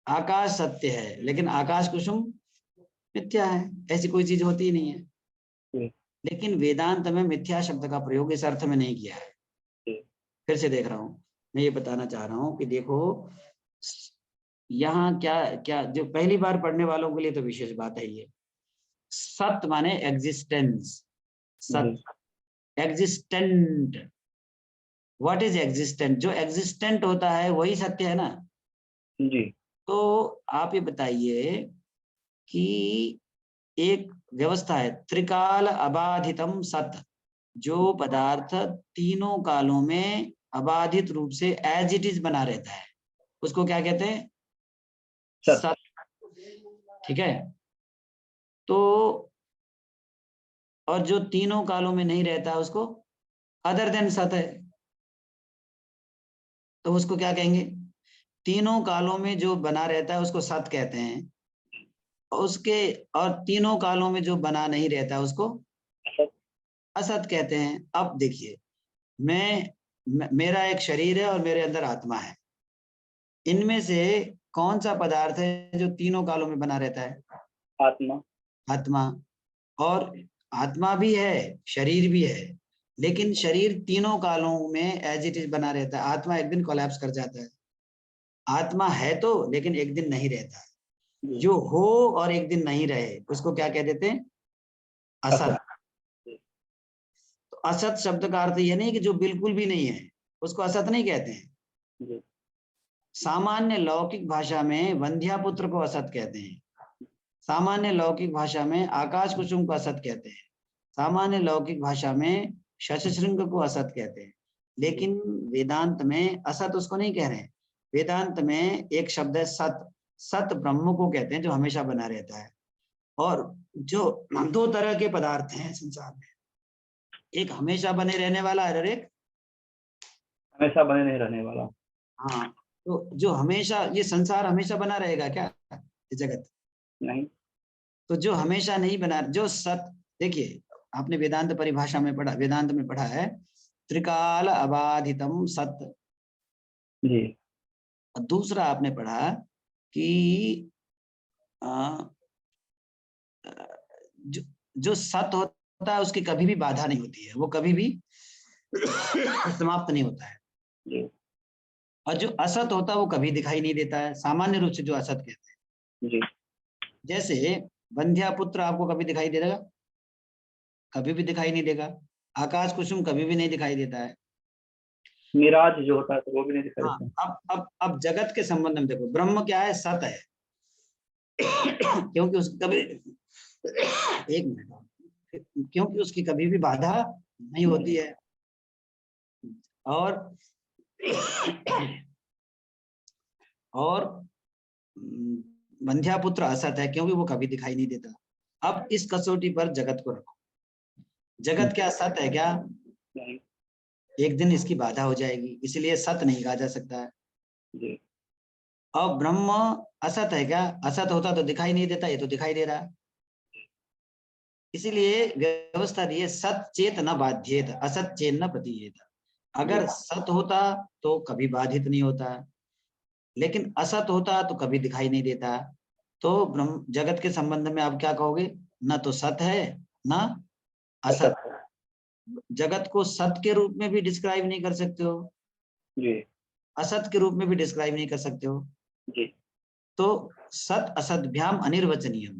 आकाश सत्य है लेकिन आकाश कुसुम मिथ्या है, ऐसी कोई चीज होती ही नहीं है। लेकिन वेदांत में मिथ्या शब्द का प्रयोग इस अर्थ में नहीं किया है। फिर से देख रहा हूं, मैं ये बताना चाह रहा हूं कि देखो यहाँ क्या क्या, जो पहली बार पढ़ने वालों के लिए तो विशेष बात है ये। सत माने एग्जिस्टेंस, सत एग्जिस्टेंट। What is existent? जो एग्जिस्टेंट होता है वही सत्य है ना जी। तो आप ये बताइए कि एक व्यवस्था है त्रिकाल अबाधितम सत, जो पदार्थ तीनों कालों में अबाधित रूप से एज इट इज बना रहता है उसको क्या कहते हैं? सत। सत। ठीक है। तो और जो तीनों कालों में नहीं रहता उसको अदर देन सत है, तो उसको क्या कहेंगे? तीनों कालों में जो बना रहता है उसको सत कहते हैं, उसके और तीनों कालों में जो बना नहीं रहता उसको असत कहते हैं। अब देखिए, मेरा एक शरीर है और मेरे अंदर आत्मा है, इनमें से कौन सा पदार्थ है जो तीनों कालों में बना रहता है? आत्मा। आत्मा। और आत्मा भी है, शरीर भी है, लेकिन शरीर तीनों कालों में एज इट इज बना रहता है। आत्मा एक दिन कोलैप्स कर जाता है। आत्मा है तो, लेकिन एक दिन नहीं रहता है। जो हो और एक दिन नहीं रहे उसको क्या कह देते हैं? असत। तो असत शब्द का अर्थ यह नहीं कि जो बिल्कुल भी नहीं है उसको असत नहीं कहते हैं। सामान्य लौकिक भाषा में वंध्यापुत्र को असत कहते हैं, सामान्य लौकिक भाषा में आकाश कुसुम को असत कहते हैं, सामान्य लौकिक भाषा में शशशृंग को असत कहते हैं। लेकिन वेदांत में असत उसको नहीं कह रहे हैं। वेदांत में एक शब्द है सत। सत ब्रह्म को कहते हैं जो हमेशा बना रहता है। और जो दो तरह के पदार्थ हैं संसार में, एक हमेशा बने रहने वाला है और एक हमेशा बने नहीं रहने वाला। हाँ, तो जो हमेशा, ये संसार हमेशा बना रहेगा क्या? ये जगत नहीं। तो जो हमेशा नहीं बना, जो सत, देखिए आपने वेदांत परिभाषा में पढ़ा, वेदांत में पढ़ा है त्रिकाल अबाधितम सत। जी। और दूसरा आपने पढ़ा कि जो जो सत होता है उसकी कभी भी बाधा नहीं होती है, वो कभी भी समाप्त नहीं होता है। जी। और जो असत होता है वो कभी दिखाई नहीं देता है, सामान्य रूप से जो असत कहते हैं। जी। जैसे बंध्यापुत्र आपको कभी दिखाई दे देगा? कभी भी दिखाई नहीं देगा। आकाश कुसुम कभी भी नहीं दिखाई देता है। मिराज जो होता है तो वो भी नहीं दिखाई हाँ, देता। अब जगत के संबंध में देखो, ब्रह्म क्या है? सत है। क्योंकि उसकी कभी एक मिनट, क्योंकि उसकी कभी भी बाधा नहीं होती है। और और बंध्यापुत्र असत है क्योंकि वो कभी दिखाई नहीं देता। अब इस कसौटी पर जगत को रखो। जगत क्या सत है क्या? नहीं। एक दिन इसकी बाधा हो जाएगी, इसलिए सत नहीं कहा जा सकता है। जी। अब ब्रह्म असत है क्या? असत होता तो दिखाई नहीं देता, ये तो दिखाई दे रहा है। इसीलिए व्यवस्था दी है सत चेत न बाध्येत, असत चेत न प्रतीयेत। अगर सत होता तो कभी बाधित नहीं होता, लेकिन असत होता तो कभी दिखाई नहीं देता। तो ब्रह्म जगत के संबंध में आप क्या कहोगे? न तो सत है न असत। जगत को सत के रूप में भी डिस्क्राइब नहीं कर सकते हो, जी। असत के रूप में भी डिस्क्राइब नहीं कर सकते हो। जी। तो सत असद्भ्याम अनिर्वचनीयम,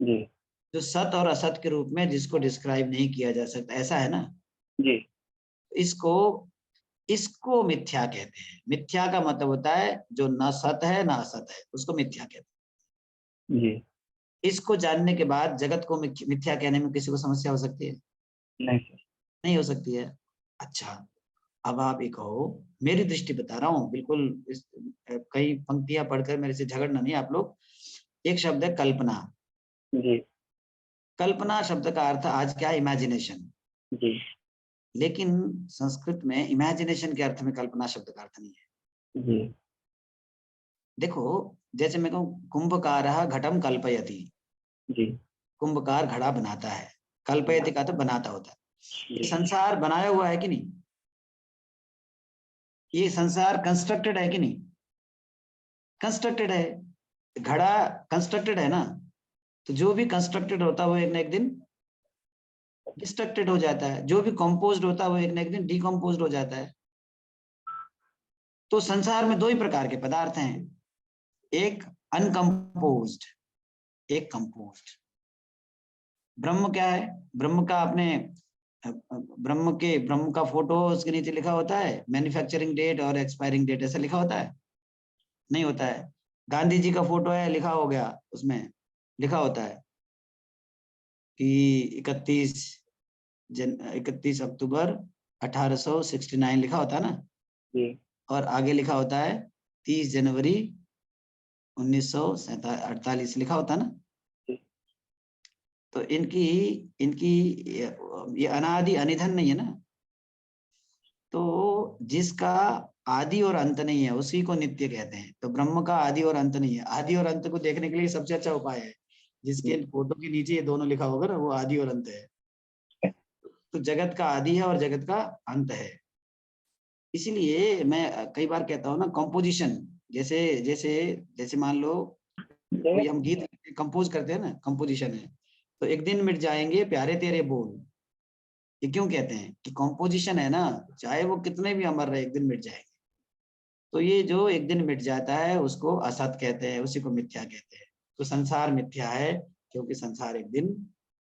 जी। जो सत और असत के रूप में जिसको डिस्क्राइब नहीं किया जा सकता, ऐसा है ना। जी। इसको इसको मिथ्या कहते हैं। मिथ्या का मतलब होता है जो ना सत है ना असत है, उसको मिथ्या कहते हैं। जी। इसको जानने के बाद जगत को मिथ्या कहने में किसी को समस्या हो सकती है? नहीं सर। नहीं हो सकती है। अच्छा, अब आप ये कहो, मेरी दृष्टि बता रहा हूँ बिल्कुल, कई पंक्तियां पढ़कर मेरे से झगड़ना नहीं आप लोग। एक शब्द है कल्पना। जी। कल्पना शब्द का अर्थ आज क्या है? इमेजिनेशन। जी। लेकिन संस्कृत में इमेजिनेशन के अर्थ में कल्पना शब्द का अर्थ नहीं है। जी। देखो, जैसे मैं कहूँ कुंभकारः घटम कल्पयति, जी। कुंभकार घड़ा बनाता है, कल्पयति का तो बनाता होता है। ये संसार बनाया हुआ है कि नहीं? ये संसार कंस्ट्रक्टेड है कि नहीं? कंस्ट्रक्टेड है। घड़ा कंस्ट्रक्टेड है ना, तो जो भी कंस्ट्रक्टेड होता है वो एक ना एक दिन डिस्ट्रक्टेड हो जाता है, जो भी कंपोज्ड होता है वो एक ना एक दिन डिकम्पोज्ड हो जाता है। तो संसार में दो ही प्रकार के पदार्थ हैं, एक अनकंपोज्ड, एक कंपोज्ड। ब्रह्म क्या है? ब्रह्म का अपने ब्रह्म का फोटो उसके नीचे लिखा होता है, मैन्युफैक्चरिंग डेट और एक्सपायरिंग डेट, ऐसा लिखा होता है? नहीं होता है। गांधी जी का फोटो है, लिखा हो गया, उसमें लिखा होता है कि 31 अक्टूबर 1869 लिखा होता है ना जी और आगे लिखा होता है 30 जनवरी 1948 लिखा होता है ना। जी। तो इनकी इनकी ये अनादि अनिधन नहीं है ना, तो जिसका आदि और अंत नहीं है उसी को नित्य कहते हैं। तो ब्रह्म का आदि और अंत नहीं है। आदि और अंत को देखने के लिए सबसे अच्छा उपाय है जिसके फोटो के नीचे ये दोनों लिखा होगा ना, वो आदि और अंत है। तो जगत का आदि है और जगत का अंत है। इसीलिए मैं कई बार कहता हूँ ना, कंपोजिशन जैसे जैसे जैसे मान लो कोई हम गीत कंपोज करते हैं ना, कंपोजिशन है। तो एक दिन मिट जाएंगे प्यारे तेरे बोल, ये क्यों कहते हैं कि कंपोजिशन है ना, चाहे वो कितने भी अमर रहे एक दिन मिट जाएंगे। तो ये जो एक दिन मिट जाता है उसको असत कहते हैं, उसी को मिथ्या कहते हैं। तो संसार मिथ्या है क्योंकि संसार एक दिन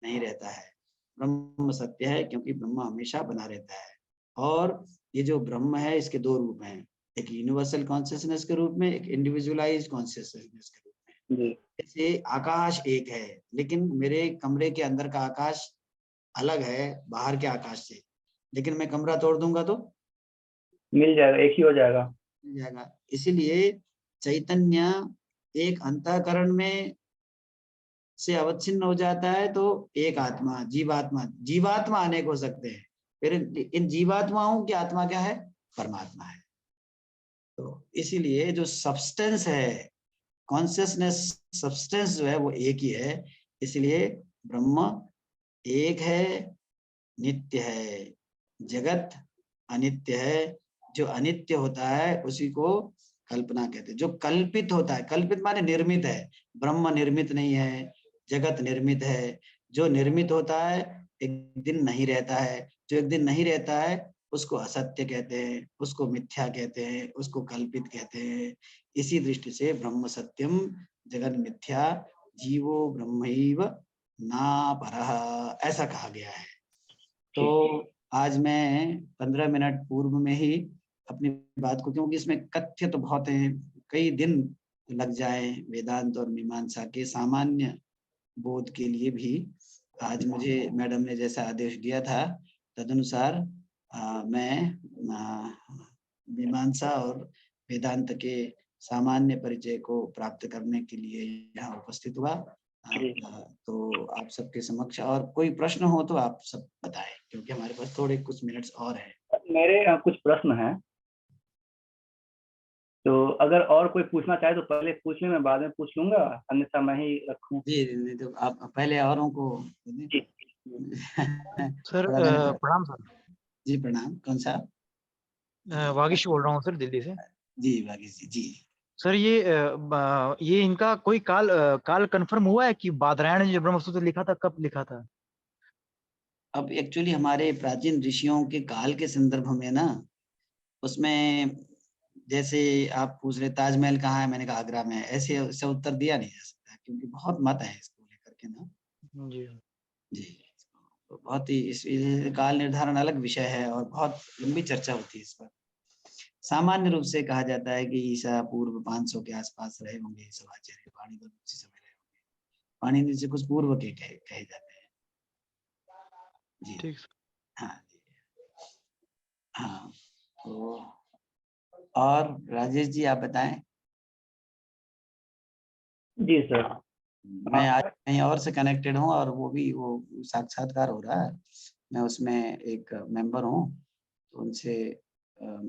नहीं रहता है। ब्रह्म सत्य है क्योंकि ब्रह्म हमेशा बना रहता है। और ये जो ब्रह्म है इसके दो रूप हैं, एक यूनिवर्सल कॉन्शियसनेस के रूप में, एक इंडिविजुअलाइज्ड कॉन्शियसनेस के रूप में। जैसे आकाश एक है लेकिन मेरे कमरे के अंदर का आकाश अलग है बाहर के आकाश से, लेकिन मैं कमरा तोड़ दूंगा तो मिल जाएगा, एक ही हो जाएगा। मिल जाएगा। इसीलिए चैतन्य एक अंतःकरण में से अवच्छिन्न हो जाता है तो एक आत्मा, जीवात्मा, जीवात्मा अनेक हो सकते हैं, फिर इन जीवात्माओं की आत्मा क्या है? परमात्मा है। तो इसीलिए जो सब्सटेंस है, कॉन्शियसनेस सब्सटेंस जो है वो एक ही है। इसलिए ब्रह्म एक है, नित्य है। जगत अनित्य है, जो अनित्य होता है उसी को कल्पना कहते हैं। जो कल्पित होता है, कल्पित माने निर्मित है, ब्रह्म निर्मित नहीं है, जगत निर्मित है। जो निर्मित होता है एक दिन नहीं रहता है, जो एक दिन नहीं रहता है उसको असत्य कहते हैं, उसको मिथ्या कहते हैं, उसको कल्पित कहते हैं। इसी दृष्टि से ब्रह्म सत्यम जगत मिथ्या जीवो ब्रह्मैव ना परः, ऐसा कहा गया है। तो आज मैं 15 मिनट पूर्व में ही अपनी बात को, क्योंकि इसमें कथ्य तो बहुत है, कई दिन लग जाए वेदांत और मीमांसा के सामान्य बोध के लिए भी, आज मुझे मैडम ने जैसा आदेश दिया था तदनुसार मैं मीमांसा और वेदांत के सामान्य परिचय को प्राप्त करने के लिए यहाँ उपस्थित हुआ। तो आप सबके समक्ष और कोई प्रश्न हो तो आप सब बताएं, क्योंकि हमारे पास थोड़े कुछ मिनट्स और हैं। मेरे कुछ प्रश्न हैं, तो अगर और कोई पूछना चाहे तो पहले पूछ ले, मैं बाद में पूछ लूंगा, अन्यथा मैं ही रखूं। जी नहीं तो आप पहले औरों को सर प्रणाम सर। जी प्रणाम। कौन सा? वागीश बोल रहा हूँ सर, दिल्ली से। जी वागीश जी। जी सर ये इनका कोई काल कंफर्म हुआ है कि बादरायण ने जो ब्रह्मसूत्र लिखा था कब लिखा था? अब एक्चुअली हमारे प्राचीन ऋषियों के काल के संदर्भ में ना, उसमें जैसे आप पूछ रहे ताजमहल कहाँ है, मैंने कहा आगरा में है, ऐसे उससे उत्तर दिया नहीं जा सकता क्योंकि बहुत मत है इसको लेकर के ना। जी जी तो बहुत ही इस काल निर्धारण अलग विषय है और बहुत लंबी चर्चा होती है इस पर। सामान्य रूप से कहा जाता है कि ईसा पूर्व 500 के आसपास रहे होंगे सब आचार्य, पाणिनि उसी समय रहे होंगे। पाणिनि से कुछ पूर्व के कहे जाते हैं। जी ठीक। हाँ जी हाँ। तो और राजेश जी आप बताएं। जी सर। मैं आज कहीं और से कनेक्टेड हूँ और वो साक्षात्कार हो रहा है, मैं उसमें एक मेंबर हूँ, तो उनसे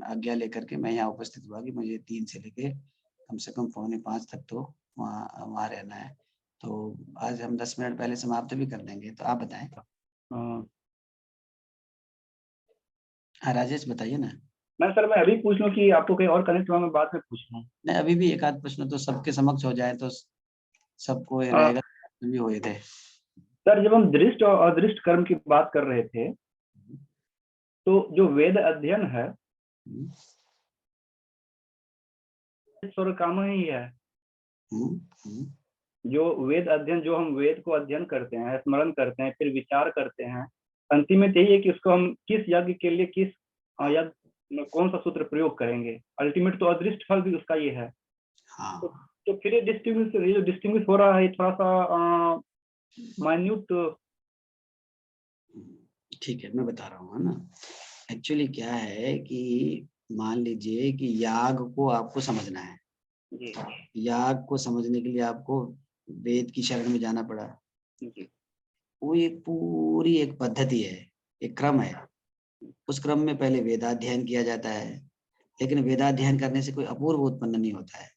आज्ञा लेकर के मैं यहाँ उपस्थित हुआ कि मुझे 3 से लेके कम से कम 4:45 तक तो वहाँ रहना है। तो आज हम 10 मिनट पहले समाप्त भी कर देंगे। तो आप बताएं। हाँ राजेश बताइए ना। मैं अभी पूछ लूं कि आपको कहीं और कनेक्ट हुआ, मैं बाद में पूछ लूं? नहीं अभी भी एक आध प्रश्न तो सबके समक्ष हो जाए तो सबको ये रहेगा भी हुए थे। सर जब हम दृष्ट और अदृष्ट कर्म की बात कर रहे थे, तो जो वेद अध्ययन है स्वर काम ही है। जो वेद अध्ययन, जो हम वेद को अध्ययन करते हैं, स्मरण करते हैं, फिर विचार करते हैं, अंतिम में यही है कि उसको हम किस यज्ञ के लिए किस यज्ञ कौन सा सूत्र प्रयोग करेंगे, अल्टीमेट तो अदृष्ट फल भी उसका ये है। हाँ। तो फिर ये डिस्टिंग्विश हो रहा है, थोड़ा सा माइन्यूट ठीक है, मैं बता रहा हूँ, है ना। एक्चुअली क्या है कि मान लीजिए कि याग को आपको समझना है। जी याग को समझने के लिए आपको वेद की शरण में जाना पड़ा। जी वो एक पूरी एक पद्धति है, एक क्रम है। उस क्रम में पहले वेदाध्ययन किया जाता है, लेकिन वेदाध्ययन करने से कोई अपूर्व उत्पन्न नहीं होता है।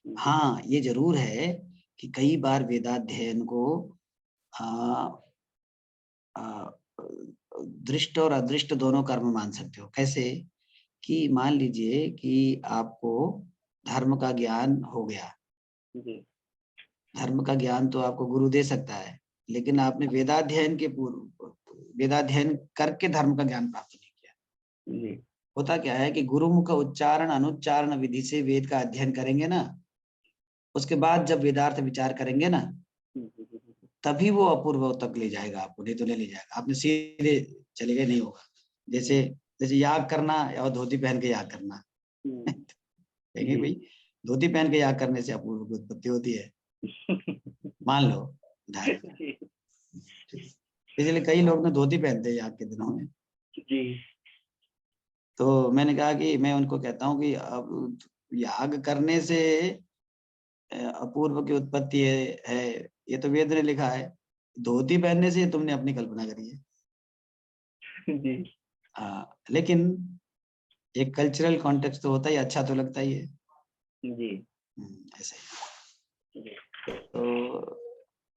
हाँ, ये जरूर है कि कई बार वेदाध्ययन को आ, आ, दृष्ट और अदृष्ट दोनों कर्म मान सकते हो। कैसे कि मान लीजिए कि आपको धर्म का ज्ञान हो गया। जी धर्म का ज्ञान तो आपको गुरु दे सकता है, लेकिन आपने वेदाध्ययन वेदाध्ययन करके धर्म का ज्ञान प्राप्त नहीं किया। जी होता क्या है कि गुरुमुख उच्चारण अनुच्चारण विधि से वेद का अध्ययन करेंगे ना, उसके बाद जब वेदार्थ विचार करेंगे ना, तभी वो अपूर्व तक ले जाएगा आपको, नहीं तो नहीं ले जाएगा। आपने सीधे चले गए, नहीं होगा। जैसे जैसे याग करना और धोती पहन के याग करना देखिए भाई, धोती पहन के याग करने से अपूर्व की उत्पत्ति होती है, मान लो उदाहरण। इसलिए कई लोग ना धोती पहनते हैं याग के दिनों में। जी तो मैंने कहा कि मैं उनको कहता हूँ कि अब याग करने से अपूर्व की उत्पत्ति है, ये तो वेद ने लिखा है। धोती पहनने से तुमने अपनी कल्पना करी है। जी लेकिन एक कल्चरल कॉन्टेक्स्ट तो होता ही, अच्छा तो लगता ही है। जी ऐसे ही। तो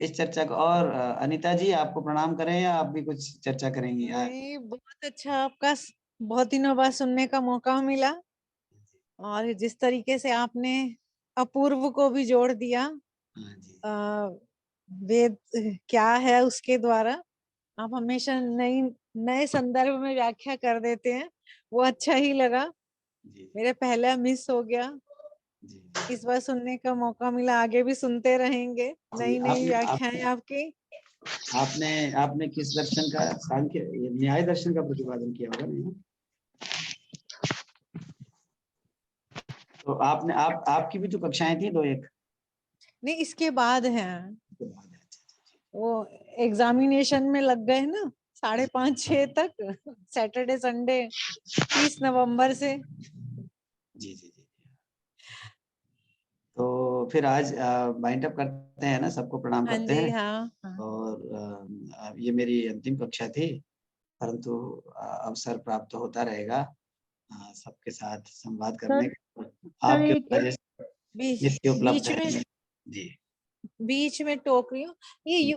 इस चर्चा को और अनीता जी आपको प्रणाम करें या आप भी कुछ चर्चा करेंगी? नहीं, बहुत अच्छा, आपका बहुत दिनों बाद सुनने का मौका मिला, और जिस तरीके से आपने अपूर्व को भी जोड़ दिया, हाँ जी। वेद क्या है उसके द्वारा आप हमेशा नए संदर्भ में व्याख्या कर देते हैं, वो अच्छा ही लगा। जी मेरे पहला मिस हो गया, जी इस बार सुनने का मौका मिला, आगे भी सुनते रहेंगे जी। नई नई व्याख्याएं आपकी। आपने आपने किस दर्शन का, सांख्य न्याय दर्शन का प्रतिपादन किया होगा नहीं? तो आपने आपकी भी तो कक्षाएं थी दो एक? नहीं, इसके बाद है, उसके बाद है। अच्छा, वो एग्जामिनेशन में लग गए ना, 5:30-6 तक सैटरडे संडे 30 नवंबर से। जी जी जी। तो फिर आज वाइंड अप करते हैं ना, सबको प्रणाम हाँ करते जी, हैं। हाँ, हाँ। और ये मेरी अंतिम कक्षा थी, परंतु अवसर प्राप्त होता रहेगा सबके साथ संवाद करने सर का। सर आपके एक वजह से बीच नित्य उपलब्ध बीच है। में जी बीच में टोक रही हूँ, ये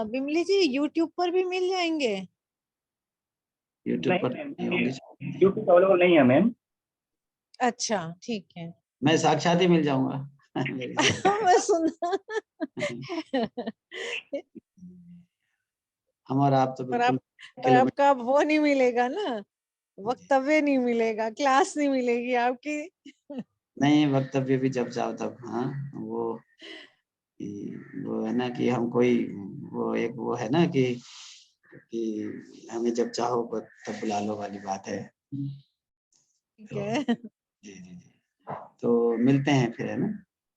बिमली जी यूट्यूब पर भी मिल जाएंगे? यूट्यूब नहीं पर मैम, नहीं होंगे। यूट्यूब अवेलेबल नहीं है मैम। अच्छा, ठीक है। मैं साक्षात ही मिल जाऊंगा मेरे से। मैं सुना हम और आप तो पर बिल्कुल आपका किलोमीटर। वो नहीं मिलेगा ना, वक्तव्य नहीं मिलेगा, क्लास नहीं मिलेगी आपकी। नहीं, वक्तव्य भी जब चाहो तब। हाँ, वो वो है ना कि हम कोई, वो एक वो है ना कि हमें जब चाहो तब बुला लो वाली बात है। ठीक तो है। जी जी जी। तो मिलते हैं फिर, है ना।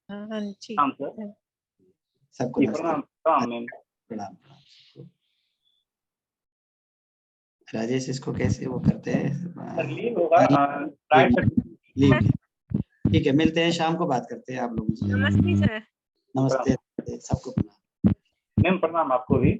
हाँ हाँ, ठीक प्रणाम सर। है। सबको जी नमस्ते। प्रणाम प्रणाम मैम। प्रणाम प्रणाम। राजेश, इसको कैसे वो करते हैं? सर लीव होगा leave right sir. Leave leave. ठीक है, मिलते हैं, शाम को बात करते हैं आप लोगों से। नमस्ते सर। नमस्ते सबको, प्रणाम। मैम प्रणाम आपको भी।